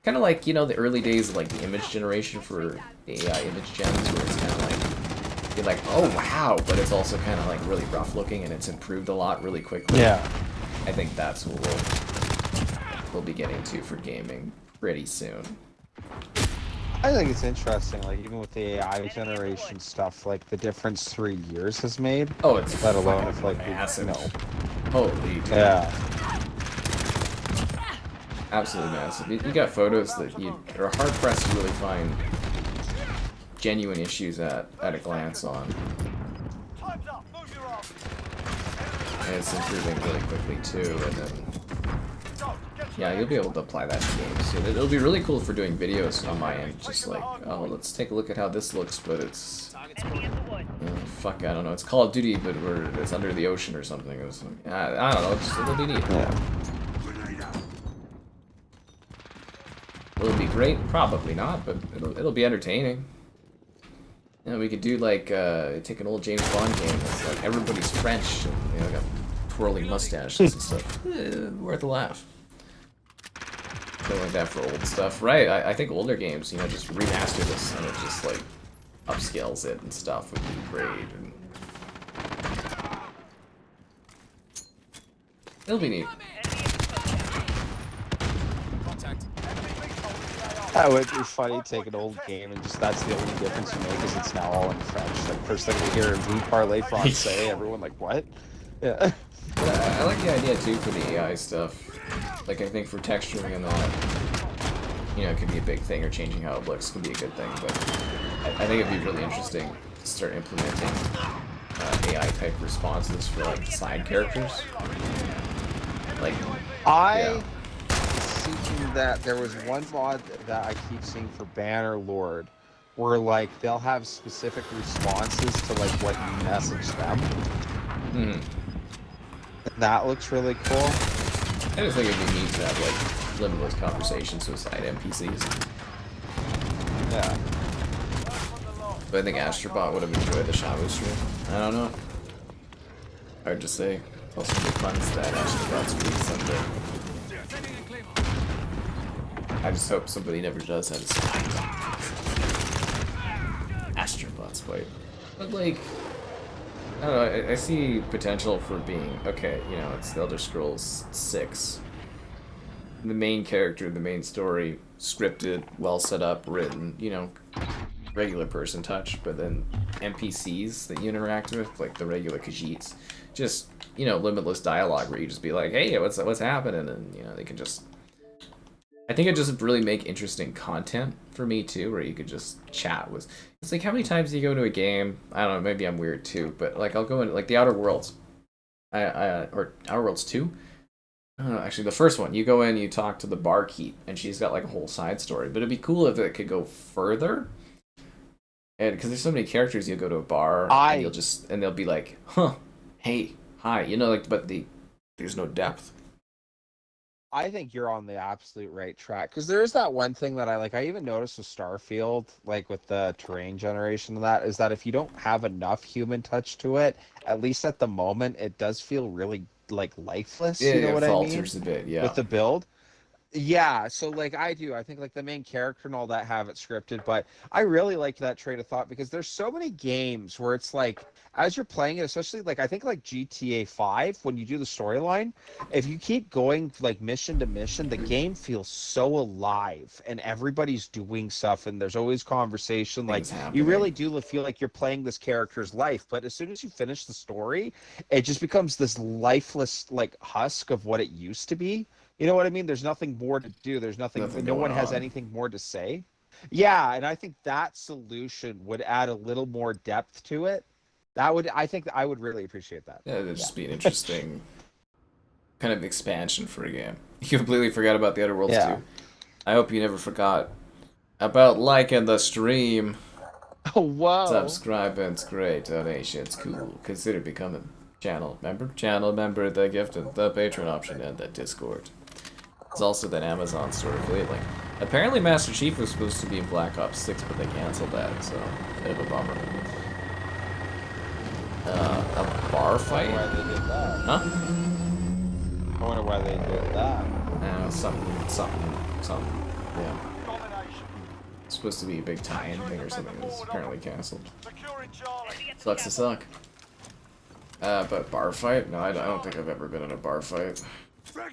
kind of like, you know, the early days of like the image generation for AI image gens, where it's kind of like, you're like, oh wow, but it's also kind of like really rough looking and it's improved a lot really quickly.
Yeah.
I think that's what we'll be getting to for gaming pretty soon.
I think it's interesting, like even with the AI generation stuff, like the difference 3 years has made.
Oh, it's
let alone if like
massive.
No.
Holy cow.
Yeah.
Absolutely massive. You got photos that you are hard pressed to really find genuine issues at a glance on. And it's improving really quickly too, and then yeah, you'll be able to apply that to games. So it'll be really cool for doing videos on my end, just like, oh, let's take a look at how this looks, but it's fuck, I don't know, it's Call of Duty, but it's under the ocean or something. It was like, I don't know, it'll be neat.
Yeah.
Will it be great? Probably not, but it'll be entertaining. You know, we could do like take an old James Bond game that's like everybody's French and, you know, got twirling mustaches and stuff. Worth a laugh. Something like that for old stuff, right? I think older games, you know, just remaster this and it just like upscales it and stuff would be great. And it'll be neat.
That would be funny, take an old game and just, that's the only difference you make is it's now all in French. Like first thing we hear V Parler Francais, everyone like, what? Yeah.
I like the idea too for the AI stuff. Like I think for texturing and that, you know, it could be a big thing, or changing how it looks can be a good thing, but I think it'd be really interesting to start implementing AI type responses for like side characters. Like, yeah.
Seeking that there was one mod that I keep seeing for Banner Lord where like they'll have specific responses to like what you message them. That looks really cool.
I just think it'd be neat to have like limitless conversations with side NPCs.
Yeah.
But I think Astrobot would have enjoyed the Shamu stream. I don't know. Hard to say. It's also good fun that Astrobot stream someday. I just hope somebody never does have a Astrobot's fight. But like, I don't know, I see potential for being, okay, you know, it's the Elder Scrolls 6. The main character, the main story, scripted, well set up, written, you know, regular person touch, but then NPCs that you interact with, like the regular Khajiits, just, you know, limitless dialogue where you just be like, hey, what's happening? And, you know, they can just I think it just really make interesting content for me too, where you could just chat with. It's like how many times do you go to a game? I don't know, maybe I'm weird too, but like I'll go into like the Outer Worlds, or Outer Worlds 2. I don't know, actually the first one. You go in, you talk to the barkeep, and she's got like a whole side story. But it'd be cool if it could go further. And because there's so many characters, you'll go to a bar and you'll just they'll be like, huh, hey, hi, you know, like, but there's no depth.
I think you're on the absolute right track because there is that one thing that I like. I even noticed with Starfield, like with the terrain generation of that, is that if you don't have enough human touch to it, at least at the moment, it does feel really like lifeless.
Yeah,
you know
it
what I mean?
falters a bit, yeah.
With the build. Yeah, so like I think like the main character and all that have it scripted, but I really like that train of thought because there's so many games where it's like as you're playing it, especially like I think like GTA 5, when you do the storyline, if you keep going like mission to mission, the game feels so alive and everybody's doing stuff and there's always conversation. Like you really do feel like you're playing this character's life, but as soon as you finish the story, it just becomes this lifeless like husk of what it used to be. You know what I mean? There's nothing more to do. There's nothing no one has anything more to say. Yeah, and I think that solution would add a little more depth to it. I think I would really appreciate that.
Yeah, it'd just be an interesting kind of expansion for a game. You completely forgot about the Outer Worlds too. I hope you never forgot about liking the stream.
Oh, wow.
Subscribing, it's great. Donations, cool. Consider becoming channel member, the gift, and the patron option, and the Discord. It's also that Amazon store affiliate link. Apparently Master Chief was supposed to be in Black Ops 6, but they canceled that, so bit of a bummer. A bar fight?
Why they did that?
Huh?
I wonder why they did that.
Something. Yeah. It's supposed to be a big tie-in thing or something. It was apparently canceled. Sucks to suck. But bar fight? No, I don't think I've ever been in a bar fight. What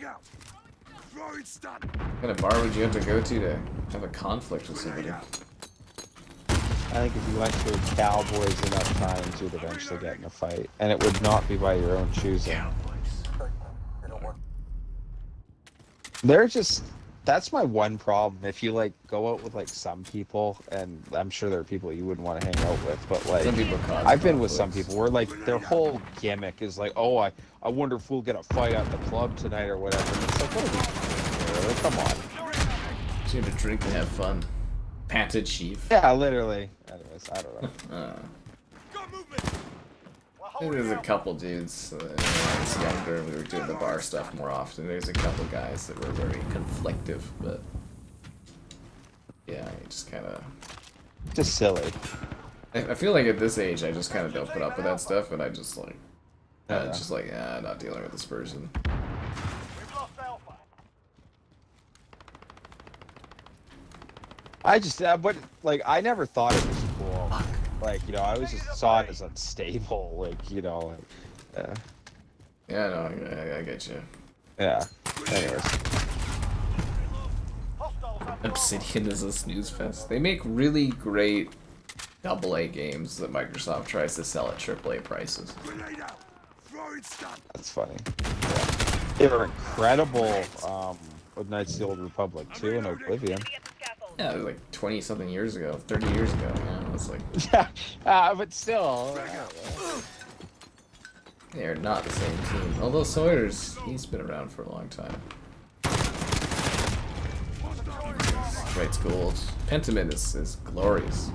kind of bar would you have to go to have a conflict with somebody?
I think if you went to a Cowboys enough times, you'd eventually get in a fight. And it would not be by your own choosing. They're just... That's my one problem. If you, like, go out with, like, some people, and I'm sure there are people you wouldn't want to hang out with, but, like, I've been with some people where, like, their whole gimmick is, like, oh, I wonder if we'll get a fight at the club tonight or whatever. And it's like, what are we doing here? Like, come on.
Just have to drink and have fun. Panted Chief.
Yeah, literally. Anyways, I don't know.
I think there's a couple dudes, when I was younger, we were doing the bar stuff more often. There's a couple guys that were very conflictive, but yeah, you just kind of...
Just silly.
I feel like at this age, I just kind of don't put up with that stuff, and I just like... I'm not dealing with this person.
I just, but, like, I never thought it was cool. Like, you know, I always just saw it as unstable, like, you know, like,
Yeah, no, I get you.
Yeah. Anyways.
Obsidian is a snooze fest. They make really great AA games that Microsoft tries to sell at AAA prices.
That's funny. Yeah. They were incredible, with Knights of the Old Republic 2 and Oblivion.
Yeah, it was like 20-something years ago, 30 years ago, man. It was like...
Yeah, but still...
They're not the same team. Although Sawyer's, he's been around for a long time. Writes gold. Pentiment is glorious.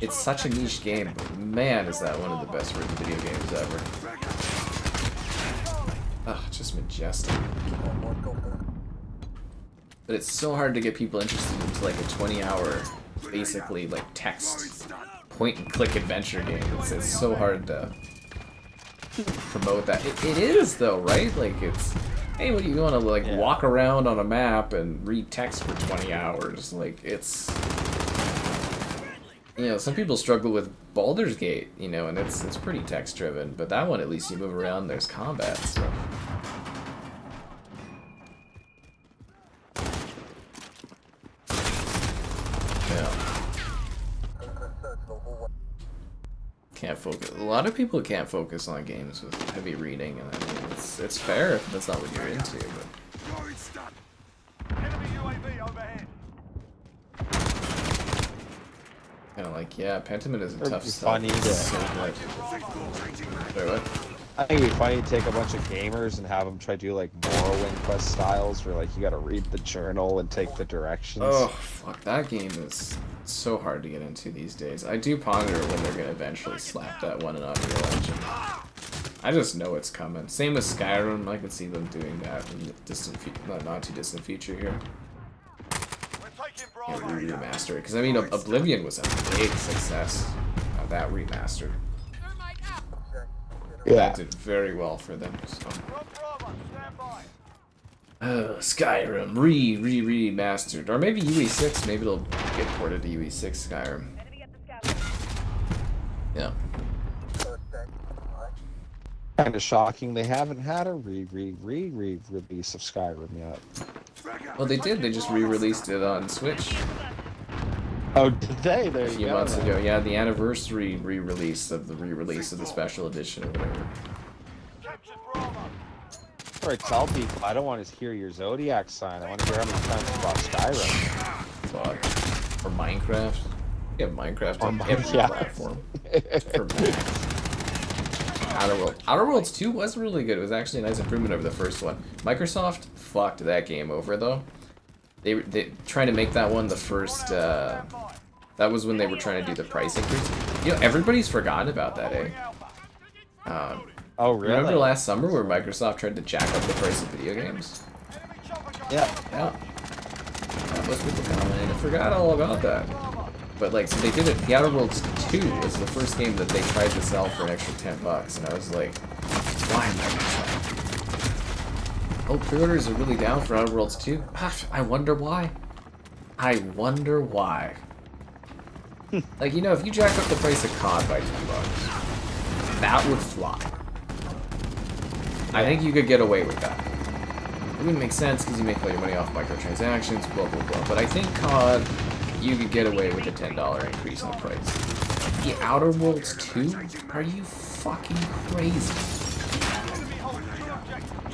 It's such a niche game, but man, is that one of the best written video games ever. Ah, just majestic. But it's so hard to get people interested into like a 20-hour, basically like text, point-and-click adventure game. It's so hard to promote that. It is though, right? Like it's, hey, what do you want to like walk around on a map and read text for 20 hours? Like it's, you know, some people struggle with Baldur's Gate, you know, and it's pretty text-driven. But that one, at least you move around. There's combat stuff. Can't focus. A lot of people can't focus on games with heavy reading, and I mean, it's fair if that's not what you're into. But
overhead.
Kind of like, yeah, Pentiment is a
It'd
tough
be
stuff.
funny to-
So good. Sorry, what?
I think it'd be funny to take a bunch of gamers and have them try to do like Morrowind quest styles, where like you got to read the journal and take the directions.
Oh, fuck, that game is so hard to get into these days. I do ponder when they're gonna eventually slap that one in Unreal Engine. I just know it's coming. Same with Skyrim, I can see them doing that in the not too distant future here.
We're taking
Yeah,
Bravo.
remaster it, because I mean, Oblivion was a big success. That remaster.
Yeah.
That did very well for them. So.
We're on Bravo. Stand by.
Skyrim remastered, or maybe UE6. Maybe it'll get ported to UE6 Skyrim.
Enemy at the scout.
Yeah.
Kind of shocking they haven't had a re-release of Skyrim yet.
Well, they did. They just re-released it on Switch
Oh, did they? There
a
you
few
go.
months ago. Yeah, the anniversary re-release of the re-release of the special edition or whatever.
Captured Bravo.
Or tell people, I don't want to hear your zodiac sign. I want to hear how many times you bought Skyrim.
Fuck. Or Minecraft. You have Minecraft on
Or
every
yeah.
platform. For Mac. Outer Worlds 2 was really good. It was actually a nice improvement over the first one. Microsoft fucked that game over though. They trying to make that one the first. That was when they were trying to do the price increase. You know, everybody's forgotten about that, eh?
Oh, really?
Remember last summer where Microsoft tried to jack up the price of video games?
Yeah.
Yeah. Most people kind of forgot all about that. But like, so they did it. The Outer Worlds 2 was the first game that they tried to sell for an extra $10, and I was like, why Microsoft? Oh, pre-orders are really down for Outer Worlds 2. I wonder why. I wonder why. Like, you know, if you jack up the price of COD by $10, that would fly. I think you could get away with that. It wouldn't make sense because you make all your money off microtransactions, blah blah blah. But I think COD, you could get away with a $10 increase in the price. The Outer Worlds 2? Are you fucking crazy?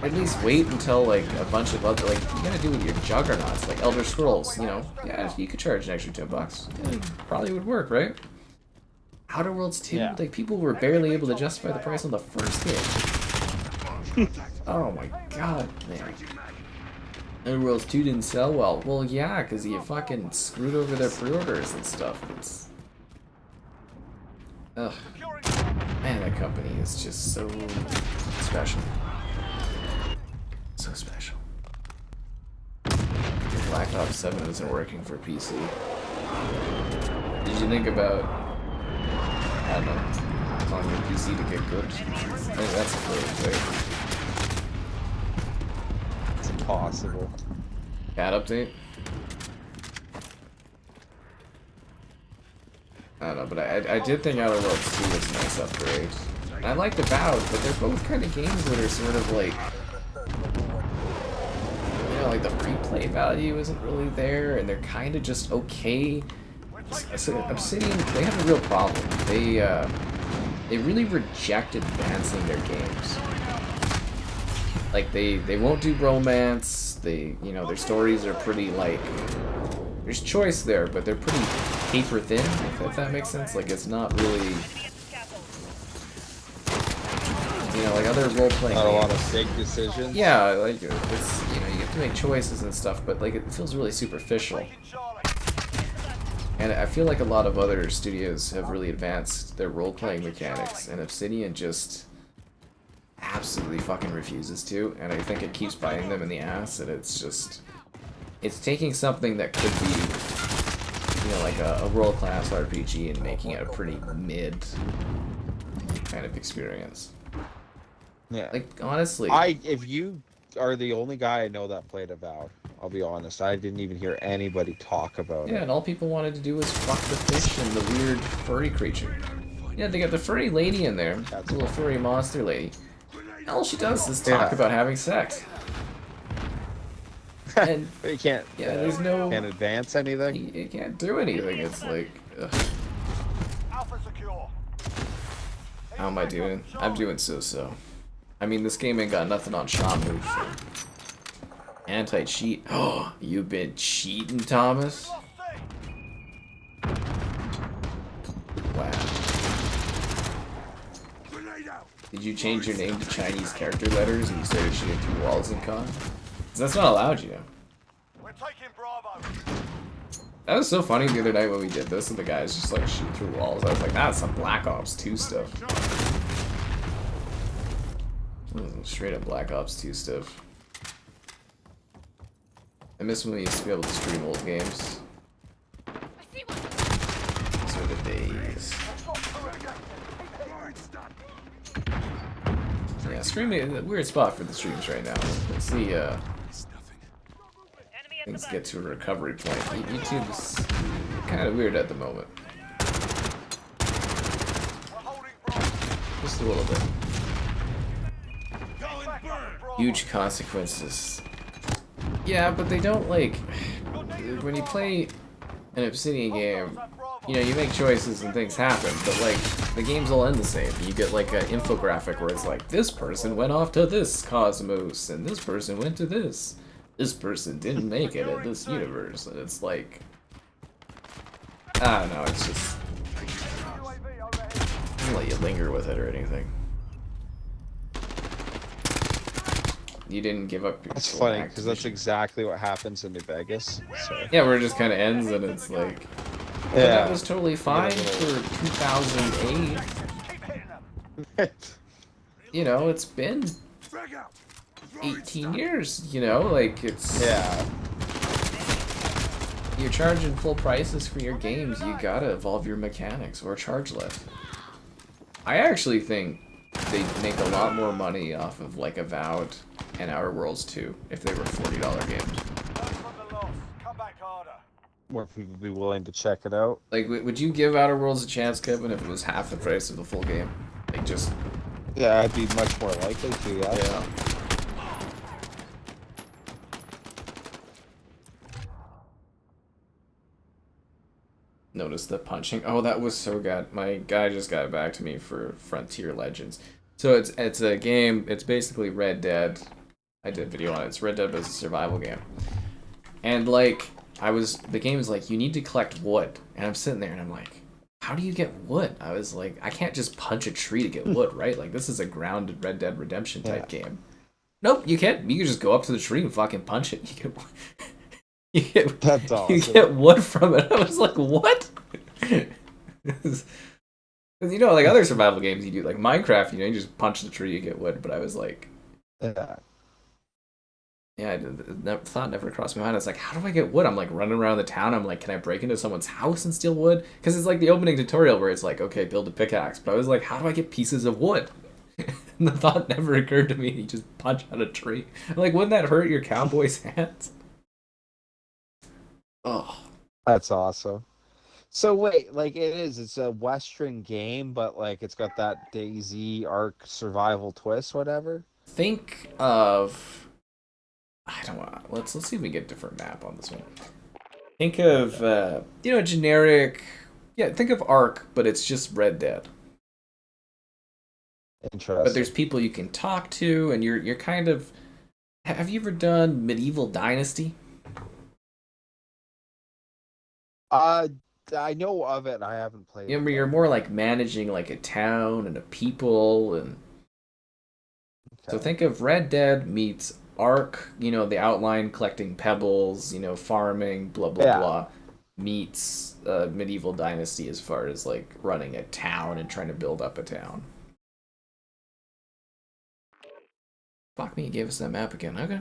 At least wait until like a bunch of other, like, you gotta do with your juggernauts, like Elder Scrolls, you know. Yeah, you could charge an extra $10. Yeah, probably would work, right? Outer Worlds 2?
Yeah.
Like, people were barely able to justify the price on the first game. Oh my god, man. Outer Worlds 2 didn't sell well. Well, yeah, because you fucking screwed over their pre-orders and stuff. It's... Ugh. Man, that company is just so special. So special. Black Ops 7 isn't working for PC. Did you think about, I don't know, telling your PC to get good? I think that's a great way.
It's impossible.
Cat update? I don't know, but I did think Outer Worlds 2 was a nice upgrade. And I liked Avowed, but they're both kind of games that are sort of like, you know, like the replay value isn't really there, and they're kind of just okay. So Obsidian, they have a real problem. They really reject advancing their games. Like they won't do romance. They, you know, their stories are pretty like, there's choice there, but they're pretty paper thin, if that makes sense. Like it's not really, you know, like other role-playing
Not a lot
games.
of big decisions.
Yeah, like it's, you know, you have to make choices and stuff, but like it feels really superficial. And I feel like a lot of other studios have really advanced their role-playing mechanics, and Obsidian just absolutely fucking refuses to, and I think it keeps biting them in the ass, and it's just, it's taking something that could be, you know, like a world-class RPG and making it a pretty mid kind of experience.
Yeah.
Like, honestly.
If you are the only guy I know that played Avowed, I'll be honest, I didn't even hear anybody talk about
Yeah,
it.
and all people wanted to do was fuck the fish and the weird furry creature. Yeah, they got the furry lady in there, the little furry monster lady. All she does is talk about having sex. And
But you can't.
yeah, there's no.
Can't advance anything.
You can't do anything. It's like, ugh.
Alpha secure.
How am I doing? I'm doing so-so. I mean, this game ain't got nothing on Shamu. So. Anti-cheat. Oh, you've been cheating, Thomas?
Lost C.
Wow. Did you change your name to Chinese character letters and you started shooting through walls in COD? 'Cause that's not allowed, you know.
We're taking Bravo.
That was so funny the other night when we did this and the guys just like shoot through walls. I was like, that's some Black Ops 2 stuff. Straight up Black Ops 2 stuff. I miss when we used to be able to stream old games. Those were the days. Yeah, streaming, a weird spot for the streams right now. Let's see,
Enemy at
things
the
get to a recovery point. YouTube's kind of weird at the moment.
We're holding Bravo.
Just a little bit.
Going burn.
Huge consequences. Yeah, but they don't like... When you play an Obsidian game, you know, you make choices and things happen, but like, the games all end the same. You get like an infographic where it's like, this person went off to this cosmos, and this person went to this. This person didn't make it in this universe, and it's like... I don't know, it's just...
UAV overhead.
doesn't let you linger with it or anything. You didn't give up your
That's
soul
funny
back
because
to
that's
the-
exactly what happens in New Vegas. So.
Yeah, where it just kind of ends and it's like...
Yeah.
That was totally fine for 2008.
Keep hitting them.
You know, it's been 18 years, you know, like it's...
Yeah.
You're charging full prices for your games, you gotta evolve your mechanics or charge less. I actually think they'd make a lot more money off of like Avowed and Outer Worlds 2 if they were $40 games.
Learn from the loss. Come back harder.
Where people would be willing to check it out.
Like, would you give Outer Worlds a chance, Kevin, if it was half the price of the full game? Like, just...
Yeah, I'd be much more likely to, yeah.
Yeah. Notice the punching. Oh, that was so good. My guy just got back to me for Frontier Legends. So it's a game. It's basically Red Dead. I did a video on it. It's Red Dead, but it's a survival game. And like the game is like, you need to collect wood, and I'm sitting there and I'm like, how do you get wood? I was like, I can't just punch a tree to get wood, right? Like this is a grounded Red Dead Redemption type game. Nope, you can't. You can just go up to the tree and fucking punch it.
That's awesome.
You get wood from it. I was like, what? Because you know, like other survival games, you do like Minecraft. You know, you just punch the tree, you get wood. But I was like,
Yeah.
yeah, thought never crossed my mind. I was like, how do I get wood? I'm like running around the town. I'm like, can I break into someone's house and steal wood? Because it's like the opening tutorial where it's like, okay, build a pickaxe. But I was like, how do I get pieces of wood? And the thought never occurred to me. You just punch out a tree. I'm like, wouldn't that hurt your cowboy's hands? Oh,
That's awesome. So wait, like it's a Western game, but like it's got that DayZ Ark survival twist, whatever.
think of... I don't want. Let's see if we get a different map on this one. Think of you know, generic. Yeah, think of Ark, but it's just Red Dead.
Interesting.
But there's people you can talk to, and you're kind of. Have you ever done Medieval Dynasty?
I know of it. I haven't played.
You know,
it,
you're
though.
more like managing like a town and a people, and so
Okay.
think of Red Dead meets Ark. You know, the outline, collecting pebbles. You know, farming, blah blah
Yeah.
blah. Meets Medieval Dynasty as far as like running a town and trying to build up a town. Fuck me, it gave us that map again. Okay.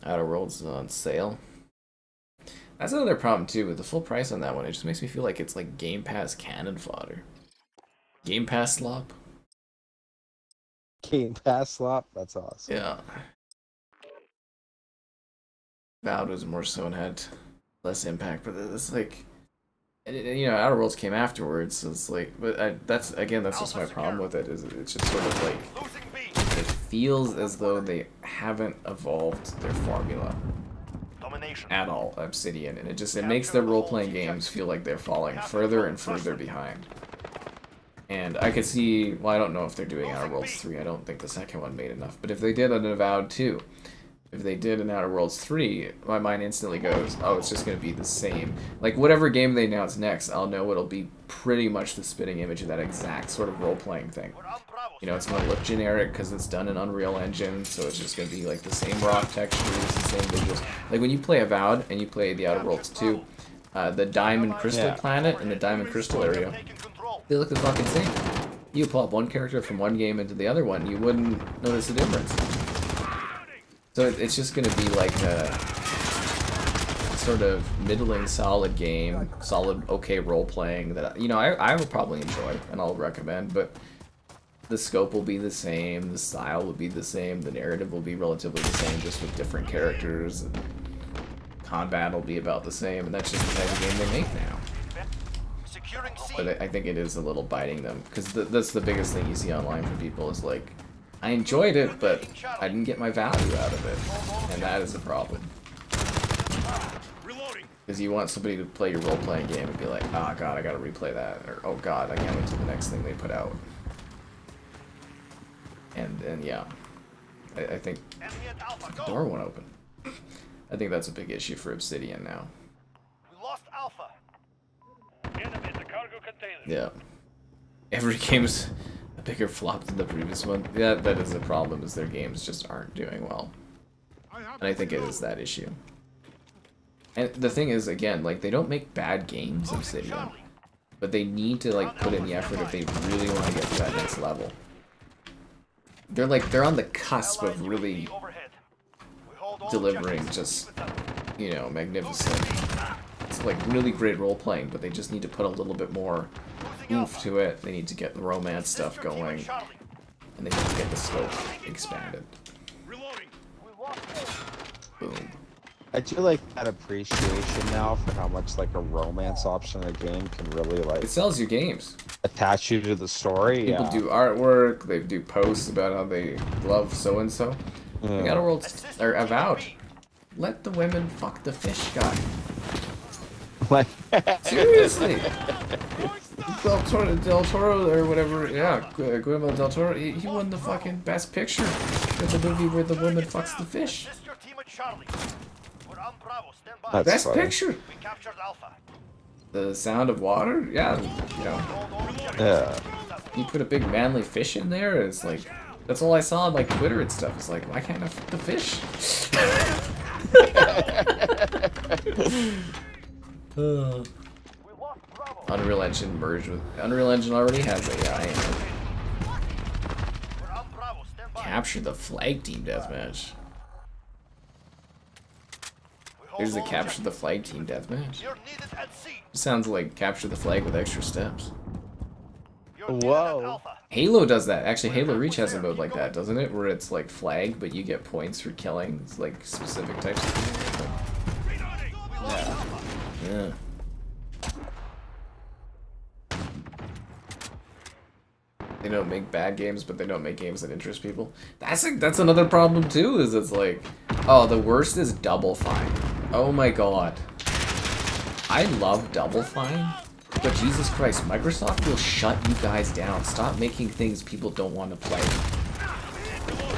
Outer Worlds is on sale. That's another problem too with the full price on that one. It just makes me feel like it's like Game Pass cannon fodder. Game Pass slop.
Game Pass slop. That's awesome.
Yeah. Valve was more so and had less impact, but it's like, you know, Outer Worlds came afterwards, so it's like, but that's just my problem with it. Is it's just sort of like,
Losing B.
it feels as though they haven't evolved their formula
Domination.
at all, Obsidian, and it makes their role-playing games feel like they're falling further and further behind. And I could see, well, I don't know if they're doing Outer Worlds 3. I don't think the second one made enough. But if they did an Avowed 2, if they did an Outer Worlds 3, my mind instantly goes, oh, it's just going to be the same. Like, whatever game they announce next, I'll know it'll be pretty much the spitting image of that exact sort of role-playing thing. You know, it's going to look generic because it's done in Unreal Engine, so it's just going to be, like, the same rock textures, the same visuals. Like, when you play Avowed and you play the Outer Worlds 2, the Diamond Crystal Planet and the Diamond Crystal area, they look the fucking same. You pull up one character from one game into the other one, you wouldn't notice a difference. So it's just going to be like a sort of middling solid game, solid okay role-playing that, you know, I will probably enjoy and I'll recommend, but the scope will be the same, the style will be the same, the narrative will be relatively the same, just with different characters, and combat will be about the same, and that's just the type of game they make now. But I think it is a little biting them, because that's the biggest thing you see online from people is like, I enjoyed it, but I didn't get my value out of it, and that is a problem. Because you want somebody to play your role-playing game and be like, oh god, I gotta replay that, or oh god, I can't wait till the next thing they put out. And yeah, I think the door won't open. I think that's a big issue for Obsidian now.
We lost Alpha.
Enemy the cargo container.
Yeah. Every game's a bigger flop than the previous one. Yeah, that is a problem, is their games just aren't doing well. And I think it is that issue. And the thing is, again, like, they don't make bad games, Obsidian. But they need to, like, put in the effort if they really want to get to that next level. They're on the cusp of really delivering just, you know, magnificent. It's like really great role-playing, but they just need to put a little bit more oomph to it. They need to get the romance stuff going, and they need to get the scope expanded. Boom.
I do like that appreciation now for how much like a romance option in a game can really like
It sells your games.
attach you to the story.
People do artwork, they do posts about how they love so-and-so. They got a world, or Avowed. Let the women fuck the fish guy.
Like
Seriously. Del Toro, or whatever, yeah, Guillermo del Toro, he won the fucking best picture for the movie where the woman fucks the fish.
Assist your team at Charlie. We're on Bravo. Stand by.
That's
Best
funny.
picture.
We captured Alpha.
The Sound of Water, yeah, you know,
Yeah.
you put a big manly fish in there, it's like, that's all I saw on like Twitter and stuff. It's like, why can't I fuck the fish?
We lost Bravo.
Unreal Engine merged with Unreal Engine already has AI in it.
We're on Bravo. Stand by.
Capture the flag team deathmatch.
We hold
There's the
all
capture the flag team deathmatch.
You're needed at sea.
Sounds like capture the flag with extra steps.
You're needed
Whoa.
at Alpha.
Halo does that. Actually, Halo Reach has a mode like that, doesn't it? Where it's like flag, but you get points for killing like specific types of things. Yeah. They don't make bad games, but they don't make games that interest people. That's another problem too. Is it's like, oh, the worst is Double Fine. Oh my god, I love Double Fine, but Jesus Christ, Microsoft will shut you guys down. Stop making things people don't want to play.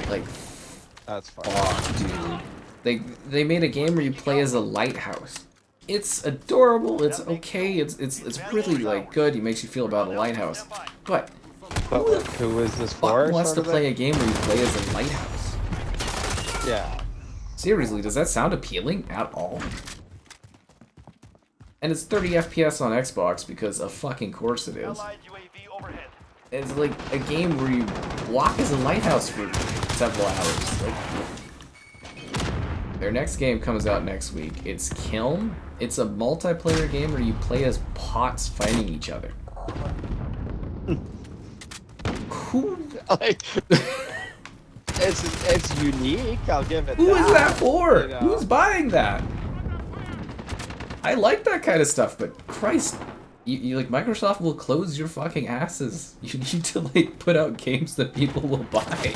Like,
That's funny.
fuck, dude. They made a game where you play as a lighthouse. It's adorable. It's okay. It's really like good. It makes you feel about a lighthouse, but.
But like, who is this for?
Fuck wants to
sort of
play
thing?
a game where you play as a lighthouse?
Yeah.
Seriously, does that sound appealing at all? And it's 30 FPS on Xbox because of fucking course it is.
Allied UAV overhead.
It's like a game where you walk as a lighthouse for several hours. Like, their next game comes out next week. It's Kiln. It's a multiplayer game where you play as pots fighting each other. Who?
Like, it's unique. I'll give it.
Who is that for?
you know?
Who's buying that? I like that kind of stuff, but Christ, you like Microsoft will close your fucking asses. You need to like put out games that people will buy.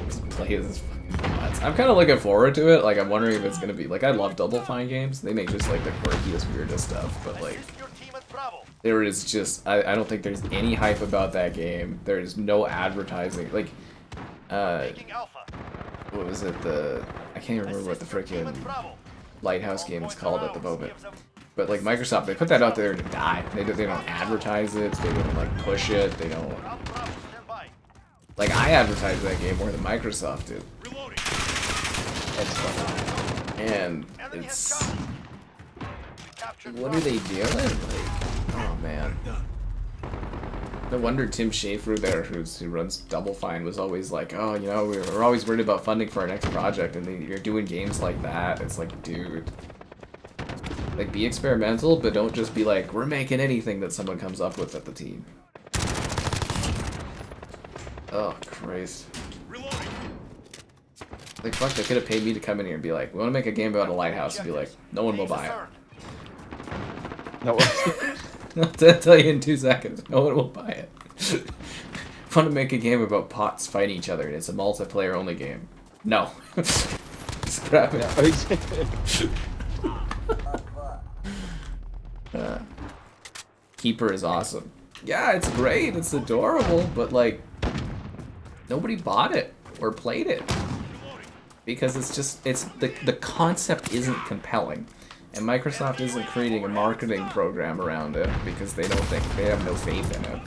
Just play as fucking nuts. I'm kind of looking forward to it. Like, I'm wondering if it's gonna be like, I love Double Fine games. They make just like the quirkiest, weirdest stuff, but like,
Assist your team at Bravo.
there is just I don't think there's any hype about that game. There's no advertising. Like,
Taking Alpha.
what was it? I can't even remember what the
Assist your team
freaking
at Bravo.
Lighthouse game is called at the moment. But like Microsoft, they put that out there to die. They don't advertise it. They don't like push it. They don't.
Al Bravo, stand by.
Like, I advertised that game more than Microsoft did.
Reloading.
It's fun.
And
Enemy has
it's
got me. We captured
what are
Bravo.
they doing? Like, oh man. No wonder Tim Schafer there, who runs Double Fine, was always like, oh, you know, we're always worried about funding for our next project, and you're doing games like that. It's like, dude. Like, be experimental, but don't just be like, we're making anything that someone comes up with at the team. Oh, Christ.
Reloading.
Like, fuck, they could have paid me to come in here and be like, we want to make a game about a lighthouse, and be like, no one will buy it.
No.
I'll tell you in 2 seconds, no one will buy it. Want to make a game about pots fighting each other, and it's a multiplayer only game. No. Scrap it. Keeper is awesome. Yeah, it's great, it's adorable, but like, nobody bought it or played it. Because the concept isn't compelling. And Microsoft isn't creating a marketing program around it because they have no faith in it.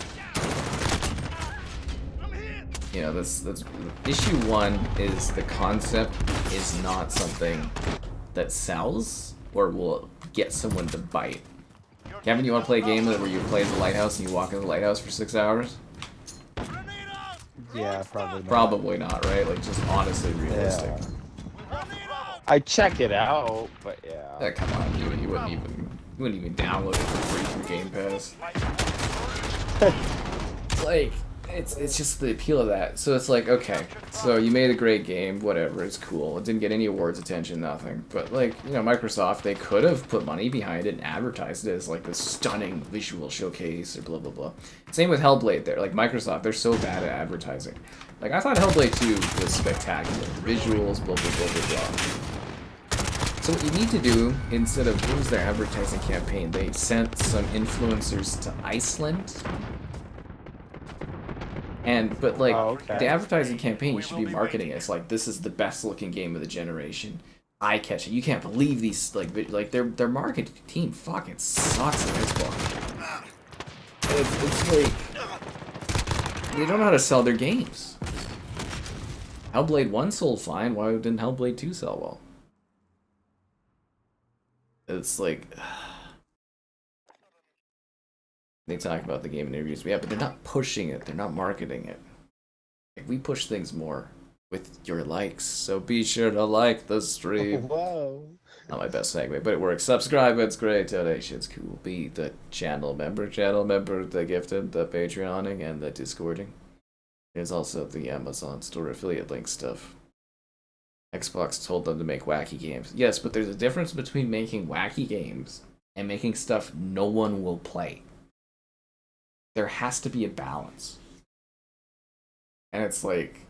You know, that's issue 1 is the concept is not something that sells or will get someone to bite. Kevin, you want to play a game where you play as a lighthouse and you walk in the lighthouse for 6 hours?
Yeah, probably not.
Probably not, right? Like, just honestly realistic.
Yeah. I check it out, but yeah.
Come on, you wouldn't even download it for free through Game Pass. Like, it's just the appeal of that. So it's like, okay, so you made a great game, whatever, it's cool. It didn't get any awards attention, nothing. But like, you know, Microsoft, they could have put money behind it and advertised it as like this stunning visual showcase or blah blah blah. Same with Hellblade there. Like, Microsoft, they're so bad at advertising. Like, I thought Hellblade 2 was spectacular. The visuals, blah blah blah blah blah. So what you need to do, instead of, what was their advertising campaign? They sent some influencers to Iceland. But like, the advertising campaign, you should be marketing it. It's like, this is the best looking game of the generation. Eye-catching. You can't believe these, like their marketing team fucking sucks at Xbox. It's like, they don't know how to sell their games. Hellblade 1 sold fine, why didn't Hellblade 2 sell well? It's like, they talk about the game in interviews, yeah, but they're not pushing it, they're not marketing it. Like, we push things more with your likes, so be sure to like the stream.
Whoa.
Not my best segue, but it works. Subscribe, it's great, donations cool. Be the channel member, the gifted, the Patreoning, and the Discording. There's also the Amazon store affiliate link stuff. Xbox told them to make wacky games. Yes, but there's a difference between making wacky games and making stuff no one will play. There has to be a balance. And it's like,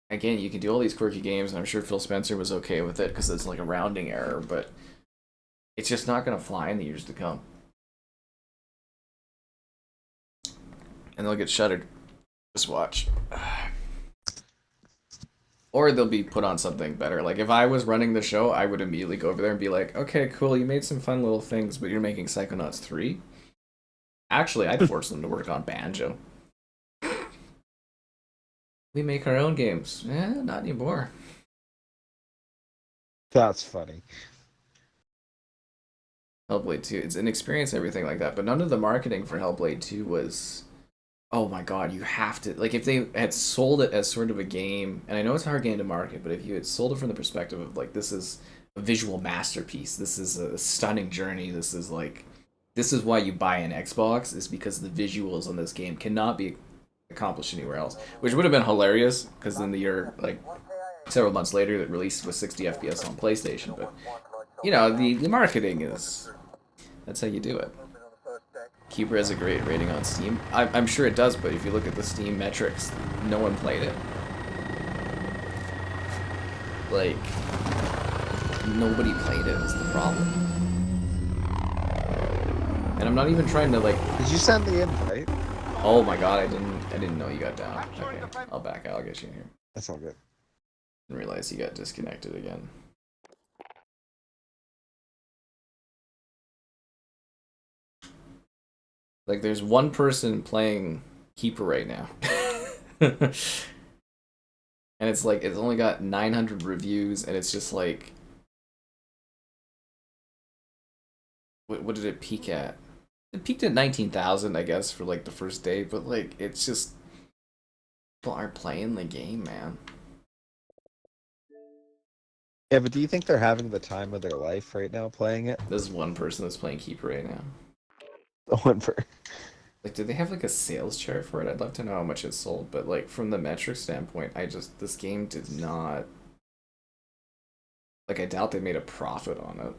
again, you can do all these quirky games, and I'm sure Phil Spencer was okay with it because it's like a rounding error, but it's just not going to fly in the years to come. And they'll get shuttered. Just watch. Or they'll be put on something better. Like, if I was running the show, I would immediately go over there and be like, okay, cool, you made some fun little things, but you're making Psychonauts 3? Actually, I'd force them to work on Banjo. We make our own games. Not anymore.
That's funny.
Hellblade 2, it's an experience, everything like that, but none of the marketing for Hellblade 2 was, oh my god, you have to, like, if they had sold it as sort of a game, and I know it's a hard game to market, but if you had sold it from the perspective of, like, this is a visual masterpiece, this is a stunning journey, this is why you buy an Xbox, is because the visuals on this game cannot be accomplished anywhere else, which would have been hilarious, because then the year, like, several months later, it released with 60 FPS on PlayStation, but, you know, the marketing is, that's how you do it. Keeper has a great rating on Steam. I'm sure it does, but if you look at the Steam metrics, no one played it. Like, nobody played it is the problem. And I'm not even trying to, like...
Did you send the invite?
Oh my god, I didn't know you got down. Okay, I'll back out, I'll get you in here.
That's all good.
Didn't realize you got disconnected again. Like, there's one person playing Keeper right now. And it's like, it's only got 900 reviews, and it's just like... What did it peak at? It peaked at 19,000, I guess, for like the first day, but like, it's just... People aren't playing the game, man.
Yeah, but do you think they're having the time of their life right now playing it?
There's one person that's playing Keeper right now.
The one for...
Like, do they have like a sales chart for it? I'd love to know how much it sold, but like from the metric standpoint, this game did not... Like, I doubt they made a profit on it.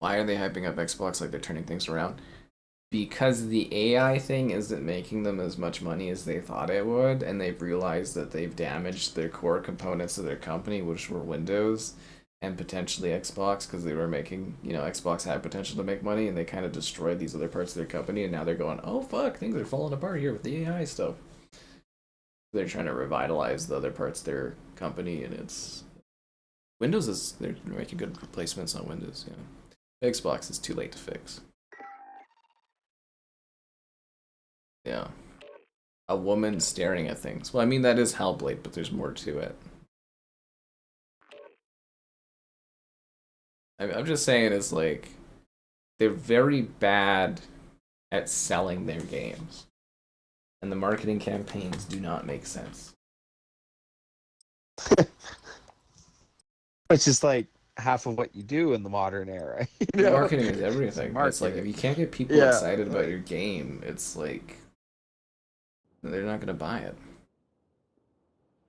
Why are they hyping up Xbox like they're turning things around? Because the AI thing isn't making them as much money as they thought it would, and they've realized that they've damaged their core components of their company, which were Windows and potentially Xbox, because they were making, you know, Xbox had potential to make money, and they kind of destroyed these other parts of their company, and now they're going, oh fuck, things are falling apart here with the AI stuff. They're trying to revitalize the other parts of their company, and it's... Windows they're making good replacements on Windows, yeah. Xbox is too late to fix. Yeah. A woman staring at things. Well, I mean, that is Hellblade, but there's more to it. I'm just saying, it's like, they're very bad at selling their games. And the marketing campaigns do not make sense.
It's just like half of what you do in the modern era. You know?
Marketing is everything. It's like, if you can't get people excited about your game, it's like, they're not going to buy it.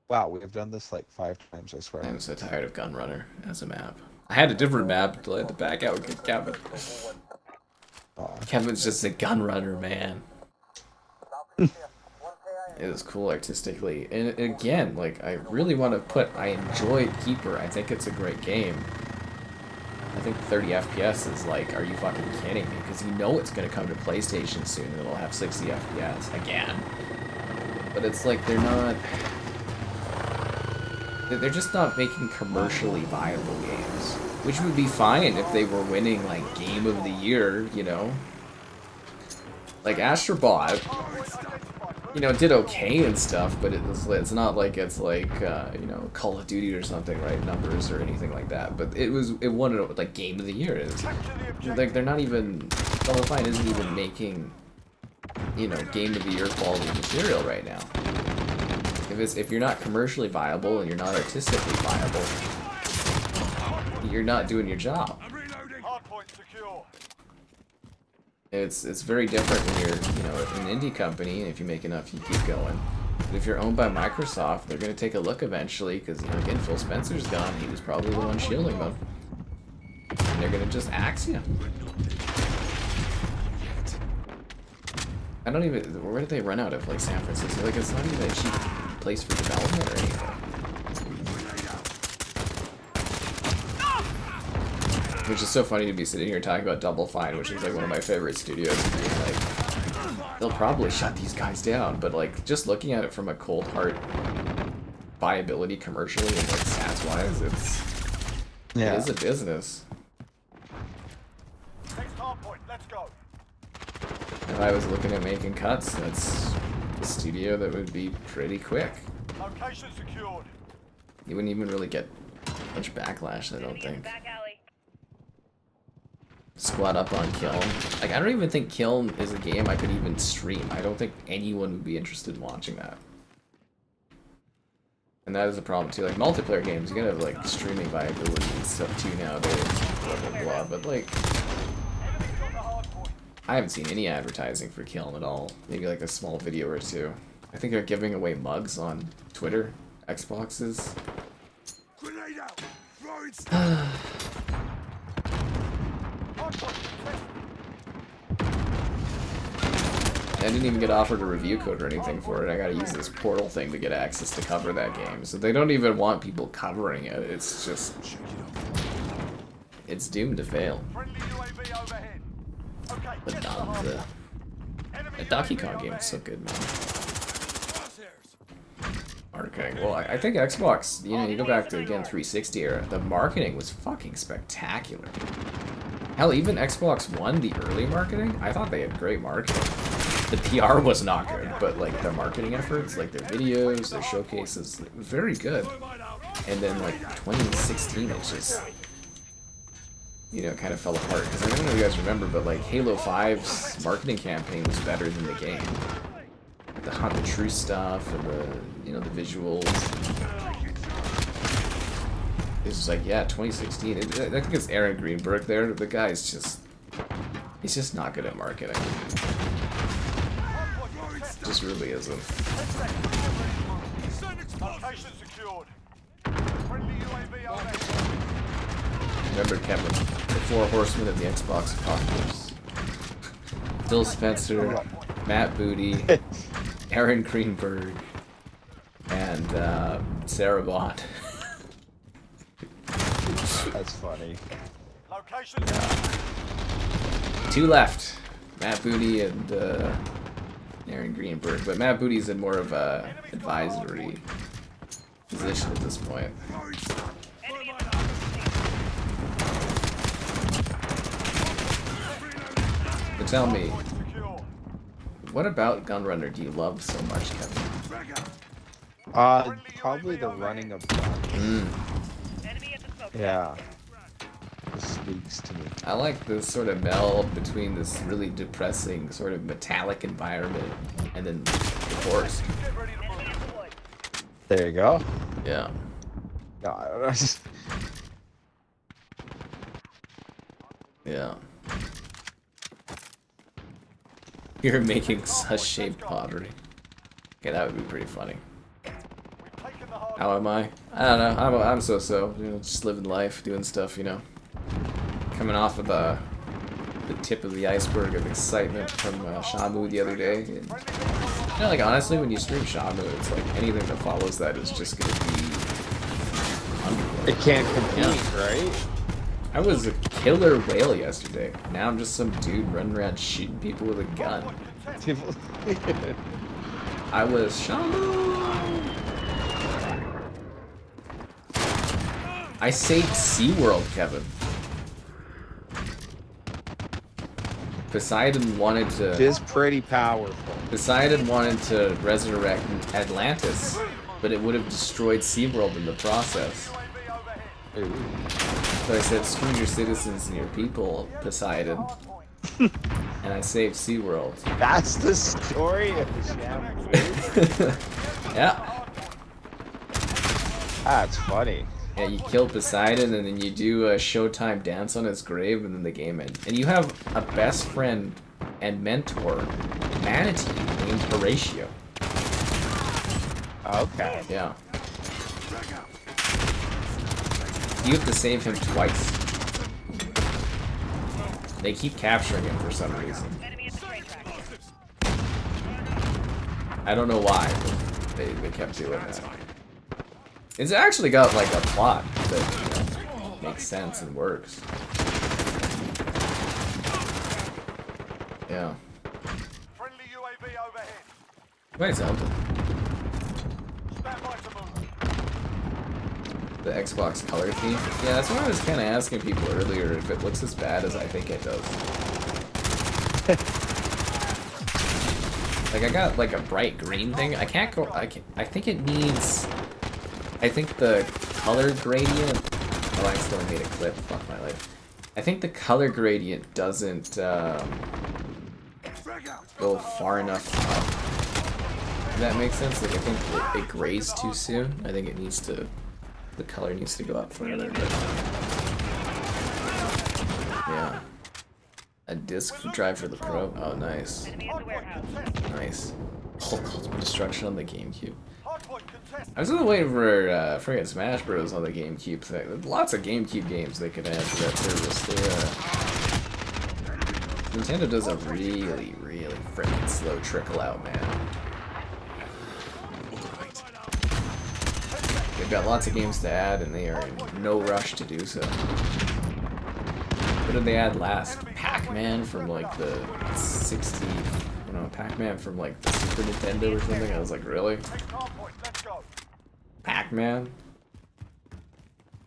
Wow, we've done this like 5 times, I swear.
I'm so tired of Gunrunner as a map. I had a different map until I had to back out with Kevin. Kevin's just a Gunrunner, man. It is cool artistically. And again, like, I really want to put... I enjoyed Keeper. I think it's a great game. I think 30 FPS is like, are you fucking kidding me? Because you know it's going to come to PlayStation soon and it'll have 60 FPS again. But it's like, they're not... They're just not making commercially viable games. Which would be fine if they were winning, like, Game of the Year, you know? Like, Astrobot, you know, did okay and stuff, but it's not like it's like, you know, Call of Duty or something, right? Numbers or anything like that. But it won, like, Game of the Year. Like, they're not even... Double Fine isn't even making, you know, Game of the Year quality material right now. If you're not commercially viable and you're not artistically viable, you're not doing your job. It's very different when you're, you know, an indie company, and if you make enough, you keep going. But if you're owned by Microsoft, they're going to take a look eventually, because, you know, again, Phil Spencer's gone. He was probably the one shielding them. And they're going to just axe you. I don't even... Where did they run out of, like, San Francisco? Like, it's not even a cheap place for development or anything. Which is so funny to be sitting here talking about Double Fine, which is like one of my favorite studios. Like, they'll probably shut these guys down, but like, just looking at it from a cold heart viability commercially and like stats wise, it is a business.
Next hard point, let's go.
If I was looking at making cuts, that's a studio that would be pretty quick.
Location secured.
You wouldn't even really get much backlash, I don't think. Squad up on Kiln. Like, I don't even think Kiln is a game I could even stream. I don't think anyone would be interested in watching that. And that is a problem too. Like, multiplayer games, you gotta have like streaming viability and stuff too nowadays. Blah blah blah. But like, I haven't seen any advertising for Kiln at all. Maybe like a small video or two. I think they're giving away mugs on Twitter, Xboxes.
Grenade out. Throw it.
I didn't even get offered a review code or anything for it. I gotta use this portal thing to get access to cover that game. So they don't even want people covering it. It's just... It's doomed to fail.
Friendly UAV overhead. Okay,
But
get to the
not
harbor.
the...
Enemy
The Donkey
UAV
Kong game is so
overhead.
good, man. Marketing. Well, I think Xbox, you know, you go back to, again, 360 era, the marketing was fucking spectacular. Hell, even Xbox One, the early marketing, I thought they had great marketing. The PR was not good, but, like, their marketing efforts, like, their videos, their showcases, it was very good. And then, like, 2016, it just, you know, kind of fell apart. Because I don't know if you guys remember, but, like, Halo 5's marketing campaign was better than the game. The Hunt the True stuff and the, you know, the visuals. It's just like, yeah, 2016. I think it's Aaron Greenberg there. The guy's just, he's just not good at marketing. Just really isn't.
Location secured. Friendly UAV overhead.
Remember, Kevin, the 4 horsemen of the Xbox apocalypse. Phil Spencer, Matt Booty, Aaron Greenberg, and Sarah Bond.
That's funny.
Location
2 left. Matt Booty and Aaron Greenberg. But Matt Booty's in more of a advisory position at this point. But tell me,
secure.
what about Gunrunner do you love so much, Kevin?
Probably the running of yeah. This speaks to me.
I like this sort of meld between this really depressing sort of metallic environment and then the forest.
Get ready to move.
There you go.
Yeah.
No, I don't know.
Yeah. You're making such shaped pottery. Okay, that would be pretty funny.
We've taken the hard.
How am I? I don't know. I'm so-so. You know, just living life, doing stuff, you know. Coming off of the tip of the iceberg of excitement from Shamu the other day. And, you know, like, honestly, when you stream Shamu, it's like anything that follows that is just gonna be underwhelming.
It can't compete, right?
I was a killer whale yesterday. Now I'm just some dude running around shooting people with a gun.
People-
I was Shamu! I saved SeaWorld, Kevin. Poseidon wanted to...
It is pretty powerful.
Poseidon wanted to resurrect Atlantis, but it would have destroyed SeaWorld in the process.
UAV overhead.
Ooh.
So I said, screw your citizens and your people, Poseidon. And I saved SeaWorld.
That's the story of Shamu.
Yeah.
That's funny.
Yeah, you kill Poseidon and then you do a Showtime dance on his grave and then the game ends. And you have a best friend and mentor, Manatee, named Horatio.
Okay.
Yeah. You have to save him twice. They keep capturing him for some reason. I don't know why, but they kept doing that. It's actually got like a plot that, you know, makes sense and works. Yeah.
Friendly UAV overhead.
Wait, Zelda.
Stand by to move.
The Xbox color theme. Yeah, that's what I was kind of asking people earlier, if it looks as bad as I think it does. Like, I got like a bright green thing. I can't go. I think it needs. I think the color gradient. Oh, I accidentally made a clip. Fuck my life. I think the color gradient doesn't go far enough up. Does that make sense? Like, I think it grays too soon. I think it needs to. The color needs to go up further. But yeah. A disk drive for the Pro. Oh, nice. Nice. Hulk Ultimate Destruction on the GameCube.
Hardpoint contested.
I was still waiting for friggin' Smash Bros on the GameCube thing. There's lots of GameCube games they could add to that service. Nintendo does a really, really freaking slow trickle out, man. They've got lots of games to add, and they are in no rush to do so. What did they add last? Pac-Man from like the 60... I don't know, Pac-Man from like the Super Nintendo or something? I was like, really? Pac-Man?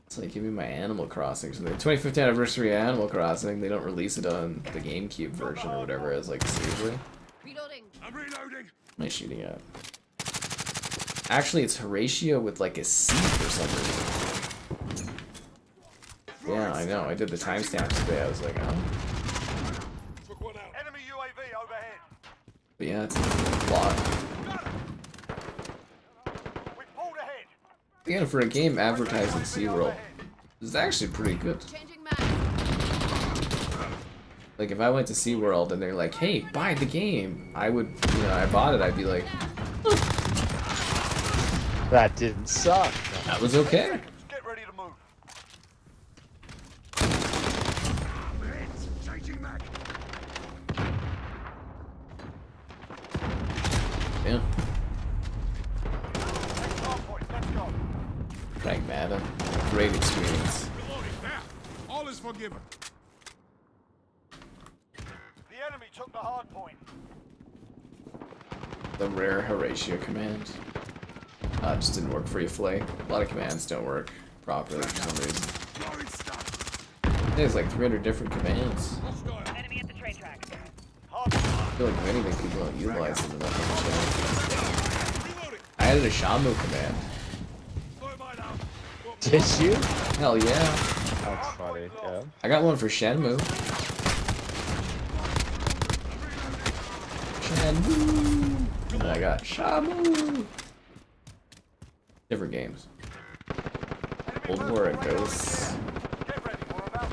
It's like, give me my Animal Crossing. So the 25th anniversary of Animal Crossing, they don't release it on the GameCube version or whatever. I was like, seriously?
Reloading.
I'm reloading.
What am I shooting at? Actually, it's Horatio with like a C for some reason. Yeah, I know. I did the timestamps today. I was like, oh.
Took one out.
Enemy UAV overhead.
But yeah, it's a plot.
We pulled ahead.
Again, for a game advertising SeaWorld, it's actually pretty good.
Changing mag.
Like, if I went to SeaWorld and they're like, hey, buy the game, I would, you know, I bought it, I'd be like,
That didn't suck.
that was okay.
Get ready to move.
Changing mag.
Yeah.
Take hardpoint. Let's go.
Pragmata. Great experience.
Reloading now. All is forgiven.
The enemy took the hard point.
The rare Horatio command. Just didn't work for you, Flay. A lot of commands don't work properly for some reason.
Throwing stuff.
There's like 300 different commands.
Hostile.
Enemy at the train tracks.
Hard
I feel like if anything, people don't utilize them enough on the channel.
Reloading.
I added a Shamu command.
Throw mine out.
Did you?
Hell yeah.
That's funny. Yeah.
I got one for Shenmue. Shenmue. And I got Shamu. Different games. Cold War and Ghosts.
Get ready. We're about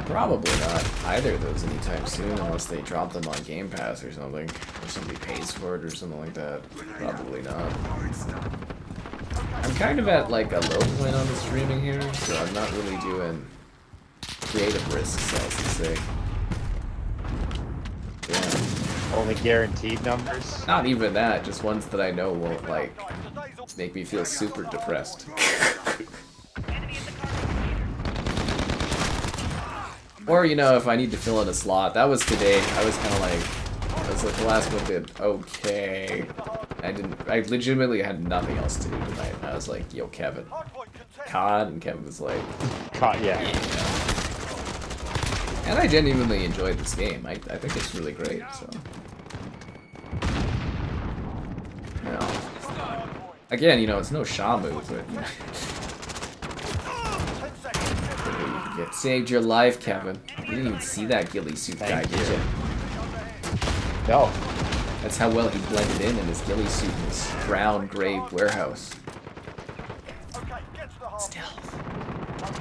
to.
Probably not either of those anytime soon unless they drop them on Game Pass or something. Or somebody pays for it or something like that. Probably not. I'm kind of at like a low point on the streaming here, so I'm not really doing creative risks, as they say. Yeah.
Only guaranteed numbers.
Not even that, just ones that I know won't like make me feel super depressed.
Enemy at the cargo container.
Or, you know, if I need to fill in a slot. That was today. I was kind of like, I was like, the last one did okay. I legitimately had nothing else to do tonight. And I was like, yo, Kevin.
Hardpoint contested.
COD, and Kevin was like,
Yeah.
and I genuinely enjoyed this game. I think it's really great, so. You know. Again, you know, it's no Shamu, but
10 seconds.
you saved your life, Kevin. You didn't even see that ghillie suit guy, did you?
No.
That's how well he blended in his ghillie suit in his brown gray warehouse.
Okay, get to the hard.
Stealth.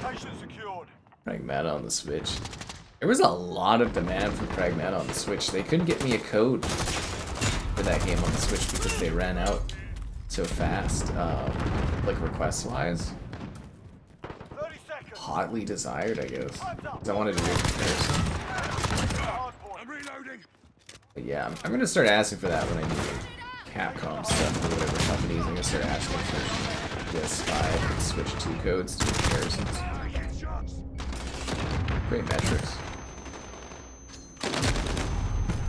Location secured.
Pragmata on the Switch. There was a lot of demand for Pragmata on the Switch. They couldn't get me a code for that game on the Switch because they ran out so fast, like request-wise.
30 seconds.
Hotly desired, I guess. 'Cause I wanted to do a comparison.
Hard point.
I'm reloading.
But yeah, I'm gonna start asking for that when I need Capcom stuff or whatever companies. I'm gonna start asking for PS5 and Switch 2 codes to do comparisons.
Shots.
Great metrics.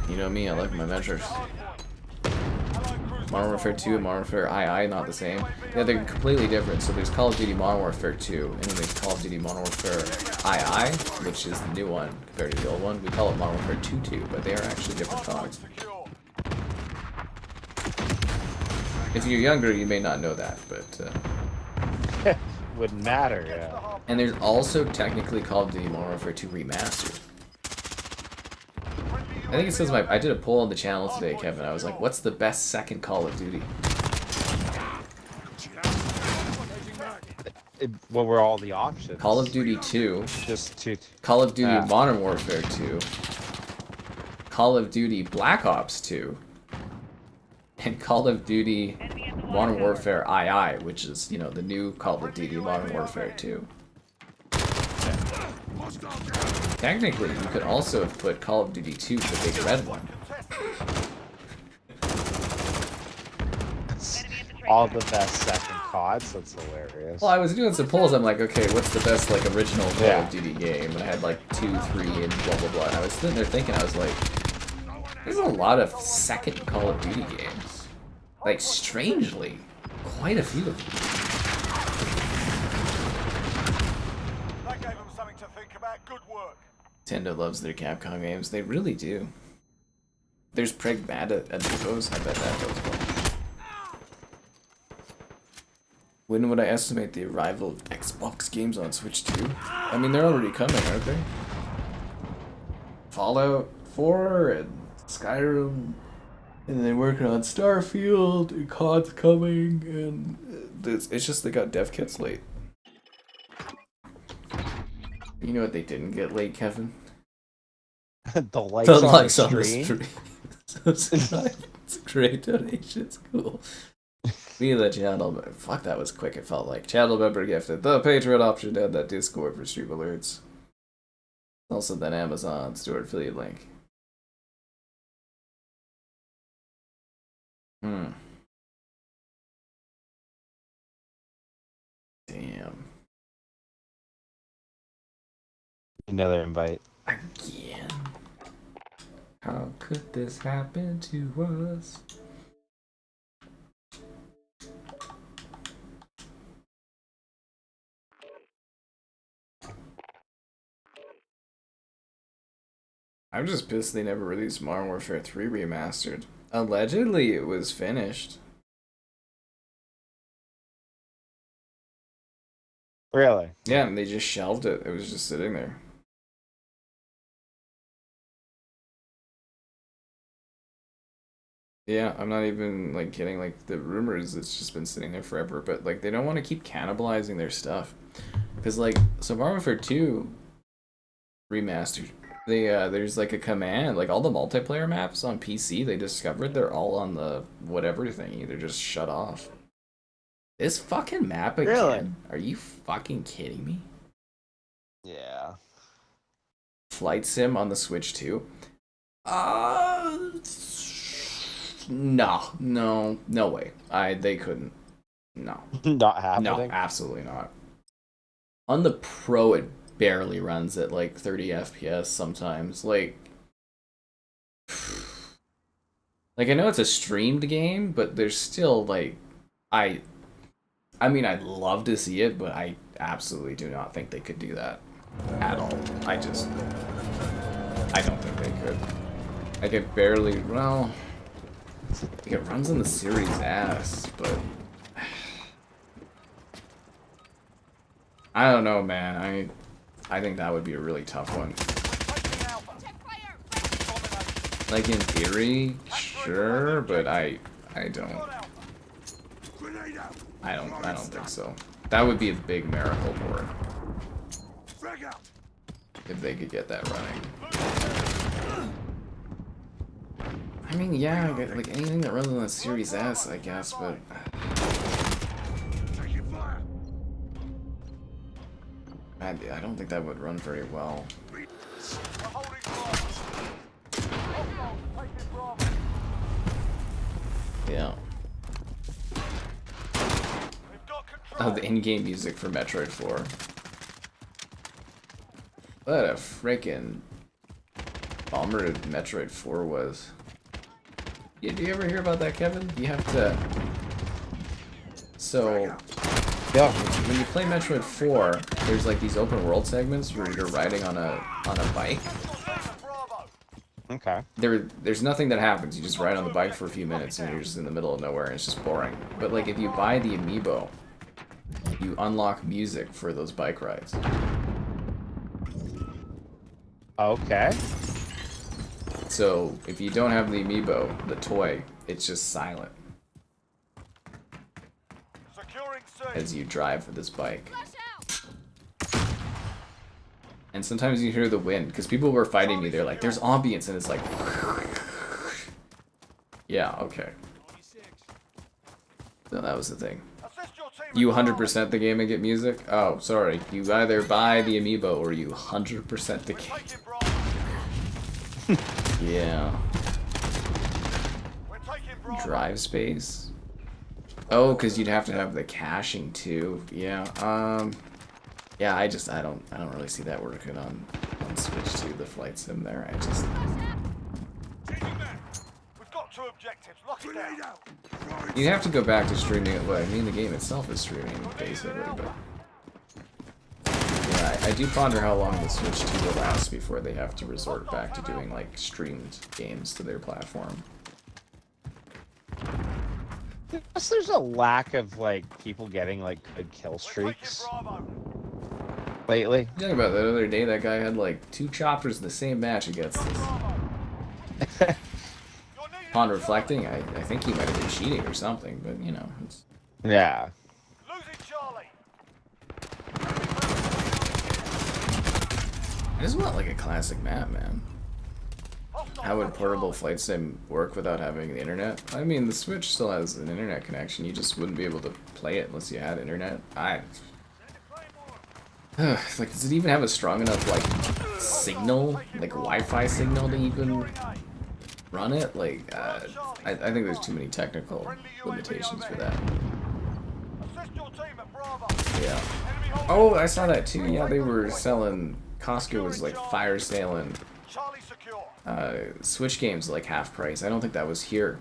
You know me, I like my metrics. Modern Warfare 2 and Modern Warfare II not the same. Yeah, they're completely different. So there's Call of Duty Modern Warfare 2, and then there's Call of Duty Modern Warfare II, which is the new one compared to the old one. We call it Modern Warfare 2 but they are actually different CODs.
Secure.
If you're younger, you may not know that, but
Wouldn't matter. Yeah.
and there's also technically Call of Duty Modern Warfare 2 Remastered. I think it says I did a poll on the channel today, Kevin. I was like, what's the best second Call of Duty?
What were all the options?
Call of Duty 2,
Just two.
Call of Duty
Ah.
Modern Warfare 2, Call of Duty Black Ops 2, and Call of Duty Modern Warfare II, which is, you know, the new Call of Duty Modern Warfare 2. technically, you could also have put Call of Duty 2, the big red one.
Enemy at the train
All
track.
the best second CODs. That's hilarious.
Well, I was doing some polls. I'm like, okay, what's the best like original Call
Yeah.
of Duty game? And I had like 2, 3, and blah blah blah. And I was sitting there thinking, I was like, there's a lot of second Call of Duty games. Like, strangely, quite a few of them.
That gave them something to think about. Good work.
Nintendo loves their Capcom games. They really do. There's Pragmata Amiibos. I bet that goes well. When would I estimate the arrival of Xbox games on Switch 2? I mean, they're already coming, aren't they? Fallout 4 and Skyrim, and they're working on Starfield, and COD's coming, and it's just they got dev kits late. You know what they didn't get late, Kevin?
the likes,
The
on,
likes
the
on the
stream.
stream. It's a great donation. It's cool. Be the channel. Fuck, that was quick. It felt like channel member gifted the Patreon option and that Discord for stream alerts. Also, that Amazon store affiliate link. Damn.
Another invite.
Again. How could this happen to us? I'm just pissed they never released Modern Warfare 3 Remastered. Allegedly, it was finished.
Really?
Yeah, and they just shelved it. It was just sitting there. Yeah, I'm not even like kidding. Like the rumors, it's just been sitting there forever. But like they don't want to keep cannibalizing their stuff, because like so Modern Warfare 2 Remastered, they there's like a command, like all the multiplayer maps on PC they discovered they're all on the whatever thingy. They're just shut off. This fucking map again?
Really?
Are you fucking kidding me?
Yeah.
Flight Sim on the Switch 2? No way. They couldn't. No.
Not happening.
No, absolutely not. On the Pro, it barely runs at like 30 FPS sometimes. Like I know it's a streamed game, but there's still like, I mean, I'd love to see it, but I absolutely do not think they could do that at all. I don't think they could. Like it barely, well, like it runs on the Series S, but I don't know, man. I think that would be a really tough one. Like in theory, sure, but I don't think so. That would be a big miracle for it.
Frag out.
If they could get that running. I mean, yeah, like anything that runs on the Series S, I guess, but
Taking fire.
I don't think that would run very well.
We're holding Bravo. Hostile taking Bravo.
Yeah.
We've got control.
Oh, the in-game music for Metroid 4. What a freaking bummer Metroid 4 was. Yeah, do you ever hear about that, Kevin? You have to... So...
Yeah.
When you play Metroid 4, there's like these open world segments where you're riding on a bike.
Bravo.
Okay.
There's nothing that happens. You just ride on the bike for a few minutes and you're just in the middle of nowhere and it's just boring. But like if you buy the amiibo, you unlock music for those bike rides.
Okay.
So if you don't have the amiibo, the toy, it's just silent
Securing C.
as you drive this bike. And sometimes you hear the wind, because people were fighting me, they're like, there's ambience, and it's like... Yeah, okay. So that was the thing.
Assist your team
You 100% the game and get music? Oh, sorry. You either buy the amiibo or you 100% the game.
Taking Bravo.
Yeah.
We're taking Bravo.
Drive space. Oh, because you'd have to have the caching too. Yeah. Yeah. I don't really see that working on Switch 2. The flight sim there. I just.
Changing back.
We've got 2 objectives. Lock it
Grenade
down.
out. Throwing
You have to go back to streaming it. Well, I mean, the game itself is streaming basically, but. Yeah, I do ponder how long the Switch 2 will last before they have to resort back to doing like streamed games to their platform.
Plus, there's a lack of like people getting like good kill
We're
streaks
taking Bravo.
lately.
Talking about that other day, that guy had like 2 choppers in the same match against us.
Bravo. You're needed
Upon
at
reflecting, I think he might have been cheating or something, but you know. It's...
Yeah.
Charlie. Losing Charlie.
I just want like a classic map, man. How would portable flight sim work without having the internet? I mean, the Switch still has an internet connection. You just wouldn't be able to play it unless you had internet. Like, does it even have a strong enough like signal, like Wi-Fi signal to even run it? Like, I think there's too many technical limitations for that.
Assist your team at Bravo.
Yeah.
Enemy hold.
Oh, I saw that too. Yeah, they were selling. Costco was like fire selling
Charlie secure.
Switch games like half price. I don't think that was here.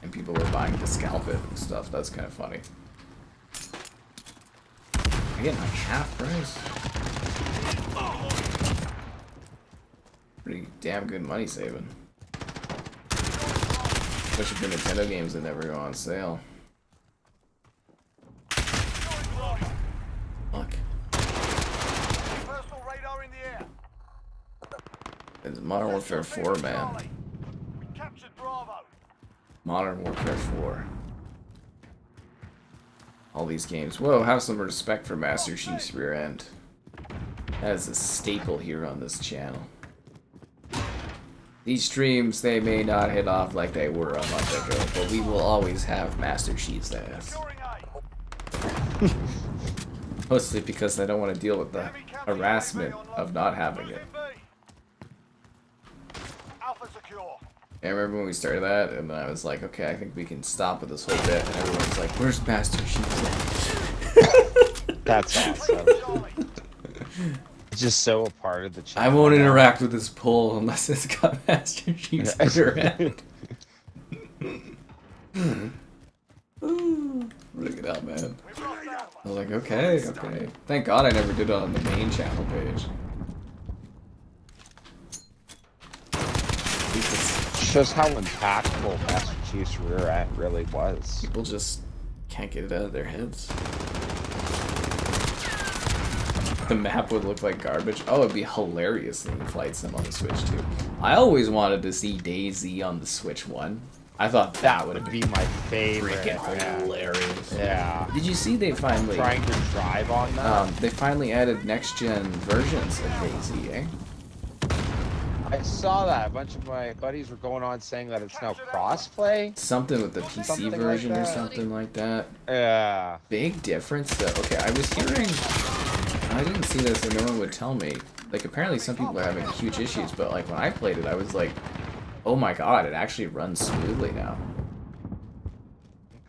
And people were buying to scalp it and stuff. That's kind of funny. Again, like half price. Pretty damn good money saving. Especially for Nintendo games that never go on sale. Fuck.
Personal radar in the air.
It's Modern Warfare 4, man.
We captured Bravo.
Modern Warfare 4. All these games. Whoa, have some respect for Master Chief's rear end. That is a staple here on this channel. These streams, they may not hit off like they were a month ago, but we will always have Master Chief's ass.
Securing A.
Mostly because I don't want to deal with the harassment of not having it.
Losing B. Alpha secure.
I remember when we started that, and I was like, okay, I think we can stop with this whole bit, and everyone's like, where's Master Chief's at?
That's awesome.
Charlie.
It's just so a part of the channel.
I won't
now.
interact with this poll unless it's got Master Chief's rear end. Look it up, man.
We've lost Alpha.
I was like, okay. Thank God I never did it on the main channel page.
Shows how impactful Master Chief's rear end really was.
People just can't get it out of their heads. The map would look like garbage. Oh, it'd be hilarious in Flight Sim on the Switch too. I always wanted to see DayZ on the Switch 1. I thought that would
Would be my favorite.
freaking
Yeah.
hilarious.
Yeah.
Did you see they finally
Trying to drive on that.
they finally added next gen versions of DayZ, eh?
I saw that. A bunch of my buddies were going on saying that it's now crossplay.
Something with the PC
Something like
version or
that.
something like that.
Yeah.
Big difference though. Okay, I was hearing, I didn't see this and no one would tell me. Like apparently some people are having huge issues, but like when I played it I was like, oh my god, it actually runs smoothly now.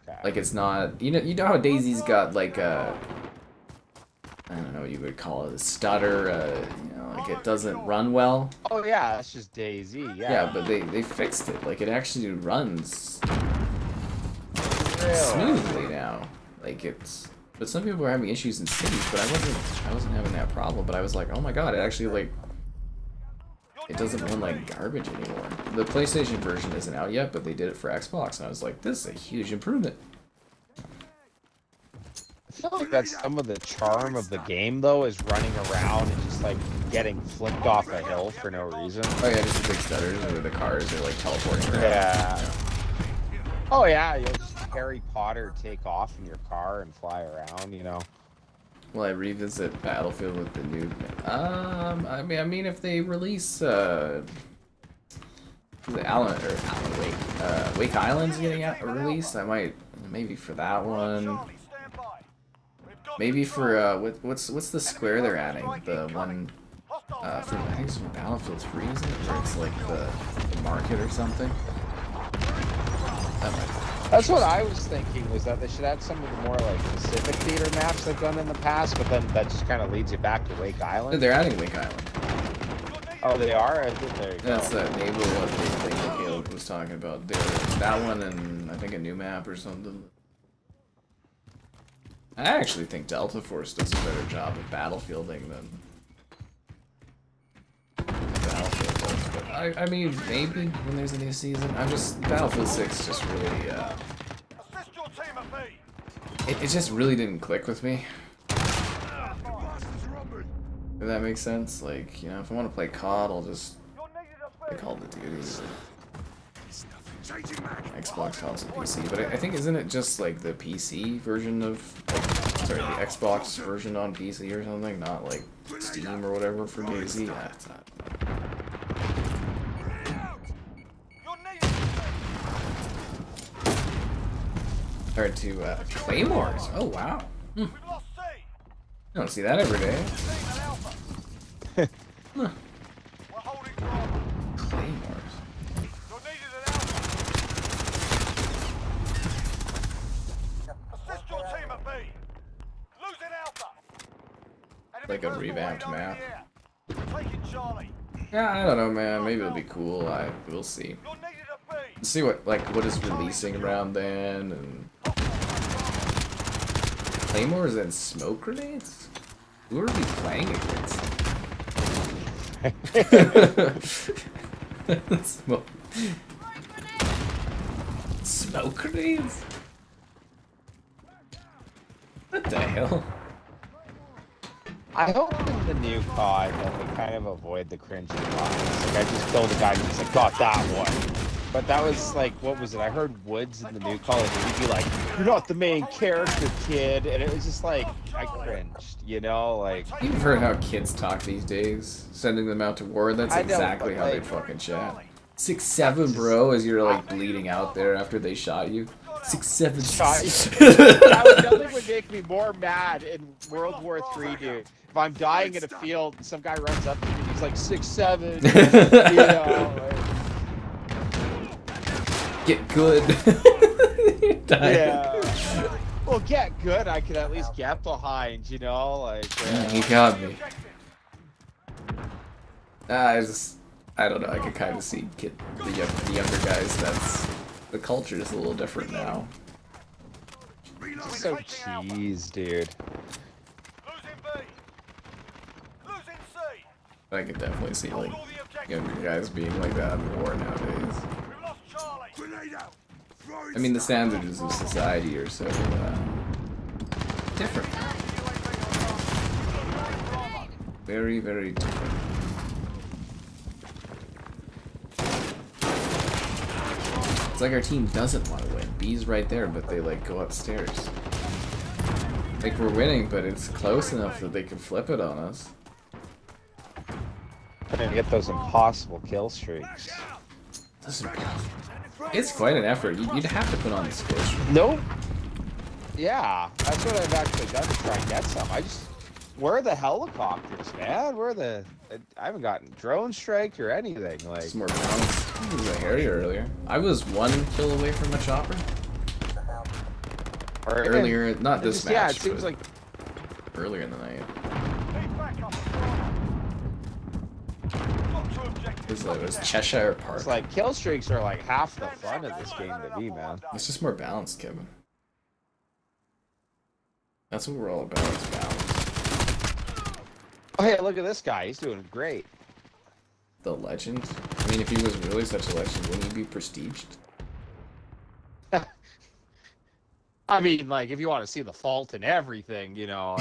Okay.
Like it's not, you know how DayZ's got like a, I don't know what you would call it, a stutter, you know, like it doesn't run well.
Oh yeah, that's just DayZ. Yeah.
Yeah, but they fixed it. Like it actually runs
Really?
smoothly now. Like it's, but some people were having issues in cities, but I wasn't having that problem. But I was like, oh my god, it actually like, it doesn't run like garbage anymore. The PlayStation version isn't out yet, but they did it for Xbox, and I was like, this is a huge improvement.
I feel like that's some of the charm of the game, though, is running around and just like getting flipped off a hill for no reason.
Oh yeah, just the big stutters where the cars are like teleporting around.
Yeah. Oh yeah, you'll just Harry Potter take off in your car and fly around, you know.
Will I revisit Battlefield with the new? I mean, if they release the Alan Wake, Wake Island's getting released, I might maybe for that one.
Charlie, stand by.
Maybe for what's the square they're adding? The one for I think it's from Battlefield 3, isn't it? Where it's like the market or something. That might.
That's what I was thinking, was that they should add some of the more like Pacific Theater maps they've done in the past, but then that just kind of leads you back to Wake Island.
They're adding Wake Island.
Oh, they are? There you go.
That's that naval thing that Caleb was talking about. That one and I think a new map or something. I actually think Delta Force does a better job of battlefielding than Battlefield does. But I mean, maybe when there's a new season. Battlefield 6 just really,
Assist your team at B.
it just really didn't click with me. If that makes sense. Like, you know, if I want to play COD, I'll just play Call of Duty. Xbox console PC, but I think isn't it just like the PC version of, sorry, the Xbox version on PC or something, not like Steam or whatever for DayZ? Yeah, it's not. Compared to Claymores. Oh wow. I don't see that every day. Huh. Claymores.
Assist your team at B. Losing Alpha.
Like a revamped map.
Taking Charlie.
Yeah, I don't know, man. Maybe it'll be cool. We'll see.
You're needed at B.
See what is releasing around then, and Claymores and smoke grenades. Who are we playing against? Smoke grenades? What the hell?
I hope in the new COD that they kind of avoid the cringy lines. Like, I just killed a guy and he's like, got that one. But that was like, what was it? I heard Woods in the new Call of Duty be like, you're not the main character, kid. And it was just like, I cringed, you know? Like,
You've heard how kids talk these days, sending them out to war. That's
I know,
exactly
but,
how they
like,
fucking chat. 6-7, bro, as you're like bleeding out there after they shot you. 6-7.
Nothing would make me more mad in World War III, dude. If I'm dying in a field, some guy runs up to me and he's like 6-7, you know? Like,
Get good.
yeah. Well, get good. I could at least get behind, you know? Like,
You got me. I don't know. I can kind of see the younger guys. The culture is a little different now.
so cheese, dude.
Losing B. Losing C.
I could definitely see like younger guys being like that in war nowadays.
We've lost Charlie. Grenade out.
I mean, the standards of society are so different. Very, very different. It's like our team doesn't want to win. B's right there, but they like go upstairs. Like we're winning, but it's close enough that they can flip it on us.
I'm gonna get those impossible kill streaks.
It's quite an effort. You'd have to put on the score streak.
Nope. Yeah, that's what I've actually done to try and get some. Where are the helicopters, man? I haven't gotten drone strike or anything. Like,
It's more balanced. It was a Harrier earlier. I was 1 kill away from a chopper. Earlier, not this match.
Yeah, it seems
but
like
earlier in the night.
Need backup. Got two objectives.
It was Cheshire Park.
it's like kill streaks are like half the fun of this game to me, man.
It's just more balanced, Kevin. That's what we're all about, is balance.
Oh, hey, look at this guy. He's doing great.
The legend? I mean, if he was really such a legend, wouldn't he be prestiged?
I mean, like, if you want to see the fault in everything, you know.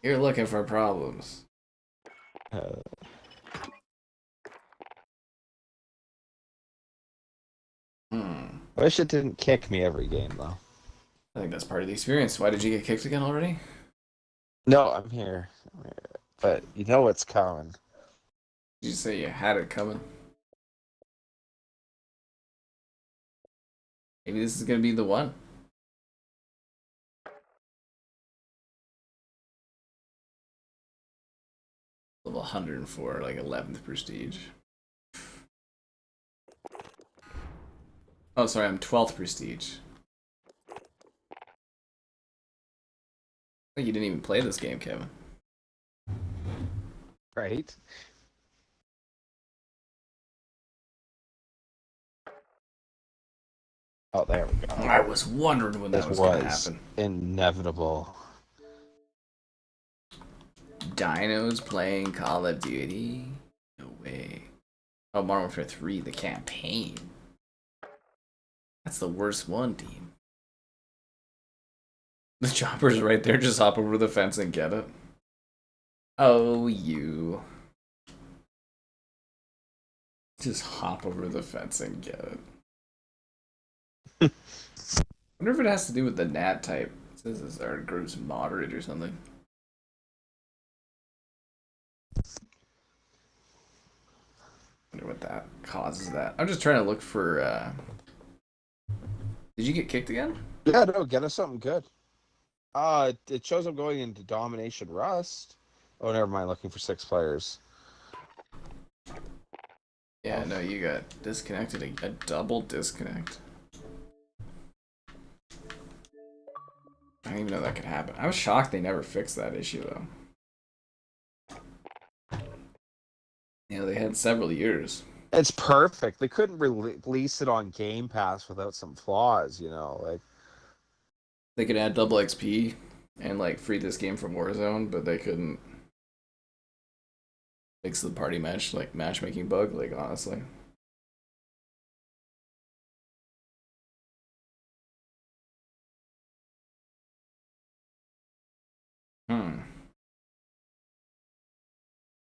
You're looking for problems.
I wish it didn't kick me every game, though.
I think that's part of the experience. Why did you get kicked again already?
No, I'm here. But you know what's coming.
Did you say you had it coming? Maybe this is gonna be the one. Level 104, like 11th prestige. Oh, sorry, I'm 12th prestige. I think you didn't even play this game, Kevin.
Right? Oh, there we go.
I was wondering when that
This
was going to
was
happen.
inevitable.
Dinos playing Call of Duty? No way. Oh, Modern Warfare 3, the campaign. That's the worst one, team. The chopper's right there, just hop over the fence and get it. Oh, you. Just hop over the fence and get it. I wonder if it has to do with the NAT type. It says this our group's moderate or something. Wonder what that causes that. I'm just trying to look for Did you get kicked again?
Yeah, no, get us something good. It shows I'm going into Domination Rust. Oh, never mind, looking for 6 players.
Yeah, no, you got disconnected. A double disconnect. I didn't even know that could happen. I was shocked they never fixed that issue, though. You know, they had several years.
It's perfect. They couldn't release it on Game Pass without some flaws, you know, like.
They could add double XP and, like, free this game from Warzone, but they couldn't fix the party match, like, matchmaking bug, like, honestly.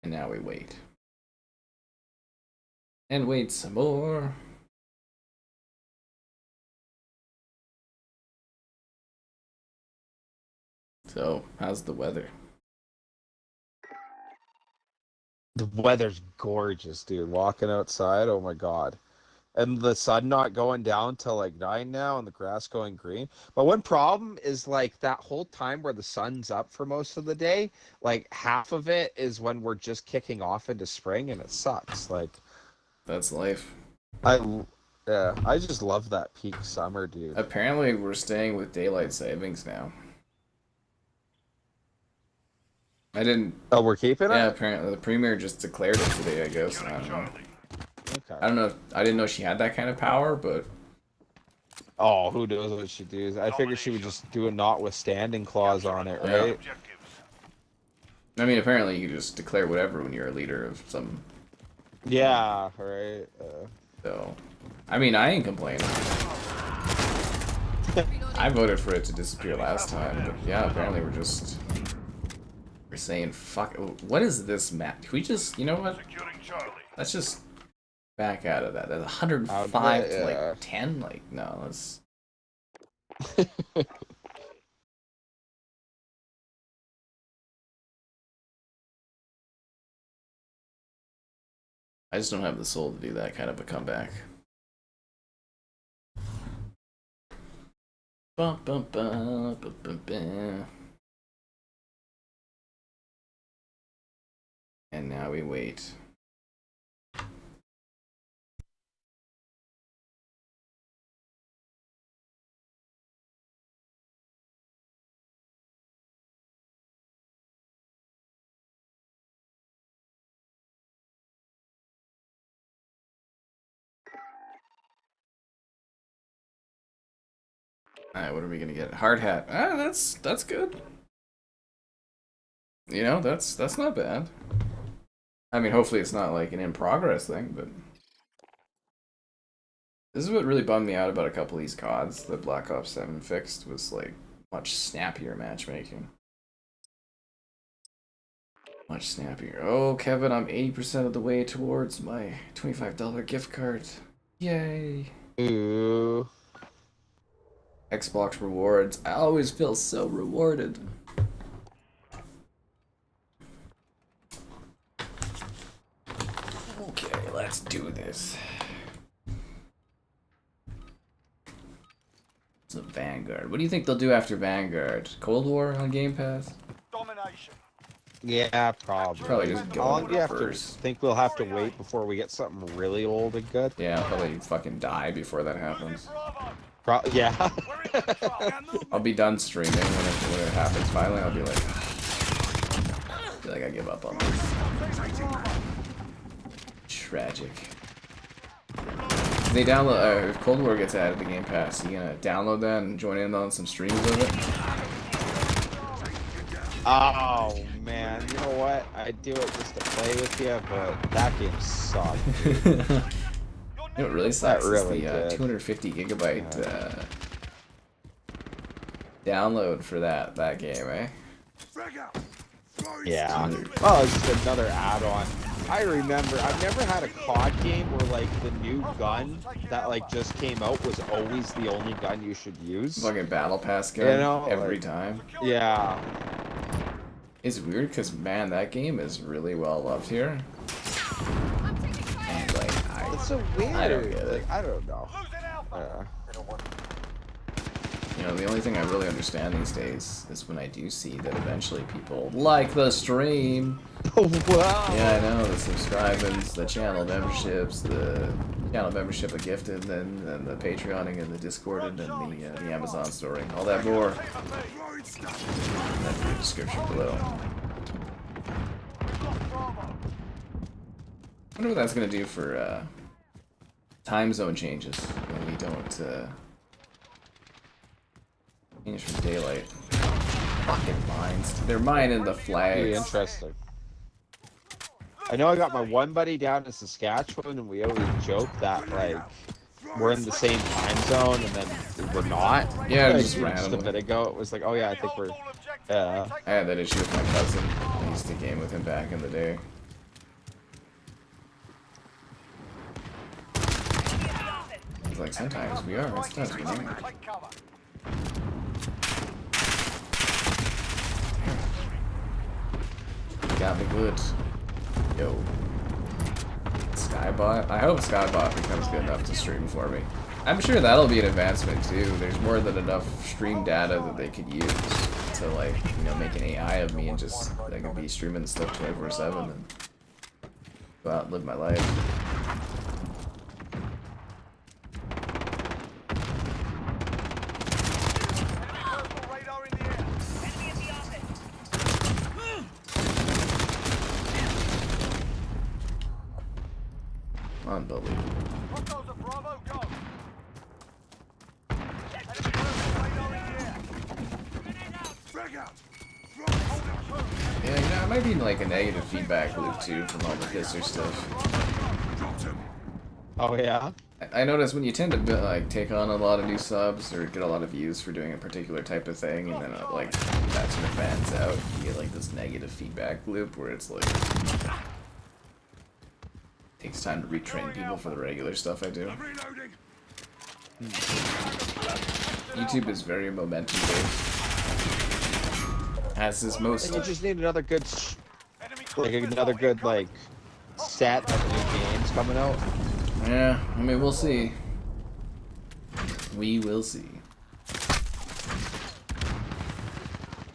And now we wait. And wait some more. So, how's the weather?
The weather's gorgeous, dude. Walking outside, oh my god. And the sun not going down till like 9 now and the grass going green. But one problem is like that whole time where the sun's up for most of the day, like half of it is when we're just kicking off into spring and it sucks. Like
That's life.
I just love that peak summer, dude.
Apparently, we're staying with daylight savings now. I didn't.
Oh, we're keeping it?
Yeah, apparently the premier just declared it today. I guess. I don't know.
Okay.
I don't know. I didn't know she had that kind of power, but
Oh, who knows what she does? I figured she would just do a notwithstanding clause on it, right?
I mean, apparently you just declare whatever when you're a leader of some.
Yeah, right.
So, I mean, I ain't complaining. I voted for it to disappear last time, but yeah, apparently we're saying fuck. What is this map? Can we just, you know what? Let's just back out of that. That's 105 to like 10. Like no, let's. I just don't have the soul to do that kind of a comeback. Bum, bum, bum, bum, bum, bum. And now we wait. Alright, what are we gonna get? Hard hat. Ah, that's good. You know, that's not bad. I mean, hopefully it's not like an in progress thing, but this is what really bummed me out about a couple of these CODs that Black Ops 7 fixed was like much snappier matchmaking. Much snappier. Oh, Kevin, I'm 80% of the way towards my $25 gift card. Yay.
Ooh.
Xbox rewards. I always feel so rewarded. Okay, let's do this. It's a Vanguard. What do you think they'll do after Vanguard? Cold War on Game Pass?
Domination.
Yeah, probably.
Probably just go
How long do you have
first.
to think we'll have to wait before we get something really old and good?
Yeah, I'll probably fucking die before that happens.
Yeah.
I'll be done streaming when it happens finally. I'll be like I give up on this. Tragic. They download if Cold War gets added to Game Pass, you gonna download that and join in on some streams of it?
Oh man, you know what? I do it just to play with you, but that game sucked. Dude.
You know what really sucks
really
is the
did.
250 gigabyte download for that game, eh?
Yeah. Oh, it's just another add-on. I remember, I've never had a COD game where like the new gun that like just came out was always the only gun you should use.
Fucking battle pass gun
You know,
every
like-
time.
Yeah.
It's weird because man, that game is really well loved here. And like,
It's so weird.
I don't get it.
Like, I don't know.
You know, the only thing I really understand these days is when I do see that eventually people like the stream.
Oh, wow.
Yeah, I know, the subscribers, the channel memberships, the channel membership of Gifted, and the Patreoning, and the Discord, and then the Amazon storing. All that more. That's in the description below. I wonder what that's going to do for time zone changes when we don't change from daylight. Fucking mines. They're mining the
Pretty
flags.
interesting. I know I got my one buddy down in Saskatchewan, and we always joke that like we're in the same time zone, and then we're not.
Yeah,
like,
just
a
randomly.
bit ago, it was like, oh yeah, I think we're.
I had that issue with my cousin. I used to game with him back in the day. It's like sometimes we are, sometimes we're not.
Take cover.
Got me good. Yo. Skybot? I hope Skybot becomes good enough to stream for me. I'm sure that'll be an advancement too. There's more than enough stream data that they could use to like, you know, make an AI of me and just I could be streaming stuff 24/7 and go out and live my life.
Radar in the air.
Enemy in the office.
Unbelievable.
Hostiles at Bravo, go. Enemy personal radar in the air.
Yeah, you know, it might be like a negative feedback loop too from all the Kisser stuff.
Oh yeah.
I notice when you tend to like take on a lot of new subs or get a lot of views for doing a particular type of thing, and then like that sort of fans out, you get like this negative feedback loop where it's like takes time to retrain people for the regular stuff I do. YouTube is very momentum based. As is most.
And you just need another good,
Enemy
like another good like set of new games coming out.
Yeah, I mean we'll see. We will see.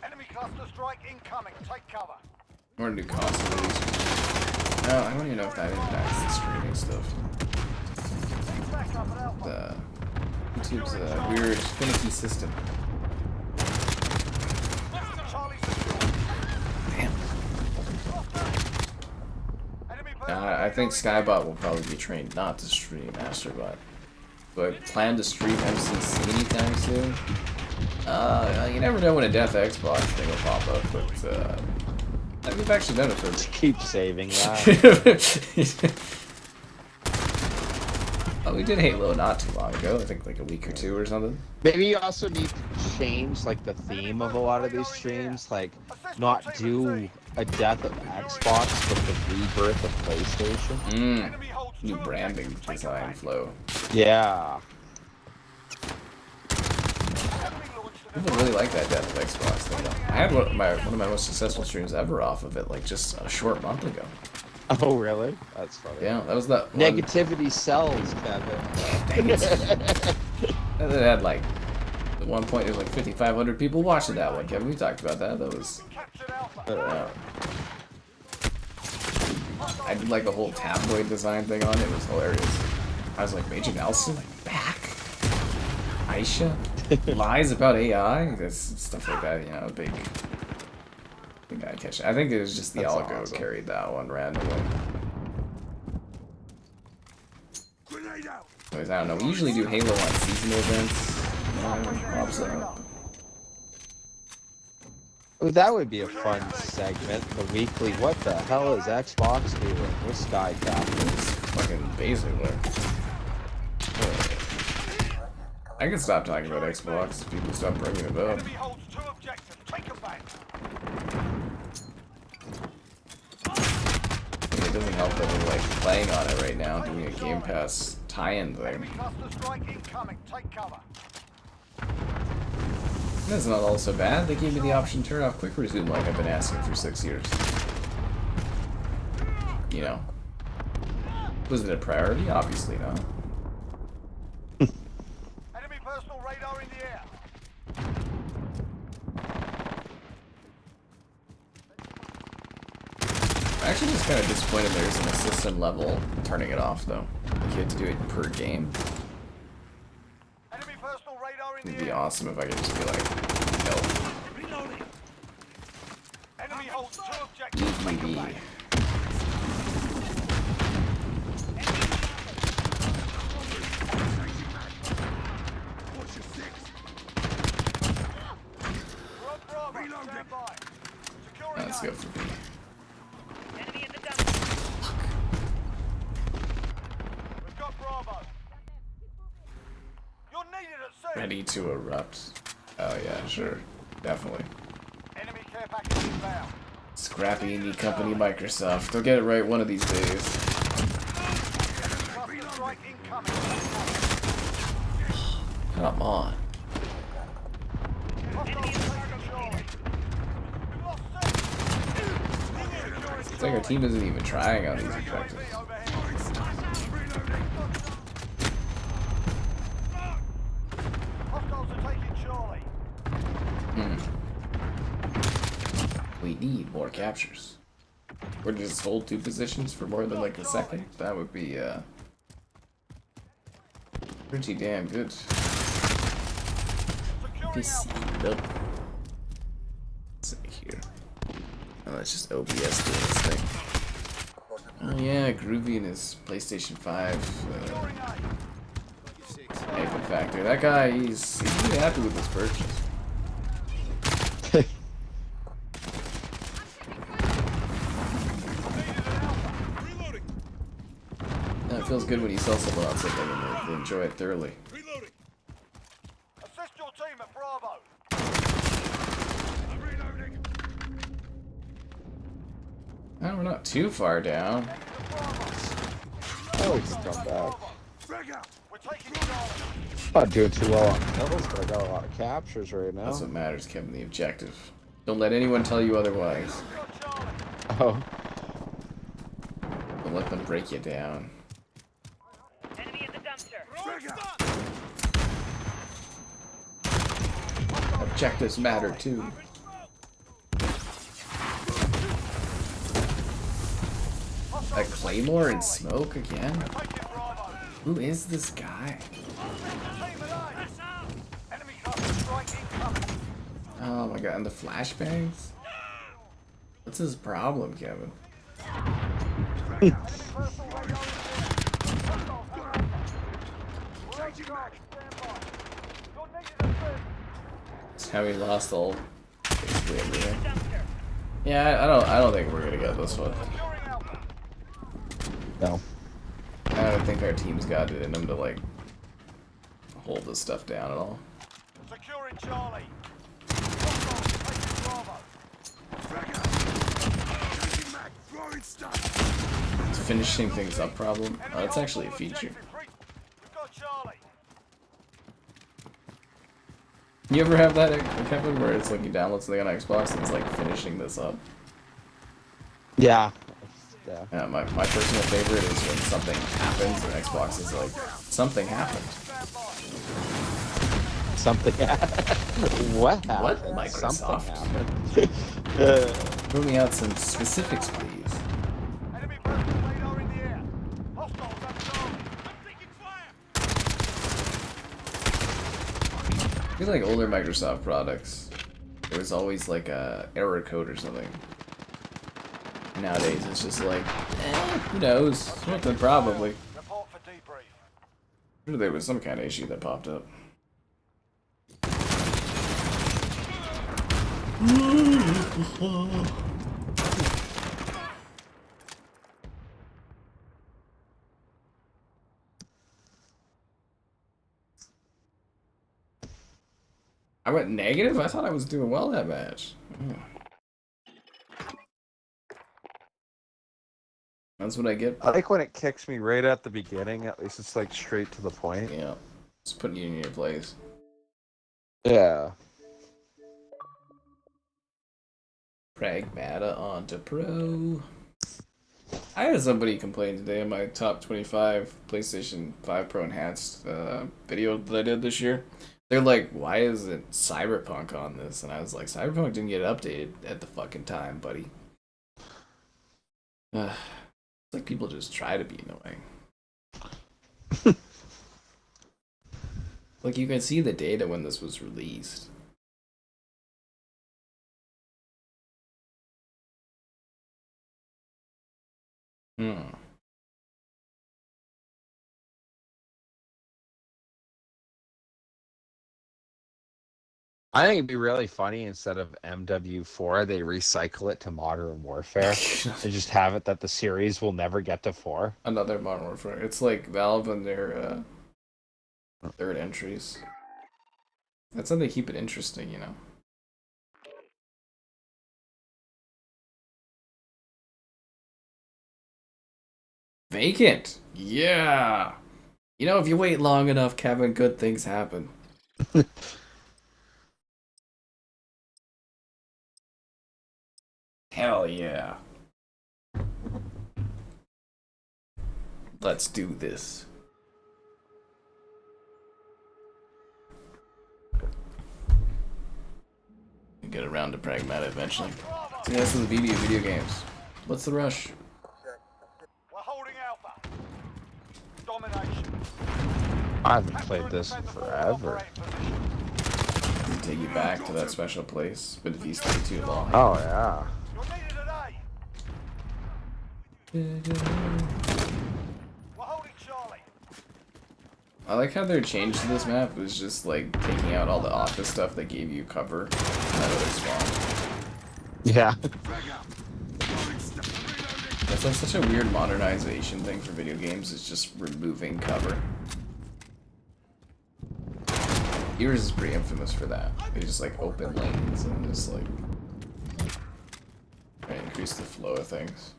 Enemy cluster strike incoming. Take cover.
Or new cost of these. No, I don't even know if that impacts the streaming stuff.
Back up at Alpha.
YouTube's a weird, finicky system.
Charlie secure.
Damn.
Enemy
I think Skybot will probably be trained not to stream Astrobot. Do I plan to stream MCC anytime soon? You never know when a Death Xbox thing will pop up, but we've actually done it for.
Keep saving that.
Oh, we did Halo not too long ago. I think like a week or two or something.
Maybe you also need to change like the theme of a lot of these streams, like not do a death of Xbox, but the rebirth of PlayStation.
Enemy holds
New
two
branding
objectives. Take
design
command.
flow.
Yeah.
Enemy launched an
People really like that Death of Xbox thing. Though. I had one of my most successful streams ever off of it, like just a short month ago.
Oh really? That's funny.
Yeah, that was that one.
Negativity sells, Kevin.
Dang it. And it had like, at one point, there was like 5,500 people watching that one. Kevin, we talked about that. That was.
captured Alpha.
I did like a whole tabloid design thing on it. It was hilarious. I was like, Major Nelson back. Aisha lies about AI. That's stuff like that. You know, big eye catch. I think it was just the
That's
algo
awesome.
carried that one randomly.
Grenade out.
Anyways, I don't know. We usually do Halo on seasonal events. Pops up.
Oh, that would be a fun segment. The weekly. What the hell is Xbox doing with Skycap?
It's fucking basically. I can stop talking about Xbox if people stop bringing it up.
Enemy holds 2 objectives. Take them back.
It doesn't help that we're like playing on it right now, doing a Game Pass tie-in thing.
Enemy cluster strike incoming. Take cover.
That's not all so bad. They gave me the option to turn off quick resume like I've been asking for 6 years. You know. Was it a priority? Obviously not.
Enemy personal radar in the air.
I'm actually just kind of disappointed there isn't a system level turning it off though. Like you had to do it per game.
Enemy personal radar in
It'd
the
be
air.
awesome if I could just be like, no.
Reloading. Enemy holds 2 objectives. Take them
EED.
back.
What's your 6?
We're on Bravo. Stand by. Securing
Let's
A.
go for B.
Enemy at the dumpster.
We've got Bravo. You're needed at sea.
Ready to erupt. Oh yeah, sure. Definitely.
Enemy care package inbound.
Scrappy indie company Microsoft. They'll get it right one of these days.
Cluster strike incoming.
Come on.
Hostile
Enemy in the cargo
taking Charlie.
container.
We've lost C.
It's like our team isn't even trying on these objectives.
UAV overhead. Hostiles are taking Charlie.
We need more captures. Or just hold 2 positions for more than like a second? That would be pretty damn good.
Securing
PC.
Alpha.
Nope. Let's see here. Oh, that's just OBS doing this thing. Oh yeah, Groovy and his PlayStation 5
Securing A.
Nathan Factor. That guy, he's really happy with his purchase.
Reloading.
Yeah, it feels good when you sell someone else something and they enjoy it thoroughly.
Reloading.
Assist your team at Bravo.
I'm reloading.
Oh, we're not too far down.
Oh, we can come back.
Frag out.
We're taking Charlie.
Not doing too well on kills, but I got a lot of captures right now.
That's what matters, Kevin, the objective. Don't let anyone tell you otherwise.
Got Charlie.
Oh,
Don't let them break you down.
Enemy at the dumpster.
Frag out.
Objectives matter too. A Claymore and smoke again?
Taking Bravo.
Who is this guy?
Team at A. Enemy cluster strike incoming.
Oh my god, and the flashbangs? What's his problem, Kevin?
Enemy personal radar in the air. Hostiles have Alpha. We're on track. Stand by. You're needed at sea.
It's how he lost all basically everything.
Dumpster.
Yeah, I don't think we're gonna get this one.
Securing Alpha.
no.
I don't think our team's got it in them to like hold this stuff down at all.
Securing Charlie. Hostiles taking Bravo.
Frag out. Changing mag. Throwing stuff.
It's finishing things up problem. Oh, that's actually a feature.
We've got Charlie.
You ever have that, Kevin, where it's like you download something on Xbox and it's like finishing this up?
Yeah. Yeah.
Yeah, my personal favorite is when something happens and Xbox is like, something happened.
Something what happened?
What? Microsoft?
Something happened.
Throw me out some specifics, please.
Enemy personal
feel like older Microsoft products, there was always like a error code or something. Nowadays, it's just like, who knows? Something probably.
Report for debrief.
Sure, there was some kind of issue that popped up. I went negative? I thought I was doing well that match. That's what I get.
I like when it kicks me right at the beginning. At least it's like straight to the point.
Yeah. Just putting you in your place.
Yeah.
Pragmata onto pro. I had somebody complain today on my top 25 PlayStation 5 Pro Enhanced video that I did this year. They're like, why isn't Cyberpunk on this? And I was like, Cyberpunk didn't get updated at the fucking time, buddy. It's like people just try to be annoying. Like, you can see the data when this was released.
I think it'd be really funny instead of MW4, they recycle it to Modern Warfare and just have it that the series will never get to 4.
Another Modern Warfare. It's like Valve and their third entries. That's how they keep it interesting, you know. Vacant! Yeah! You know, if you wait long enough, Kevin, good things happen. Hell yeah. Let's do this. Get around to Pragmata eventually. See, that's the beauty of video games. What's the rush?
We're holding Alpha. Domination.
I haven't played this in forever.
It'll take you back to that special place, but if you stay too long.
Oh, yeah.
You're needed today. We're holding Charlie.
I like how their change to this map was just like taking out all the office stuff that gave you cover out of their spawn.
Yeah.
That's like such a weird modernization thing for video games, is just removing cover. Yours is pretty infamous for that. They just like open lanes and just like try to increase the flow of things.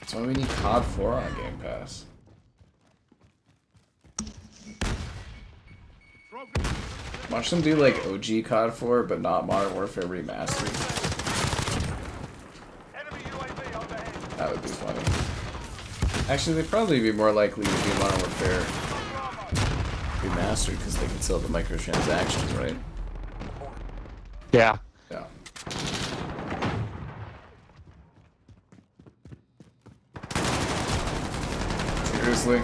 That's why we need COD 4 on Game Pass. Watch them do like OG COD 4, but not Modern Warfare Remastered. That would be funny. Actually, they'd probably be more likely to do Modern Warfare Remastered because they can sell the microtransactions, right?
Yeah.
Yeah. Seriously?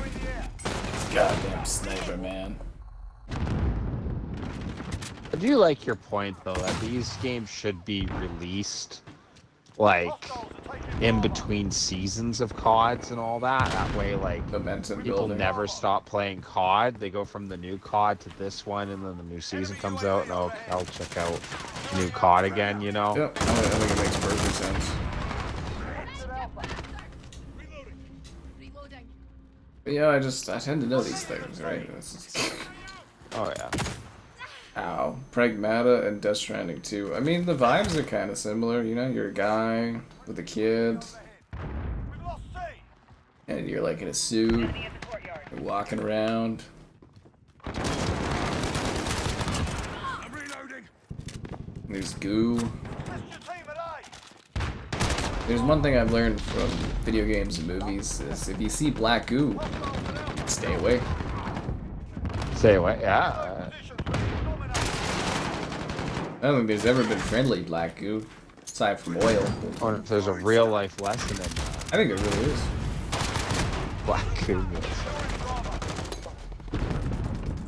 Goddamn sniper, man.
I do like your point, though, that these games should be released, like, in between seasons of CODs and all that. That way, like,
Momentum
people
building.
never stop playing COD. They go from the new COD to this one, and then the new season comes out, and okay, I'll check out new COD again, you know?
Yep, I think it makes perfect sense. But yeah, I tend to know these things, right?
Oh, yeah.
Ow. Pragmata and Death Stranding 2. I mean, the vibes are kind of similar, you know? You're a guy with a kid, and you're like in a suit, you're walking around.
I'm reloading.
And there's goo. There's one thing I've learned from video games and movies is if you see black goo, stay away.
Stay away, yeah.
I don't think there's ever been friendly black goo, aside from oil.
I wonder if there's a real life lesson in
I think there really is.
black goo.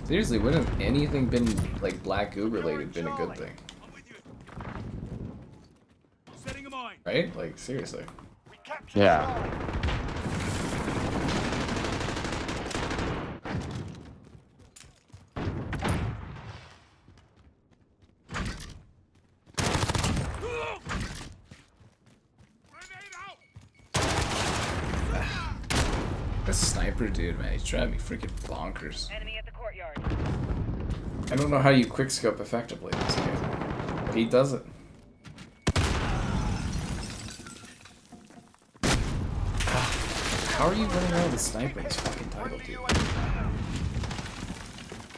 Seriously, wouldn't anything been like black goo related been a good thing?
I'm with you. Setting a mine.
Right? Like, seriously.
We captured
Yeah.
Charlie.
Grenade out.
This sniper dude, man, he's driving me freaking bonkers.
Enemy at the courtyard.
I don't know how you quickscope effectively in this game, but he does it. How are you running around with a sniper in this fucking title, dude?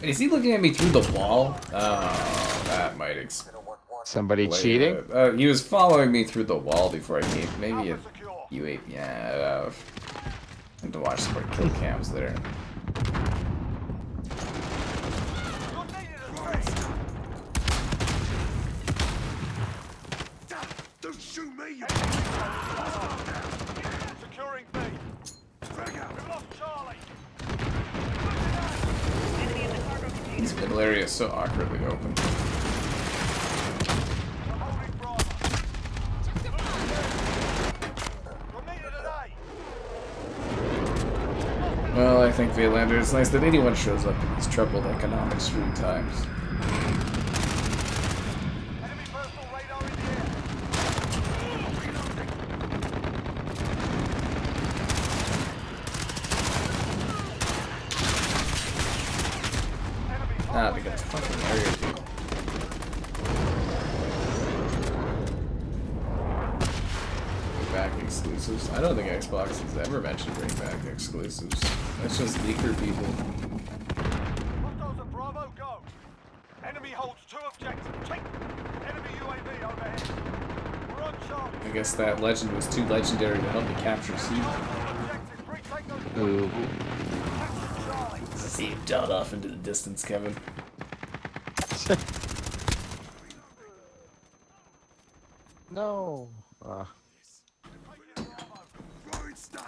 And is he looking at me through the wall? Oh, that might explain.
Somebody cheating?
He was following me through the wall before I came. Maybe a
Alpha secure.
UAP. Yeah, I had to watch some more kill cams there.
You're needed as best.
Don't shoot me, you
Securing B.
frag out.
We've lost Charlie.
Enemy in the cargo container.
This middle area is so awkwardly open.
We're holding Bravo. You're needed at A.
Well, I think Valander, it's nice that anyone shows up in these troubled economic street times.
Enemy personal radar in the air. Enemy
Ah, they got this fucking area, dude. Bring back exclusives. I don't think Xbox has ever mentioned bring back exclusives. That's just leaker people.
Hostiles at Bravo, go. Enemy holds 2 objectives. Take. Enemy UAV overhead. We're on Charlie.
I guess that legend was too legendary to help me capture C.
Hold all objectives. Retake those.
Ooh.
Capture Charlie.
See him jot off into the distance, Kevin.
No.
Throwing stuff.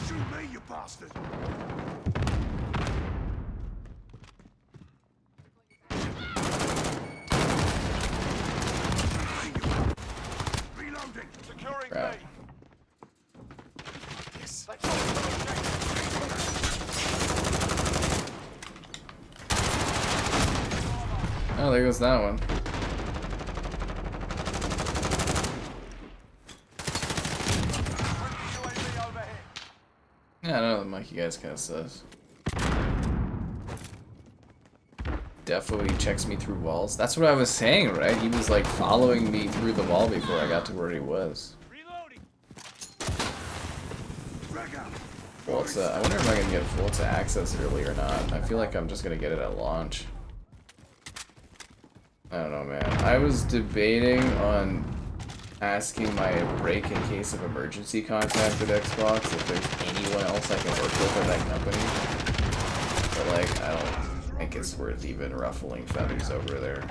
Shoot me, you bastard. Reloading.
Securing
Crap.
B.
Yes.
They hold 2 objectives.
Oh, there goes that one.
UAV overhead.
Yeah, I know the monkey guy's kind of sus. Definitely checks me through walls. That's what I was saying, right? He was like following me through the wall before I got to where he was.
Reloading. Frag out.
Fulta. I wonder if I can get Fulta access early or not. I feel like I'm just gonna get it at launch. I don't know, man. I was debating on asking my break in case of emergency contact at Xbox if there's anyone else I can work with at that company. But like, I don't think it's worth even ruffling feathers over there.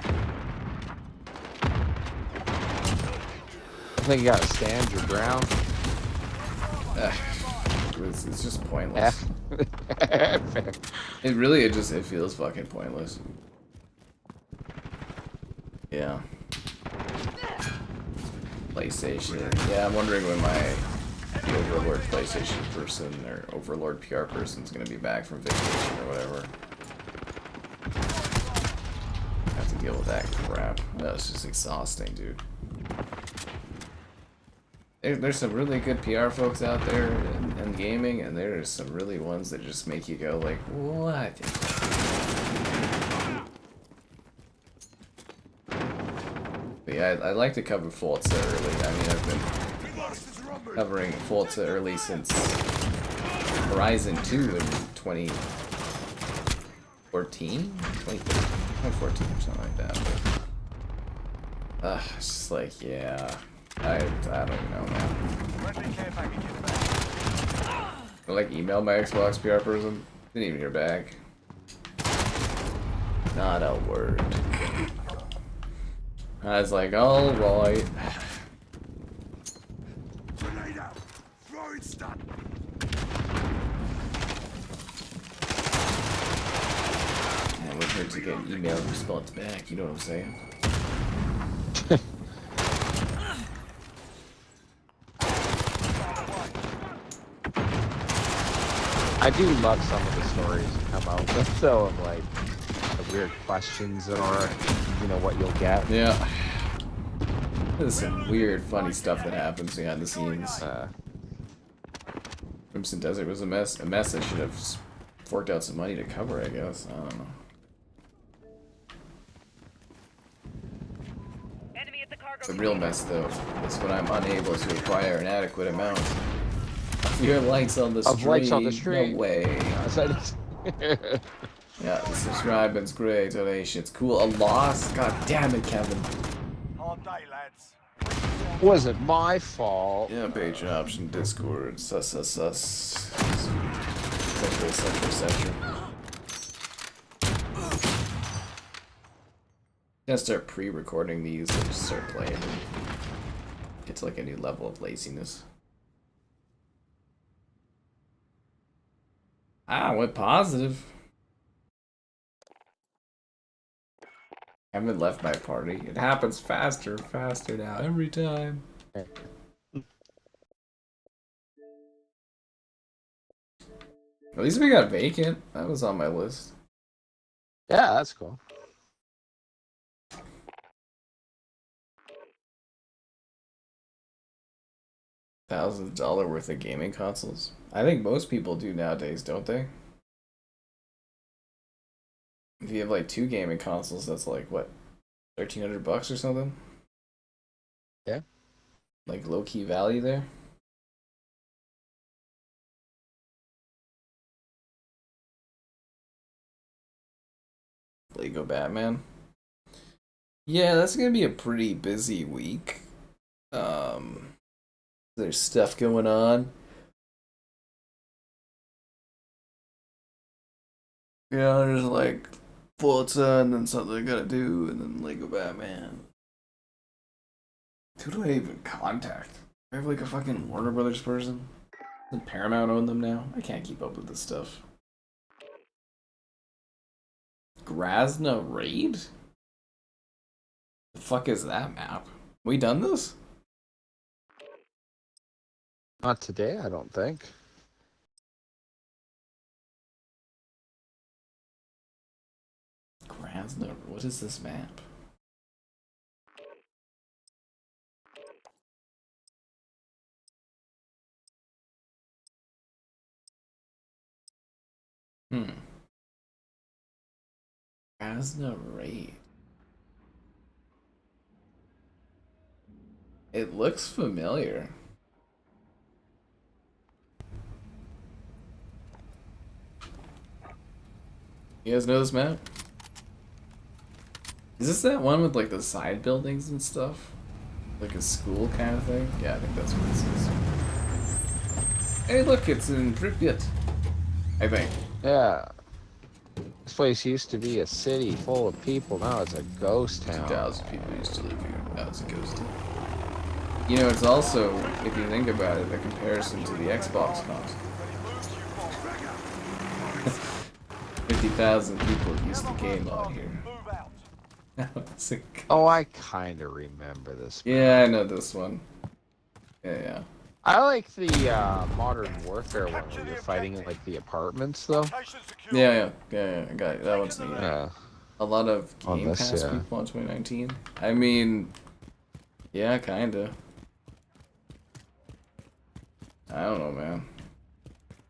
I think you gotta stand your ground.
It's just pointless.
Fair.
It really, it feels fucking pointless. Yeah. PlayStation. Yeah, I'm wondering when the Overlord PlayStation person or Overlord PR person is gonna be back from vacation or whatever. I have to deal with that crap. That's just exhausting, dude. There's some really good PR folks out there in gaming, and there's some really ones that just make you go like, what? But yeah, I like to cover Fulta early. I mean, I've been covering Fulta early since Horizon 2 in 2014? 2014 or something like that. But, it's just like, yeah. I don't even know, man.
Friendly care package inbound.
I like email my Xbox PR person. Didn't even hear back. Not a word. I was like, alright.
Grenade out. Throwing stun.
Yeah, it would hurt to get an email response back, you know what I'm saying?
I do love some of the stories that come out with, though, of like the weird questions that are, you know, what you'll get.
Yeah. There's some weird, funny stuff that happens behind the scenes. Crimson Desert was a mess. A mess I should have forked out some money to cover, I guess. I don't know.
Enemy at the cargo
The real mess, though, is when I'm unable to acquire an adequate amount of your likes on the stream.
Of likes on the stream.
No way.
Yeah.
Yeah, the subscribing's great. Donations. Cool. A loss? God damn it, Kevin.
Hard day, lads.
Wasn't my fault.
Yeah, page option, Discord, sus. Etc. Gotta start pre-recording these and just start playing. Get to like a new level of laziness. Ah, went positive. Haven't left my party. It happens faster now every time. At least we got vacant. That was on my list.
Yeah, that's cool.
$1,000 worth of gaming consoles. I think most people do nowadays, don't they? If you have like 2 gaming consoles, that's like what, $1,300 or something?
Yeah.
Like low key value there. Lego Batman. Yeah, that's gonna be a pretty busy week. There's stuff going on. Yeah, there's like Forza and then something I gotta do, and then Lego Batman. Who do I even contact? I have like a fucking Warner Brothers person. Does Paramount own them now? I can't keep up with this stuff. Grazna Raid? The fuck is that map? We done this?
Not today, I don't think.
Grazna, what is this map? Grazna Raid. It looks familiar. You guys know this map? Is this that one with like the side buildings and stuff? Like a school kind of thing? Yeah, I think that's what this is. Hey look, it's in Pripyat. I think.
Yeah. This place used to be a city full of people. Now it's a ghost town.
2,000 people used to live here. Now it's a ghost town. You know, it's also, if you think about it, a comparison to the Xbox console. 50,000 people used to game on here.
Oh, I kind of remember this.
Yeah, I know this one. Yeah.
I like the Modern Warfare one where you're fighting in like the apartments, though.
Yeah. I got it. That one's neat.
Yeah.
A lot of Game
this,
Pass
yeah.
people in 2019. I mean, yeah, kinda. I don't know, man.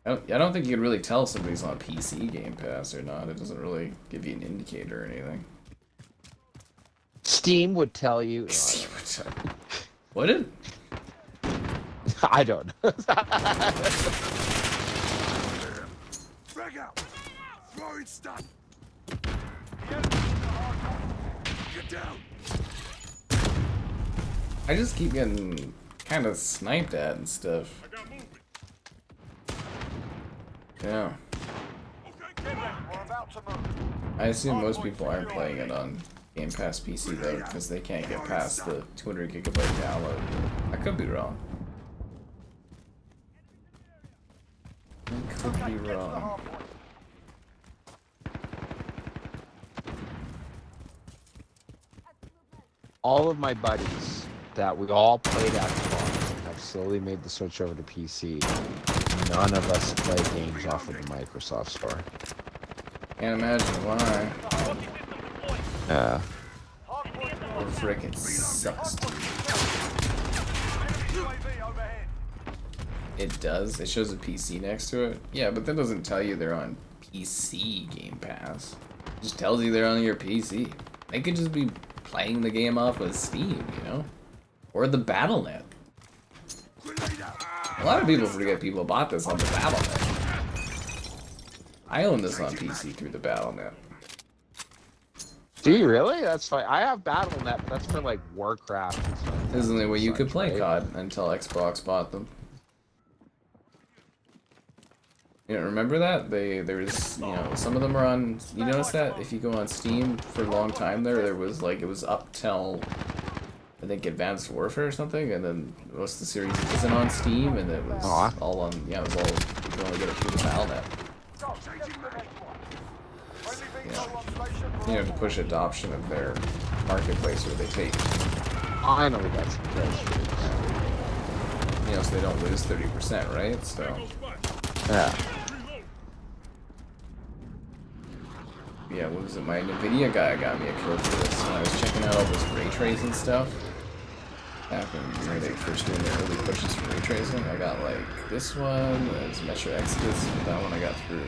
I don't think you can really tell if somebody's on PC Game Pass or not. It doesn't really give you an indicator or anything.
Steam would tell you.
What did?
I don't know.
Frag out. Throwing stun. Get down.
I just keep getting kind of sniped at and stuff. Yeah.
About to move.
I assume most people aren't playing it on Game Pass PC though, because they can't get past the 200 gigabyte download. I could be wrong. I could be
Get to the
wrong.
hard point.
All of my buddies that we all played Xbox have slowly made the switch over to PC. None of us play games off of the Microsoft Store.
Can't imagine why.
Yeah.
It frickin' sucks.
UAV overhead.
It does. It shows a PC next to it. Yeah, but that doesn't tell you they're on PC Game Pass. It just tells you they're on your PC. They could just be playing the game off of Steam, you know? Or the Battle.net. A lot of people forget people bought this on the Battle.net. I own this on PC through the Battle.net.
Do you really? That's fine. I have Battle.net, but that's for like Warcraft and stuff.
This is the only way you could
Such,
play
right?
COD until Xbox bought them. You don't remember that? There's, you know, some of them are on, you notice that? If you go on Steam for a long time there was like, it was up till, I think, Advanced Warfare or something, and then most of the series isn't on Steam, and it was
Aw.
all on, yeah, it was all, you can only get it through the Battle.net.
Go, get to the next one. Friendly
Yeah.
VTOL on station.
You know, to push adoption of their marketplace where they take,
Finally got some fresh.
you know, so they don't lose 30%, right? So,
Yeah.
yeah, what was it? My NVIDIA guy got me a code for this when I was checking out all this ray tracing stuff. Back when they first doing their early pushes for ray tracing, I got like this one, there's Metro Exodus, but that one I got through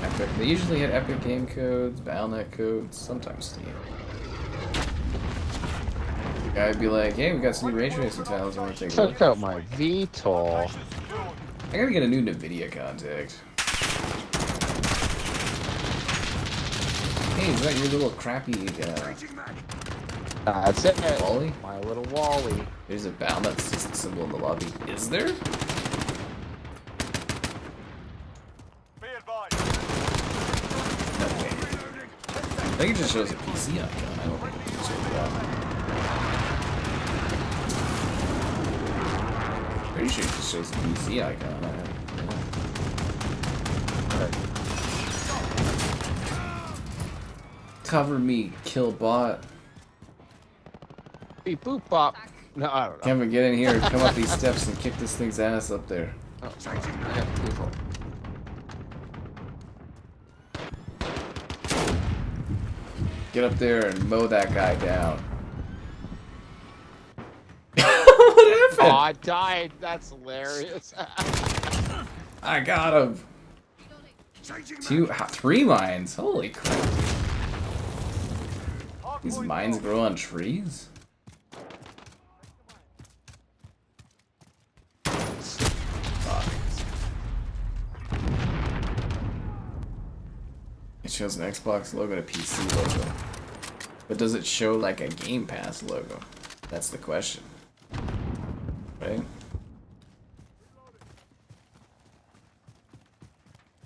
Epic. They usually had Epic game codes, Battle.net codes, sometimes Steam. The guy would be like, hey, we got some new ray tracing tiles, you want to take a look?
Check out my VTOL.
I gotta get a new NVIDIA contact. Hey, is that your little crappy,
That's it.
Wally?
My little Wally.
There's a Battle.net symbol in the lobby. Is there?
Be advised.
No way. I think it just shows a PC icon. I don't think it shows that. Pretty sure it just shows the PC icon. Cover me, kill bot.
Beep boop bop. No, I don't know.
Kevin, get in here. Come up these steps and kick this thing's ass up there.
Oh, I got people.
Get up there and mow that guy down. What happened?
Oh, I died. That's hilarious.
I got him. 3 mines. Holy crap. These mines grow on trees? Fuck. It shows an Xbox logo and a PC logo. But does it show like a Game Pass logo? That's the question. Right?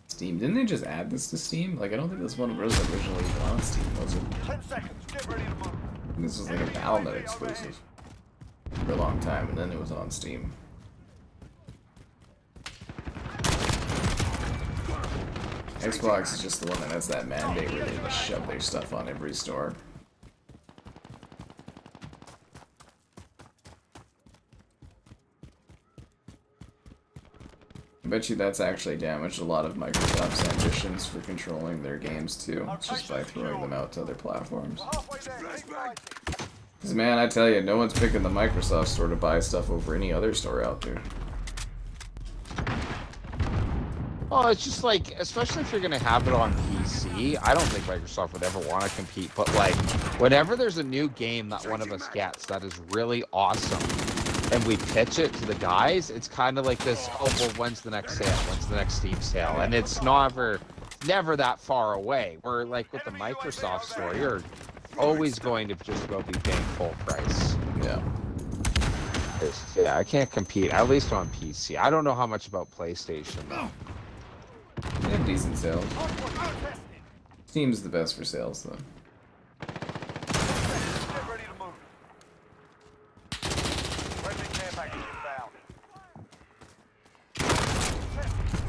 Steam. Didn't they just add this to Steam? Like, I don't think this one was originally on Steam, was it?
10 seconds. Get ready to move.
This was like a Battle.net exclusive for a long time, and then it was on Steam. Xbox is just the one that has that mandate where they just shove their stuff on every store. I bet you that's actually damaged a lot of Microsoft's ambitions for controlling their games too, just by throwing them out to other platforms.
Halfway there. Keep fighting.
Because man, I tell you, no one's picking the Microsoft store to buy stuff over any other store out there.
Well, it's just like, especially if you're going to have it on PC, I don't think Microsoft would ever want to compete. But like, whenever there's a new game that one of us gets that is really awesome, and we pitch it to the guys, it's kind of like this, oh, well, when's the next sale? When's the next Steam sale? And it's never that far away. Where like with the Microsoft store, you're always going to just go be paying full price.
Yeah.
Yeah, I can't compete, at least on PC. I don't know how much about PlayStation though.
They have decent sales. Steam's the best for sales, though.
Get ready to move. Friendly care package inbound.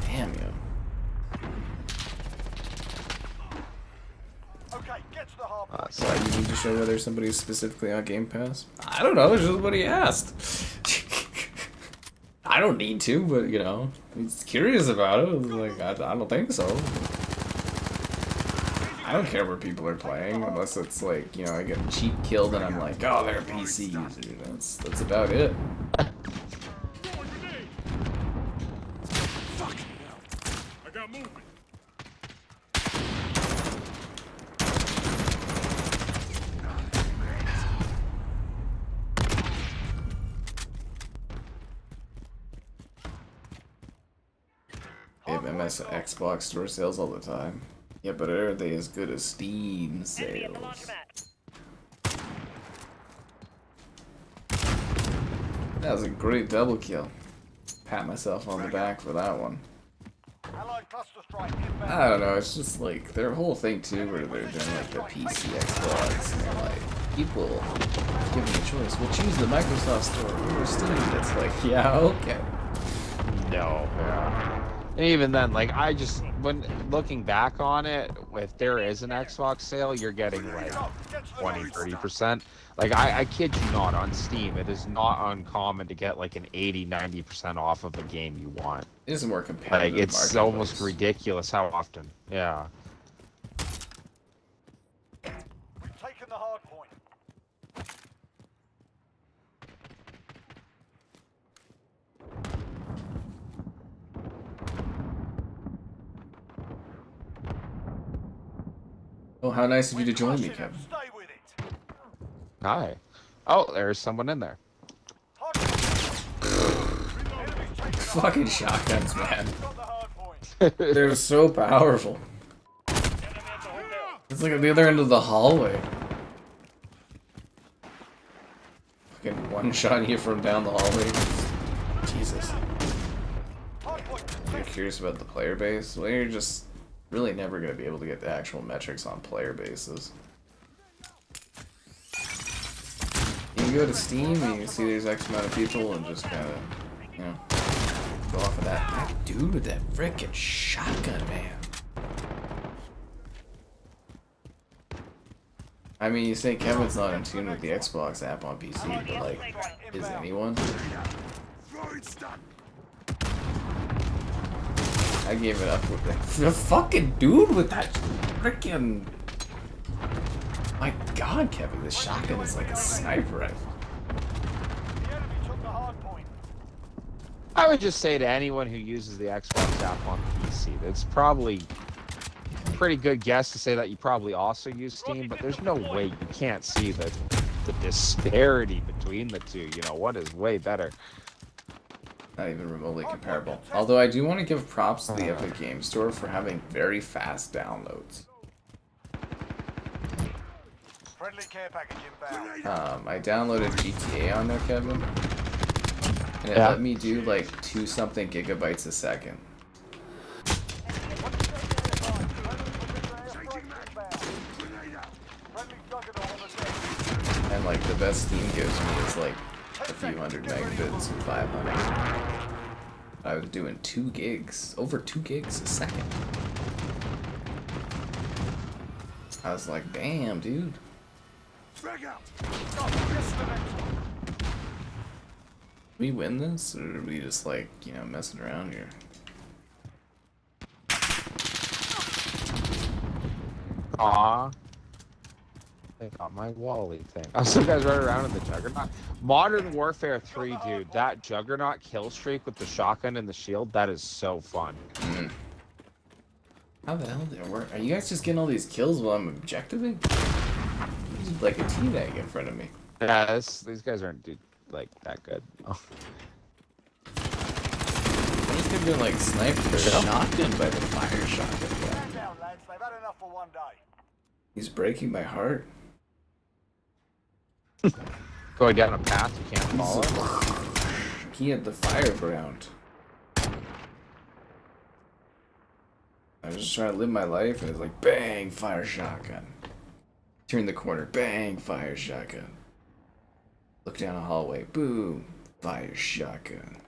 Damn you.
Okay, get to the hard point.
So you need to show whether somebody's specifically on Game Pass? I don't know, it's just what he asked. I don't need to, but you know, he's curious about it. I was like, I don't think so. I don't care where people are playing unless it's like, you know, I get cheap killed and I'm like, oh, they're a PC user. That's about it.
Fuck! I got movement.
They have MS Xbox store sales all the time. Yeah, but are they as good as Steam
Enemy at the
sales?
laundromat.
That was a great double kill. Pat myself on the back for that one.
Allied cluster strike inbound.
I don't know, it's just like their whole thing too where they're doing like the PC Xbox and they're like, people given a choice, we'll choose the Microsoft store or Steam. It's like, yeah, okay.
No. Yeah. And even then, like, when looking back on it, if there is an Xbox sale, you're getting like 20-30%. Like, I kid you not, on Steam, it is not uncommon to get like an 80-90% off of a game you want.
It is a more competitive
Like, it's
marketplace.
almost ridiculous how often. Yeah.
We've taken the hard point.
Oh, how nice of you to join me, Kevin.
Stay with it.
Hi. Oh, there's someone in there.
Hard point. Enemy's taken the
Fucking shotguns, man.
got the hard point.
They're so powerful.
Enemy at the hotel.
It's like at the other end of the hallway. Fucking one-shot you from down the hallway. Jesus.
Hard point.
You're curious about the player base? Well, you're just really never going to be able to get the actual metrics on player bases. You can go to Steam and you can see there's X amount of people and just kind of, you know, go off of that. That dude with that frickin' shotgun, man. I mean, you say Kevin's not in tune with the Xbox app on PC, but like, is anyone?
Throwing stun.
I gave it up with the fucking dude with that frickin'. My God, Kevin, this shotgun is like a sniper rifle.
The enemy took the hard point.
I would just say to anyone who uses the Xbox app on PC, it's probably a pretty good guess to say that you probably also use Steam, but there's no way you can't see the disparity between the two. You know, one is way better.
Not even remotely comparable. Although I do want to give props to the Epic Game Store for having very fast downloads.
Friendly care package inbound.
I downloaded GTA on there, Kevin, and it
Yeah.
let me do like 2-something gigabytes a second. And like the best Steam gives me is like a few hundred megabits and 500. I was doing 2 gigs, over 2 gigs a second. I was like, damn, dude.
Frag out.
We win this, or are we just like, you know, messing around here?
Aw. They got my Wally thing. Oh, some guys running around in the Juggernaut. Modern Warfare 3, dude. That Juggernaut kill streak with the shotgun and the shield, that is so fun.
How the hell did it work? Are you guys just getting all these kills while I'm objectiving? There's like a teabag in front of me.
Yeah, these guys aren't, dude, like, that good. Oh.
I'm just gonna be like sniped or shotgun by the fire shotgun guy.
Stand down, lads. They've had enough for one day.
He's breaking my heart.
Going down a path you can't follow.
He had the fire ground. I was just trying to live my life, and it's like, bang, fire shotgun. Turn the corner, bang, fire shotgun. Look down a hallway, boom, fire shotgun.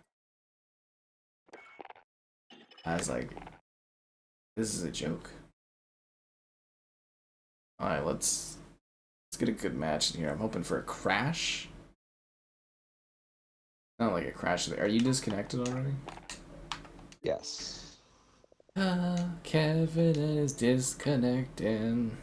I was like, this is a joke. Alright, let's get a good match in here. I'm hoping for a crash. Not like a crash. Are you disconnected already?
Yes.
Kevin is disconnecting.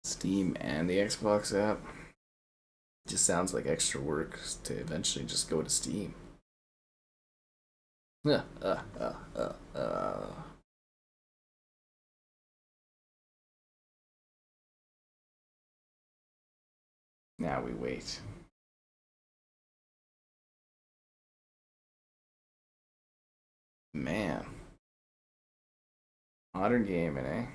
Steam and the Xbox app. Just sounds like extra work to eventually just go to Steam. Now we wait. Man. Modern gaming, eh?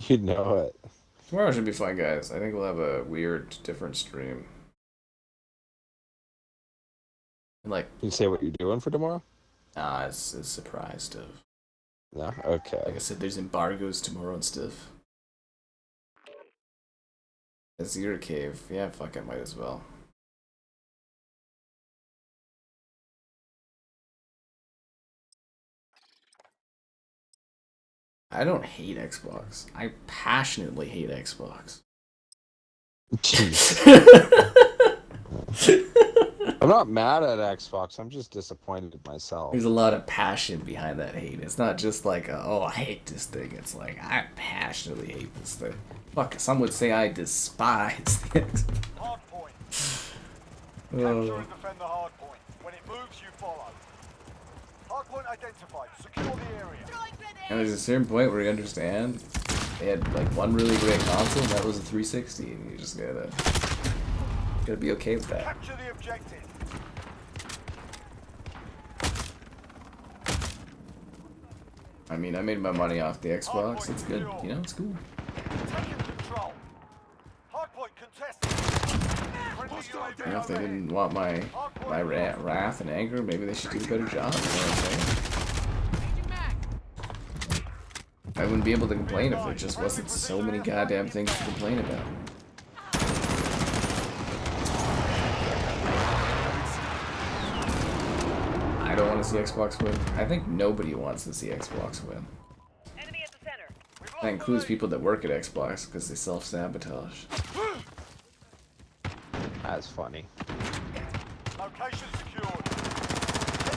You know it.
Tomorrow should be fun, guys. I think we'll have a weird, different stream. Like,
Can you say what you're doing for tomorrow?
it's a surprise stuff.
No? Okay.
Like I said, there's embargoes tomorrow and stuff. Azhir Cave. Yeah, fuck, I might as well. I don't hate Xbox. I passionately hate Xbox.
Jeez. I'm not mad at Xbox. I'm just disappointed myself.
There's a lot of passion behind that hate. It's not just like, oh, I hate this thing. It's like, I passionately hate this thing. Fuck, some would say I despise the Xbox.
Hard point. Capture and defend the hard point. When it moves, you follow. Hard point identified. Secure the area.
And there's a certain point where you understand they had like one really great console, and that was a 360, and you just gotta be okay with that.
Capture the objective.
I mean, I made my money off the Xbox. It's good, you know, it's cool.
Taking control. Hard point contested. Friendly UAV
You know, if they
overhead.
didn't want my wrath and anger, maybe they should do a better job. You know what I'm saying? I wouldn't be able to complain if there just wasn't so many goddamn things to complain about. I don't want to see Xbox win. I think nobody wants to see Xbox win.
Enemy at the center.
That includes people that work at Xbox because they self-sabotage.
That's funny.
Location secured. 10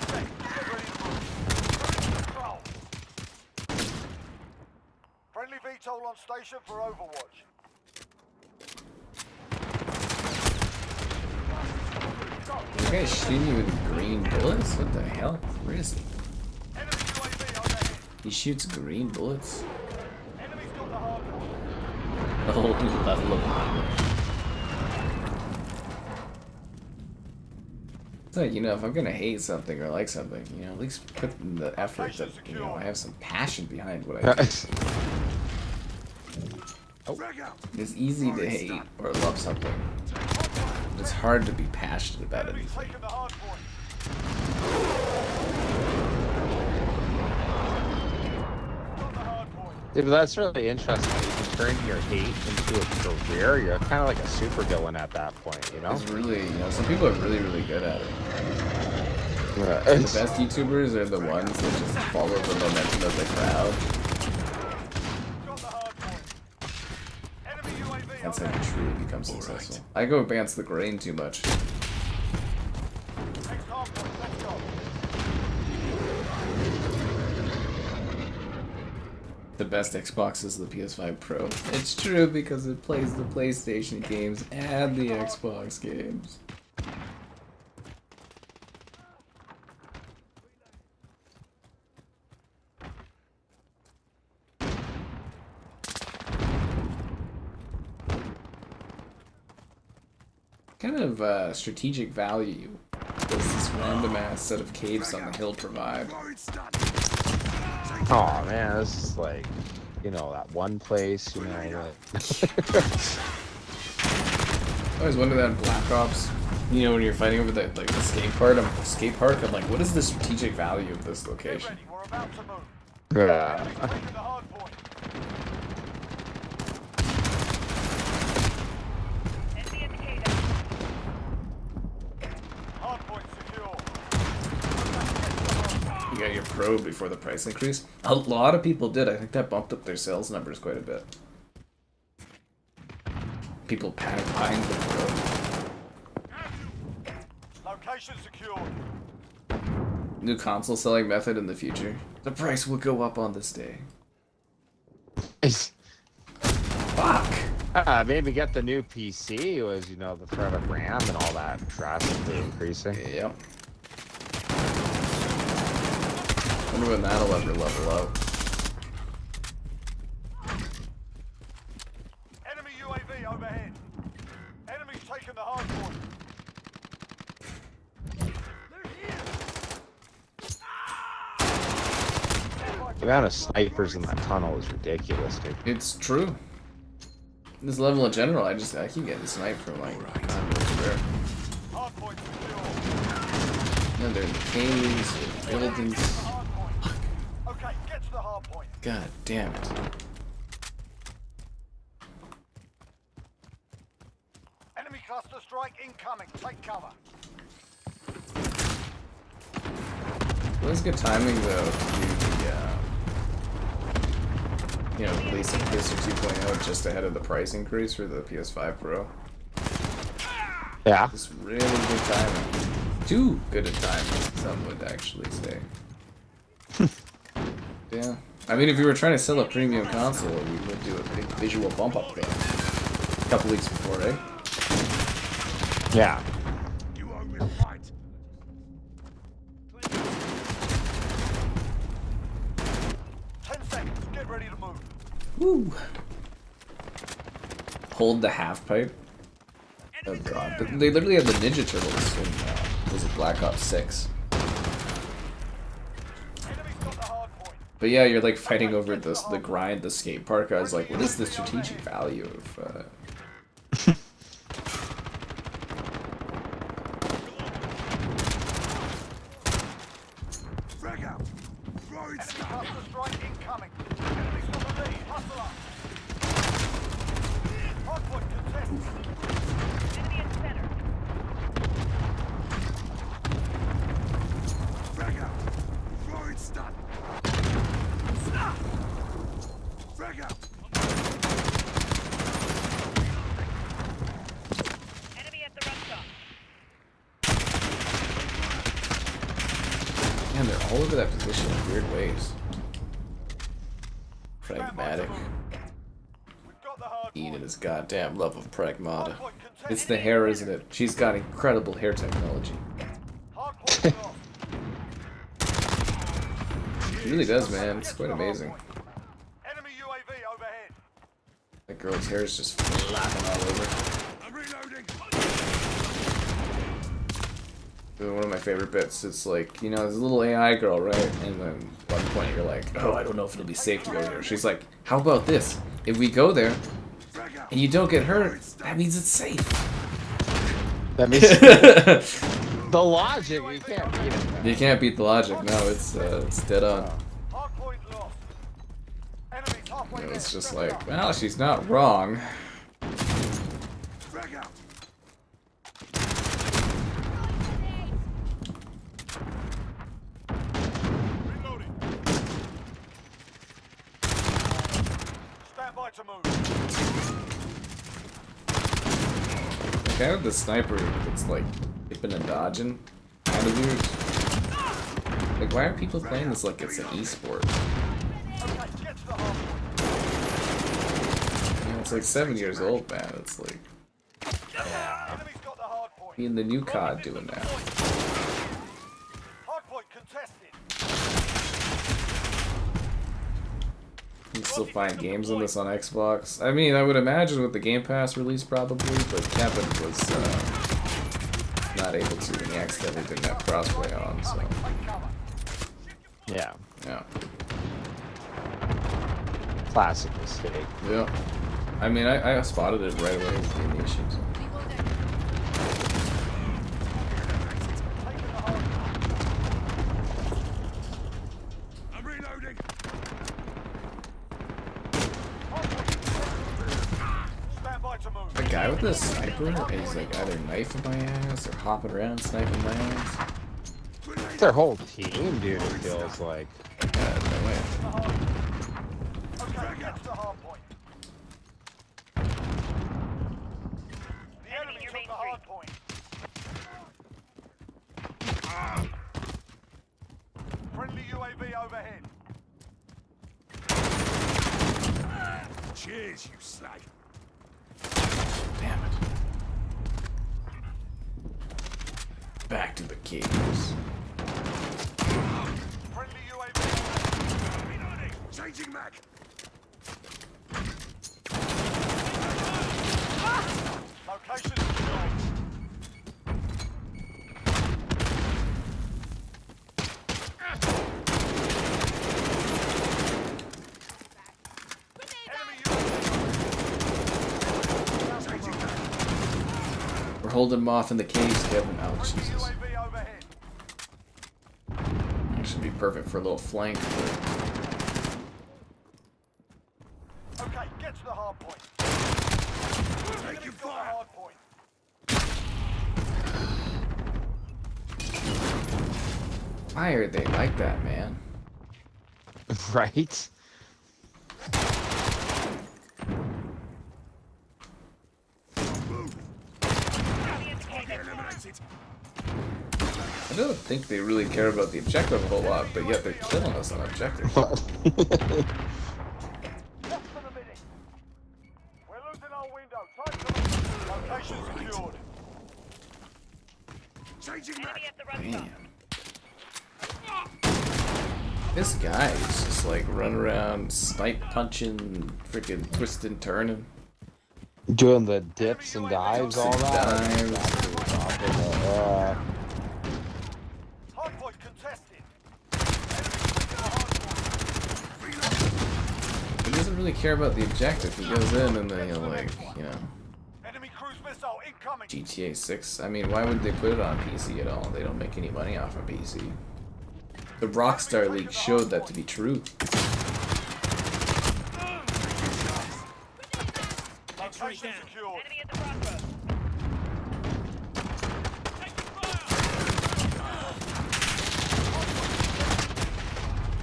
seconds. Get ready to move. Control. Friendly VTOL on station for Overwatch.
You guys shooting me with green bullets? What the hell? Where is he?
Enemy UAV overhead.
He shoots green bullets?
Enemy's got the hard point.
A whole new level of armor. It's like, you know, if I'm gonna hate something or like something, you know, at least put in the effort that, you know, I have some passion behind what I do.
Frag out.
It's easy to hate or love something. It's hard to be passionate about
Enemy's
anything.
taking the hard point. Got the hard point.
Dude, but that's really interesting. You can turn your hate into a career. You're kind of like a supervillain at that point, you know?
It's really, you know, some people are really, really good at it.
Yeah,
The best YouTubers are the ones that just follow the momentum of the crowd.
Got the hard point. Enemy UAV
That's how you
overhead.
truly become successful. I go against the grain too much.
Next hard point. Let's go.
The best Xbox is the PS5 Pro. It's true because it plays the PlayStation games and the Xbox games. Kind of strategic value does this random ass set of caves on the hill provide?
Throwing stun.
Oh man, this is like you know, that one place, you know, that...
I always wonder that in Black Ops. You know, when you're fighting over the like the skate park, I'm like, what is the strategic value of this
Get
location?
ready, we're about to move.
Yeah.
Enemy's taking the hard point.
Enemy indicator.
Hard point secure.
You got your probe before the price increase. A lot of people did. I think that bumped up their sales numbers quite a bit. People panic buying the probe.
Location secured.
New console selling method in the future. The price will go up on this day. Fuck!
Maybe get the new PC was, you know, the threat of RAM and all that drastically increasing.
Yep. Wonder when that'll ever level out.
Enemy UAV overhead. Enemy's taking the hard point.
The amount of snipers in that tunnel is ridiculous, dude.
It's true. This level in general, I keep getting sniped from like time to rare.
Hard point secure.
And they're in the caves, or buildings.
Hard point. Okay, get to the hard point.
God damn it.
Enemy cluster strike incoming. Take cover.
It was good timing though to do the, you know, releasing PS2 2.0 just ahead of the price increase for the PS5 Pro.
Yeah.
It's really good timing. Too good a timing, some would actually say. Yeah. I mean, if you were trying to sell a premium console, we would do a big visual bump up there. A couple weeks before, right?
Yeah.
You owe me a fight.
10 seconds. Get ready to move.
Woo! Hold the half pipe. Oh god. But they literally had the Ninja Turtles in, was it Black Ops 6?
Enemy's got the hard point.
But yeah, you're like fighting over this, the grind, the skate park. I was like, what is the strategic value of,
Frag out. Throwing
Enemy
stuff.
cluster strike incoming. Enemy's got the lead. Hustle up. Hard point contested.
Enemy in center.
Frag out. Throwing stun. Frag out.
Enemy at the run stop.
man, they're all over that position in weird ways. Pragmatic.
We've got the hard
Eating
point.
his goddamn love of Pragmata.
Hard point contested.
It's the hair, isn't it? She's got incredible hair technology.
Hard point lost.
She really does, man. It's quite amazing.
Enemy UAV overhead.
That girl's hair is just flapping all over.
I'm reloading.
One of my favorite bits, it's like, you know, there's a little AI girl, right? And then at one point you're like, oh, I don't know if it'll be safe to go there. She's like, how about this? If we go there
Frag out.
and you don't get hurt, that means it's safe.
That means the logic, you can't beat it.
You can't beat the logic. No, it's dead on.
Hard point lost. Enemies halfway
You know,
there.
it's just
Step
like,
up.
well, she's not wrong.
Frag out.
Reloading. Stand by to move.
The guy with the sniper that's like dipping and dodging, kind of weird. Like, why are people playing this like it's an esport?
Okay, get to the hard point.
You know, it's like 7 years old, man. It's like
Enemy's got the hard point.
being the new COD doing that.
Hard point contested.
You can still find games on this on Xbox. I mean, I would imagine with the Game Pass release probably, but Kevin was not able to, and he accidentally didn't have crossplay on, so
Take cover.
Yeah.
yeah.
Classic mistake.
Yeah. I mean, I spotted it right away with the issues.
I'm reloading.
Stand by to move.
The guy with the sniper is like either knifing my ass or hopping around sniping my ass.
It's their whole team, dude, it feels like.
Yeah, no way.
Okay, get to the hard point. The enemy
near
took
Main
the hard point. Friendly UAV overhead.
Cheers, you slag.
Damn it. Back to the caves.
Friendly UAV.
Reloading. Changing mag.
Location secured. Enemy UAV.
We're holding them off in the caves, Kevin. Oh, Jesus.
UAV overhead.
That should be perfect for a little flank.
Okay, get to the hard point.
Taking
Got the
fire.
hard point.
Why are they like that, man?
Right?
Eliminated.
I don't think they really care about the objective a whole lot, but yet they're killing us on objective.
Less than a minute. We're losing our window. Time to move. Location secured.
Changing mag.
Enemy at the run stop.
Man. This guy is just like running around, snipe punching, freaking twisting, turning.
Doing the dips and dives, all that.
Dives.
Hard point contested. Enemy taking the hard point.
He doesn't really care about the objective. He goes in and then he'll like, you know,
Enemy cruise missile incoming.
GTA 6. I mean, why would they put it on PC at all? They don't make any money off of PC. The Rockstar League showed that to be true.
Location secured.
Enemy at the crossroads.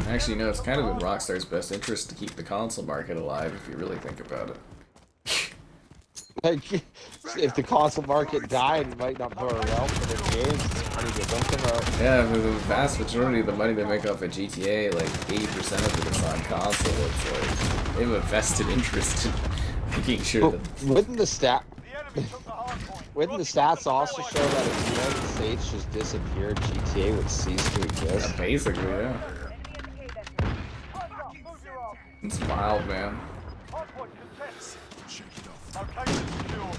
Actually, no, it's kind of in Rockstar's best interest to keep the console market alive if you really think about it.
Like, if the console market died, it might not go well for the games. It's funny to think about.
Yeah, for the vast majority of the money they make off of GTA, like 80% of it is on console. It's like they have a vested interest in making sure that.
Wouldn't the
The enemy took the hard point.
wouldn't the stats also show that if the United States just disappeared, GTA would cease to exist?
Yeah, basically, yeah.
Enemy at the cave entrance.
Hands up. Move your arm.
It's wild, man.
Hard point contested.
Shake it off.
Location secured.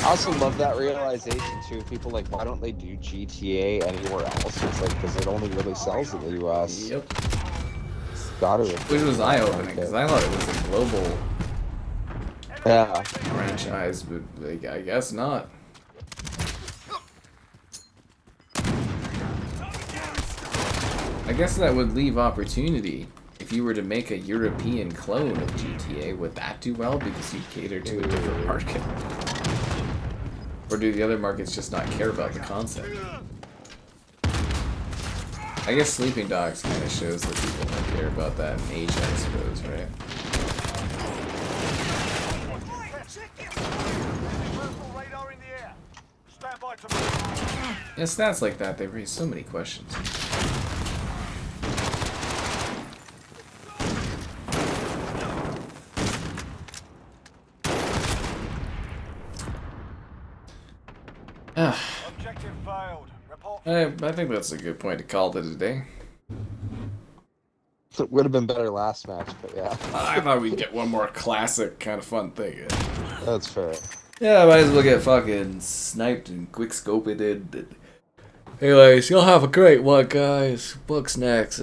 I also love that realization too. People like, why don't they do GTA anywhere else? It's like because it only really sells in the US.
Yep.
Got it.
Which was eye-opening, because I thought it was a global
Yeah.
franchise, but like, I guess not. I guess that would leave opportunity. If you were to make a European clone of GTA, would that do well because you cater to a different market? Or do the other markets just not care about the concept? I guess Sleeping Dogs kind of shows that people don't care about that in Asia, I suppose, right?
Universal radar in the air. Stand by to move.
Yeah, stats like that, they raise so many questions.
Objective failed. Report.
I think that's a good point to call it a day.
It would have been better last match, but yeah,
I thought we'd get one more classic kind of fun thing.
that's fair.
Yeah, might as well get fucking sniped and quick scoped. Anyways, you'll have a great one, guys. Books next.